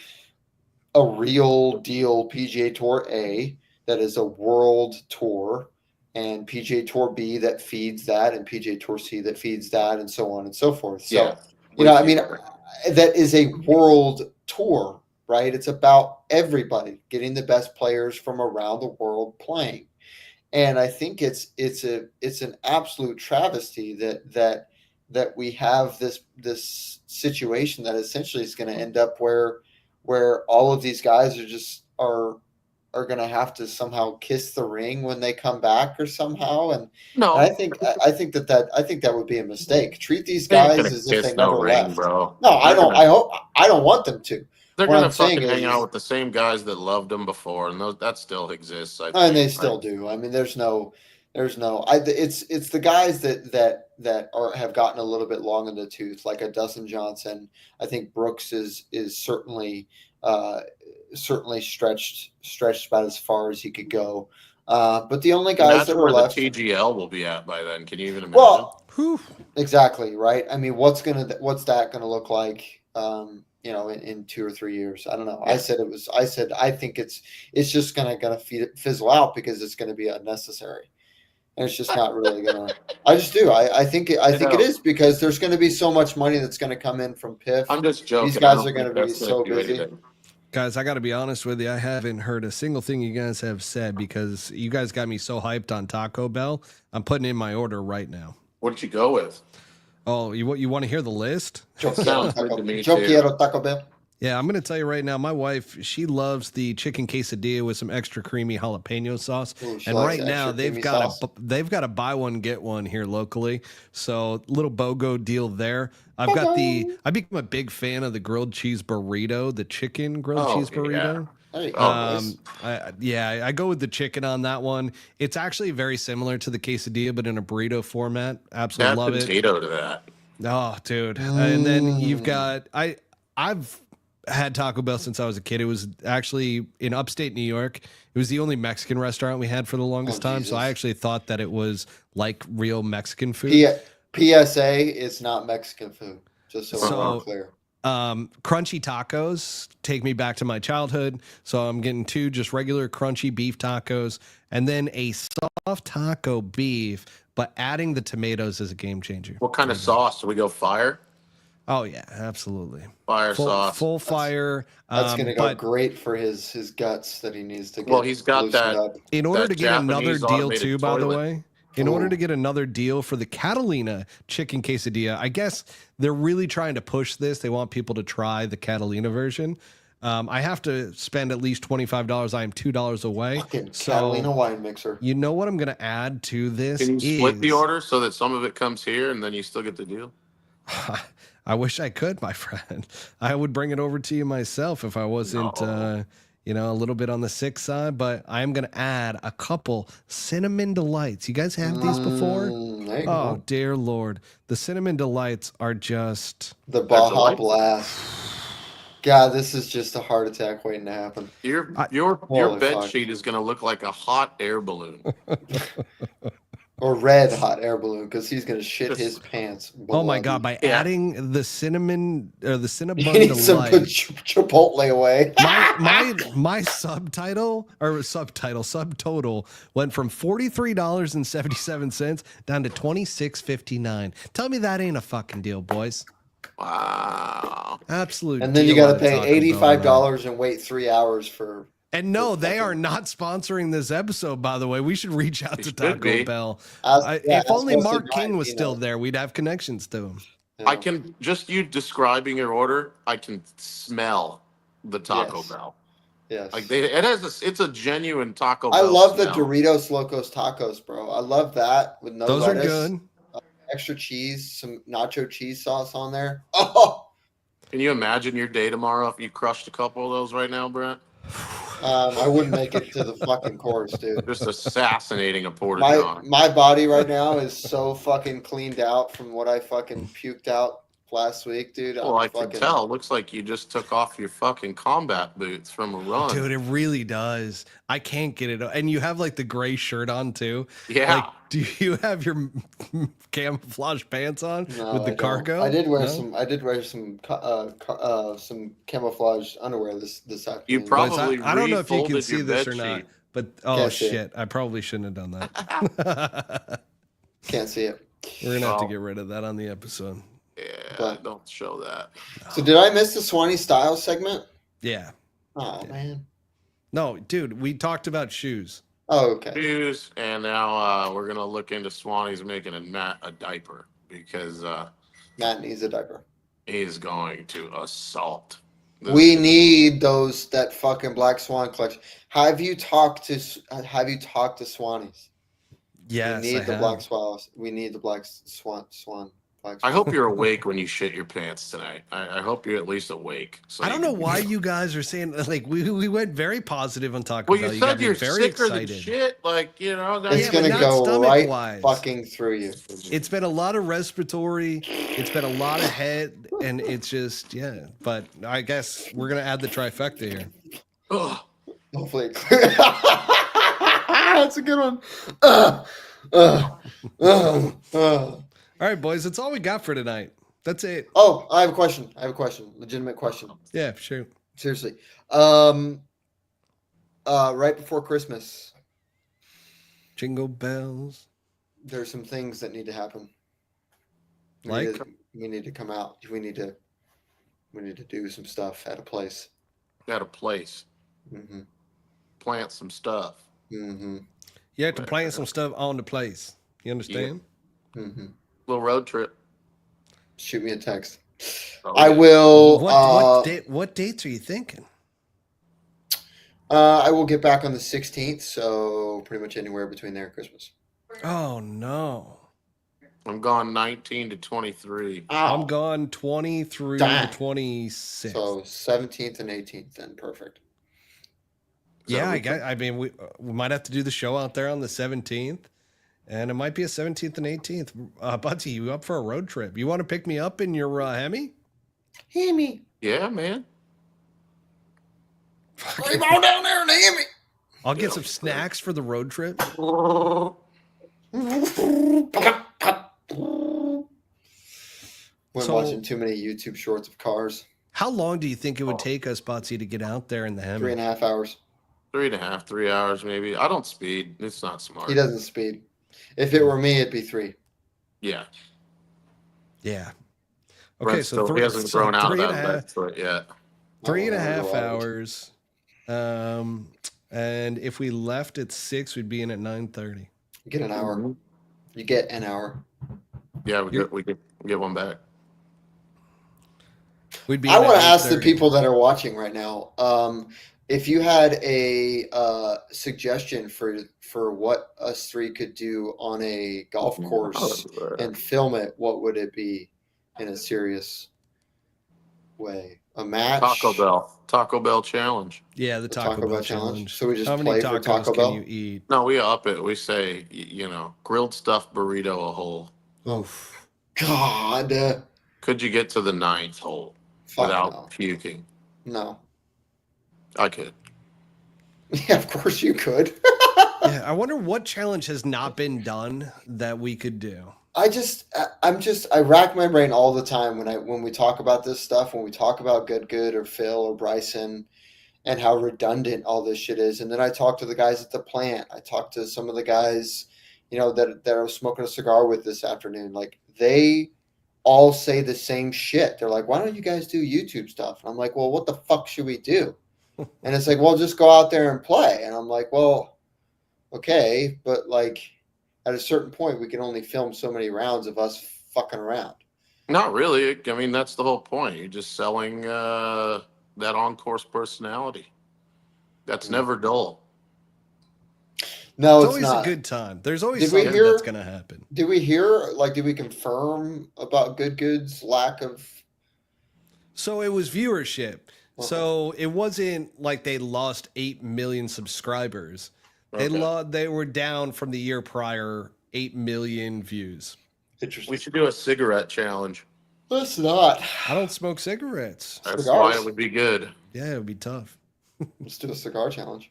a real deal PGA Tour A that is a world tour, and PGA Tour B that feeds that, and PGA Tour C that feeds that, and so on and so forth. So, that is a world tour, right? It's about everybody getting the best players from around the world playing. And I think it's an absolute travesty that we have this situation that essentially is going to end up where all of these guys are going to have to somehow kiss the ring when they come back or somehow. And I think that would be a mistake. Treat these guys as if they never left. Bro. No, I don't want them to. They're going to fucking hang out with the same guys that loved them before, and that still exists. I think, and they still do. I mean, it's the guys that have gotten a little bit long in the tooth, like a Dustin Johnson. I think Brooks is certainly stretched about as far as he could go. But the only guys that were left, the TGL will be at by then. Can you even imagine? Well, exactly right. I mean, what's that gonna look like? In 2 or 3 years, I don't know. Yeah. I said I think it's just gonna fizzle out because it's gonna be unnecessary, and it's just not really gonna. I just do. I think it is because there's gonna be so much money that's gonna come in from PIF. I'm just joking. These guys are gonna be so busy. Guys, I got to be honest with you. I haven't heard a single thing you guys have said because you guys got me so hyped on Taco Bell. I'm putting in my order right now. What did you go with? Oh, you want to hear the list? Sounds good to me. Yo quiero Taco Bell. Yeah, I'm going to tell you right now, my wife, she loves the chicken quesadilla with some extra creamy jalapeno sauce. Ooh, and right now they've got a buy one get one here locally. So little BOGO deal there. I become a big fan of the grilled cheese burrito, the chicken grilled cheese burrito. There you go, boys. I go with the chicken on that one. It's actually very similar to the quesadilla, but in a burrito format. Absolutely Add love it. potato to that. Oh, dude. And then you've got I've had Taco Bell since I was a kid. It was actually in upstate New York. It was the only Mexican restaurant we had for the longest time. So I actually thought that it was like real Mexican food. PSA, it's not Mexican food. Just so we're clear. Crunchy tacos take me back to my childhood. So I'm getting 2 just regular crunchy beef tacos and then a soft taco beef, but adding the tomatoes is a game changer. What kind of sauce? Do we go fire? Oh yeah, absolutely. Fire sauce. Full fire. That's going to go great for his guts that he needs to get. Well, he's got that. Up. In order to get Japanese another deal too, by the toilet. way, in order to get another deal for the Catalina chicken quesadilla, I guess they're really trying to push this. They want people to try the Catalina version. I have to spend at least $25. I am $2 away. Fucking Catalina wine mixer. You know what I'm going to add to this? Can you split the order so that some of it comes here and then you still get the deal? I wish I could, my friend. I would bring it over to you myself if I wasn't, a little bit on the sick side. But I'm going to add a couple cinnamon delights. You guys have these before? Oh, dear Lord. The cinnamon delights are just... The Baja Blast. God, this is just a heart attack waiting to happen. Your bed sheet is going to look like a hot air balloon. Or red hot air balloon because he's gonna shit his pants. Oh my God! By adding the cinnamon or the Cinnabon you need some Chipotle away. my subtotal went from $43.77 down to $26.59. Tell me that ain't a fucking deal, boys. Wow! Absolute. And then you got to pay $85 and wait 3 hours for. And no, they are not sponsoring this episode, by the way. We should reach out to Taco Bell. If only Mark King was still there, we'd have connections to him. Yeah. I can, just you describing your order, I can smell the Taco Bell. Yes. Like it's a genuine Taco Bell. I love smell. the Doritos Locos Tacos, bro. I love that with no lettuce. Those are good. Extra cheese, some nacho cheese sauce on there. Oh! Can you imagine your day tomorrow if you crushed a couple of those right now, Brent? I wouldn't make it to the fucking course, dude. Just assassinating a porta-john. My body right now is so fucking cleaned out from what I fucking puked out last week, dude. Well, I can tell. It looks like you just took off your fucking combat boots from a run. Dude, it really does. I can't get it. And you have like the gray shirt on too. Yeah. Like, do you have your camouflage pants on with the cargo? I did wear some camouflage underwear this afternoon. You probably I don't know if you can see this or sheet. not, but oh shit, I probably shouldn't have done that. Can't see it. We're gonna have to get rid of that on the episode. Yeah, don't show that. So did I miss the Swannies style segment? Yeah. Oh man. No, dude, we talked about shoes. Oh, okay. Shoes, and now we're gonna look into Swannies making Matt a diaper because Matt needs a diaper. He's going to assault. We need that fucking Black Swan collection. Have you talked to Swannies? Yes, we need the Black Swan. We need the Black Swan. I hope you're awake when you shit your pants tonight. I hope you're at least awake. So I don't know why you guys are saying like we went very positive on Taco Bell. Well, you said you're very sicker excited. than shit. Like it's gonna go right fucking through you. It's been a lot of respiratory. It's been a lot of head, and it's just But I guess we're gonna add the trifecta here. Ugh. Hopefully, that's a good one. All right, boys, that's all we got for tonight. That's it. Oh, I have a question. Legitimate question. Yeah, sure. Seriously. Right before Christmas. Jingle bells. There's some things that need to happen. We need to come out. We need to do some stuff at a place. At a place. Mm-hmm. Plant some stuff. Mm-hmm. You have to plant some stuff on the place. You understand? Yeah. Mm-hmm. Little road trip. Shoot me a text. Oh, I will. What dates are you thinking? I will get back on the 16th, so pretty much anywhere between there and Christmas. Oh no! I'm gone 19 to 23. Ow. I'm gone 20 through 26. So 17th and 18th, then perfect. Yeah, I mean, we might have to do the show out there on the 17th, and it might be a 17th and 18th. Butsy, you up for a road trip? You want to pick me up in your Hemi? Hemi. Yeah, man. Come on down there and Hemi. I'll get some snacks for the road trip. We're watching too many YouTube shorts of cars. How long do you think it would take us, Butsy, to get out there in the Hemi? 3.5 hours. 3.5, 3 hours maybe. I don't speed. It's not smart. He doesn't speed. If it were me, it'd be 3. Yeah. Yeah. Okay, Brent so he hasn't grown out of that foot yet. 3.5 hours. And if we left at 6, we'd be in at 9:30. You get an hour. You get an hour. Yeah, we get one back. I want to ask the people that are watching right now, if you had a suggestion for what us three could do on a golf course and film it, what would it be in a serious way? A match? Taco Bell challenge. Yeah, the Taco Bell challenge. So we just play for Taco Bell? You eat? No, we up it. We say, grilled stuffed burrito a hole. Oof. God. Could you get to the 9th hole without puking? No. I could. Yeah, of course you could. Yeah, I wonder what challenge has not been done that we could do. I rack my brain all the time when we talk about this stuff, when we talk about Good or Phil or Bryson and how redundant all this shit is. And then I talk to the guys at the plant. I talk to some of the guys, that I was smoking a cigar with this afternoon. Like, they all say the same shit. They're like, why don't you guys do YouTube stuff? And I'm like, well, what the fuck should we do? And it's like, well, just go out there and play. And I'm like, well, okay, but like, at a certain point, we can only film so many rounds of us fucking around. Not really. I mean, that's the whole point. You're just selling that on-course personality. That's never dull. No, it's always not a good time. There's always something that's going to happen. Did we confirm about Good's lack of? So it was viewership. Okay. So it wasn't like they lost 8 million subscribers. Okay. They were down from the year prior 8 million views. Interesting. We should do a cigarette challenge. Let's not. I don't smoke cigarettes. That's why it would be good. Yeah, it would be tough. Let's do a cigar challenge.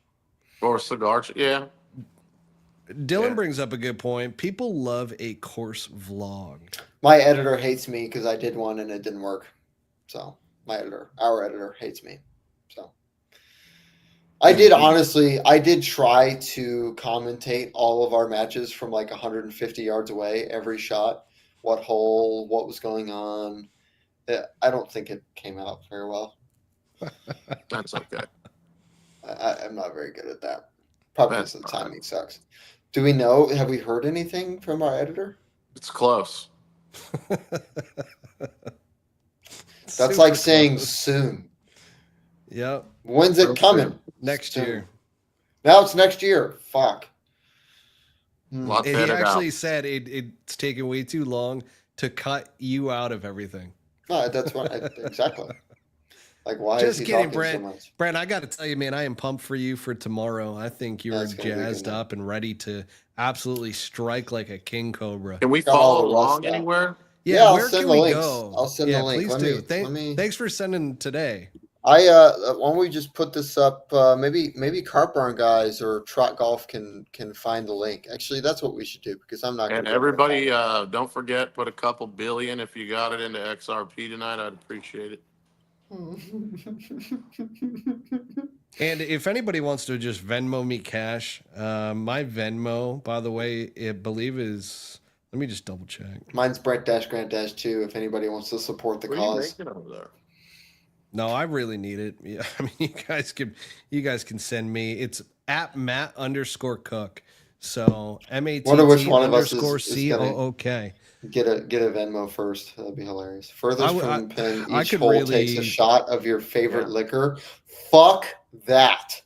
Or yeah. Dylan brings up a good point. People love a course vlog. My editor hates me because I did one and it didn't work. So our editor hates me. So I did try to commentate all of our matches from like 150 yards away, every shot, what hole, what was going on. I don't think it came out very well. That's okay. I'm not very good at that. Probably because the timing sucks. Do we know? Have we heard anything from our editor? It's close. That's like saying soon. Yep. When's it coming? Next year. Now it's next year. Fuck. He actually said it's taken way too long to cut you out of everything. No, that's what exactly. Like, why? Just is he kidding, talking Brent. so much? Brent, I got to tell you, man, I am pumped for you for tomorrow. I think you're jazzed up and ready to absolutely strike like a king cobra. Can we follow along anywhere? Yeah, where can we go? I'll send the link. Please do. Thanks for sending today. Why don't we just put this up? Maybe Cart Barn guys or Trot Golf can find the link. Actually, that's what we should do because I'm not. And everybody, don't forget, put a couple billion if you got it into XRP tonight. I'd appreciate it. And if anybody wants to just Venmo me cash, my Venmo, by the way, I believe is. Let me just double check. Mine's Brent-Grant-2. If anybody wants to support the cause. What are you making over there? No, I really need it. Yeah, I mean, you guys can send me. It's at Matt_Cook. So MATT _COOK. Get a Venmo first. That'd be hilarious. Furthest from the pin, each hole takes a shot of your favorite liquor. Fuck that.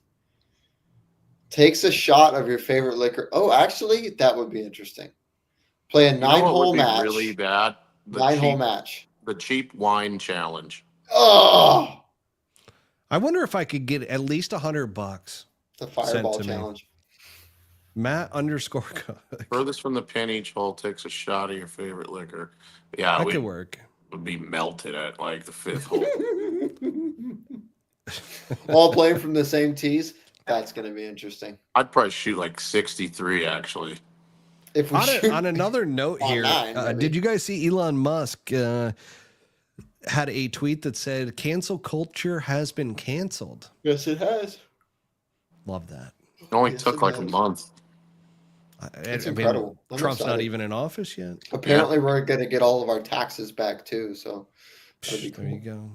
Takes a shot of your favorite liquor. Oh, actually, that would be interesting. Play a 9-hole match. Really bad. 9-hole match. The cheap wine challenge. Oh. I wonder if I could get at least $100. The sent fireball to me. challenge. Matt _ Furthest from the pin each hole takes a shot of your favorite liquor. Yeah, that we could work. would be melted at like the 5th hole. All playing from the same tees. That's going to be interesting. I'd probably shoot like 63 actually. If we On another note here, 9, did you guys see Elon Musk had a tweet that said cancel culture has been canceled? Yes, it has. Love that. It only took like a month. It's incredible. Trump's not even in office yet. Apparently, we're going to get all of our taxes back too. So that'd be cool. There you go.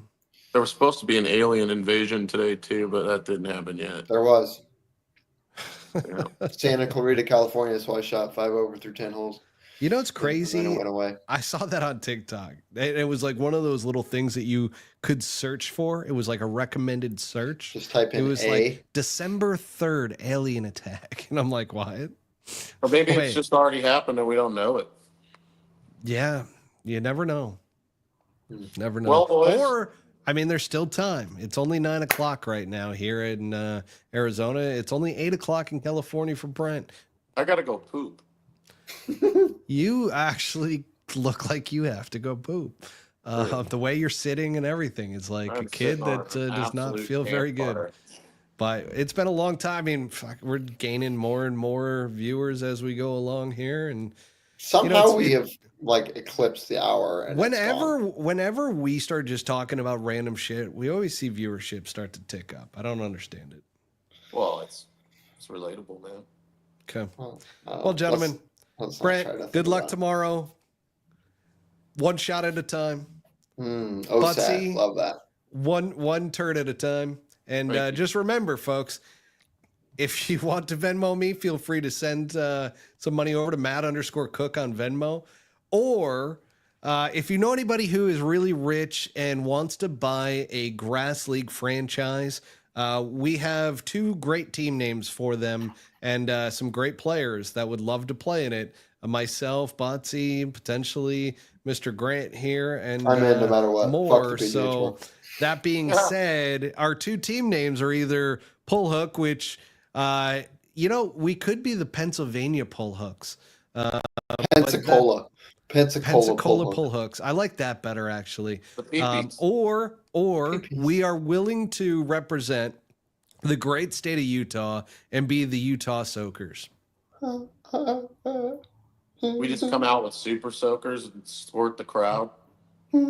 There was supposed to be an alien invasion today too, but that didn't happen yet. There was. Yeah. Santa Clarita, California. So I shot 5 over through 10 holes. You know, it's crazy. And then it went away. I saw that on TikTok. It was like one of those little things that you could search for. It was like a recommended search. Just type in It was A. like December 3rd alien attack. And I'm like, what? Or maybe it's just already happened and we don't know it. Yeah, you never know. Never know. Well, boys, or, I mean, there's still time. It's only 9 o'clock right now here in Arizona. It's only 8 o'clock in California for Brent. I got to go poop. You actually look like you have to go poop. The way you're sitting and everything is like a kid that does not feel very good. But it's been a long time. I mean, we're gaining more and more viewers as we go along here, and somehow we have like eclipsed the hour. And whenever we start just talking about random shit, we always see viewership start to tick up. I don't understand it. Well, it's relatable, man. Okay. Well, gentlemen, Brent, good luck tomorrow. One shot at a time. Butsy, love that. One turn at a time. And just remember, folks, if you want to Venmo me, feel free to send some money over to Matt_Cook on Venmo. Or if you know anybody who is really rich and wants to buy a Grass League franchise, we have 2 great team names for them and some great players that would love to play in it. Myself, Botsy, potentially Mr. Grant here, and I'm in no matter what. More. So that being said, our 2 team names are either Pull Hook, which we could be the Pennsylvania Pull Hooks. Pensacola Pull Hooks. I like that better actually. Or we are willing to represent the great state of Utah and be the Utah Soakers. We just come out with super soakers and squirt the crowd.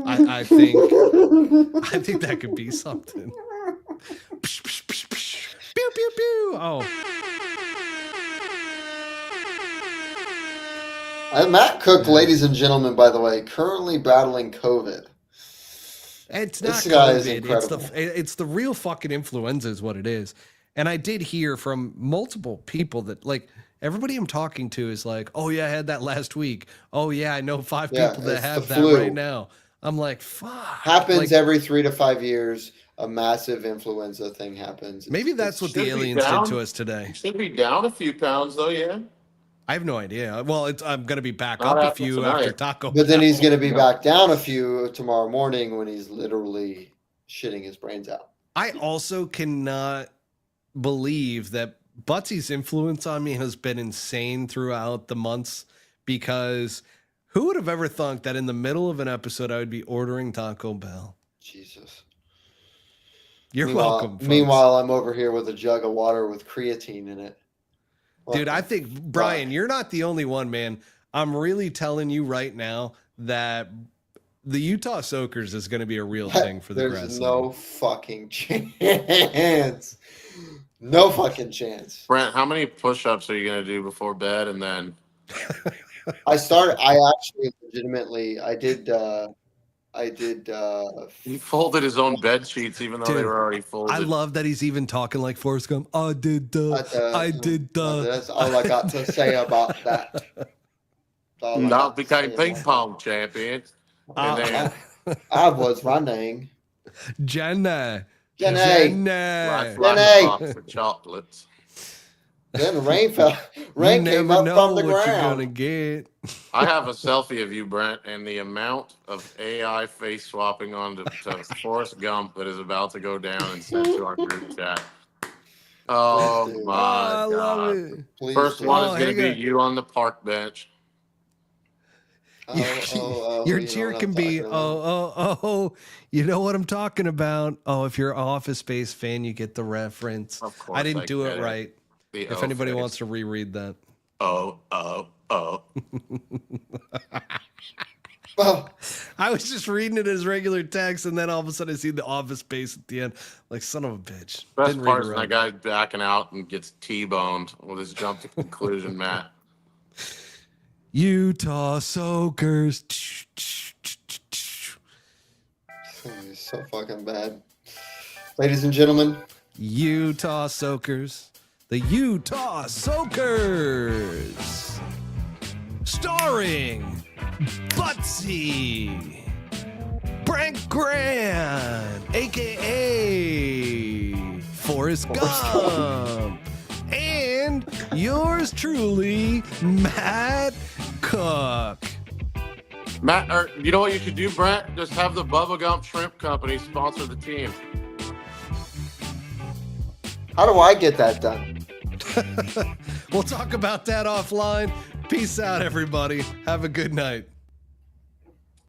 I think that could be something. Pew pew pew. Oh. Matt Cook, ladies and gentlemen, by the way, currently battling COVID. It's not this guy COVID. Is incredible. It's the real fucking influenza is what it is. And I did hear from multiple people that like everybody I'm talking to is like, oh yeah, I had that last week. Oh yeah, I know 5 people that have that right now. I'm like, fuck. Happens every 3 to 5 years. A massive influenza thing happens. Maybe that's what the aliens did to us today. Should be down a few pounds though, yeah. I have no idea. Well, I'm going to be back up a few after Taco. But then he's going to be back down a few tomorrow morning when he's literally shitting his brains out. I also cannot believe that Butsy's influence on me has been insane throughout the months, because who would have ever thought that in the middle of an episode I would be ordering Taco Bell? Jesus. You're welcome. Folks. Meanwhile, I'm over here with a jug of water with creatine in it. Dude, I think, Brian, you're not the only one, man. I'm really telling you right now that the Utah Soakers is going to be a real thing for the Grass League. There's no fucking chance. No fucking chance. Brent, how many push-ups are you going to do before bed? And then I actually legitimately, he folded his own bed sheets, even though they were already folded. I love that he's even talking like Forrest Gump. I did. That's all I got to say about that. Now became ping pong champion. I was running. Jenna. Box of chocolates. Then the rain fell. Rain came up from the ground. You're gonna get. I have a selfie of you, Brent, and the amount of AI face swapping onto Forrest Gump that is about to go down and sent to our group chat. Oh Please do. my I love God. it. Please First do. one Oh, is going to be hang on. you on the park bench. Your You know cheer what can I'm be, talking about. you know what I'm talking about. Oh, if you're an Office Space fan, you get the reference. Of course I didn't do it get right. The If O anybody face. wants to reread that. Oh. Oh, I was just reading it as regular text, and then all of a sudden I see the Office Space at the end. Like, son of a bitch. Best Didn't read part it is that right. guy backing out and gets T-boned with his jump to conclusion, Matt. Utah Soakers. he's so fucking bad. Ladies and gentlemen, Utah Soakers. The Utah Soakers. Starring Butsy. Brent Grant, a.k.a. Forrest Gump. And yours truly, Matt Cook. Matt, or you know what you should do, Brent? Just have the Bubba Gump Shrimp Company sponsor the team. how do I get that done? We'll talk about that offline. Peace out, everybody. Have a good night.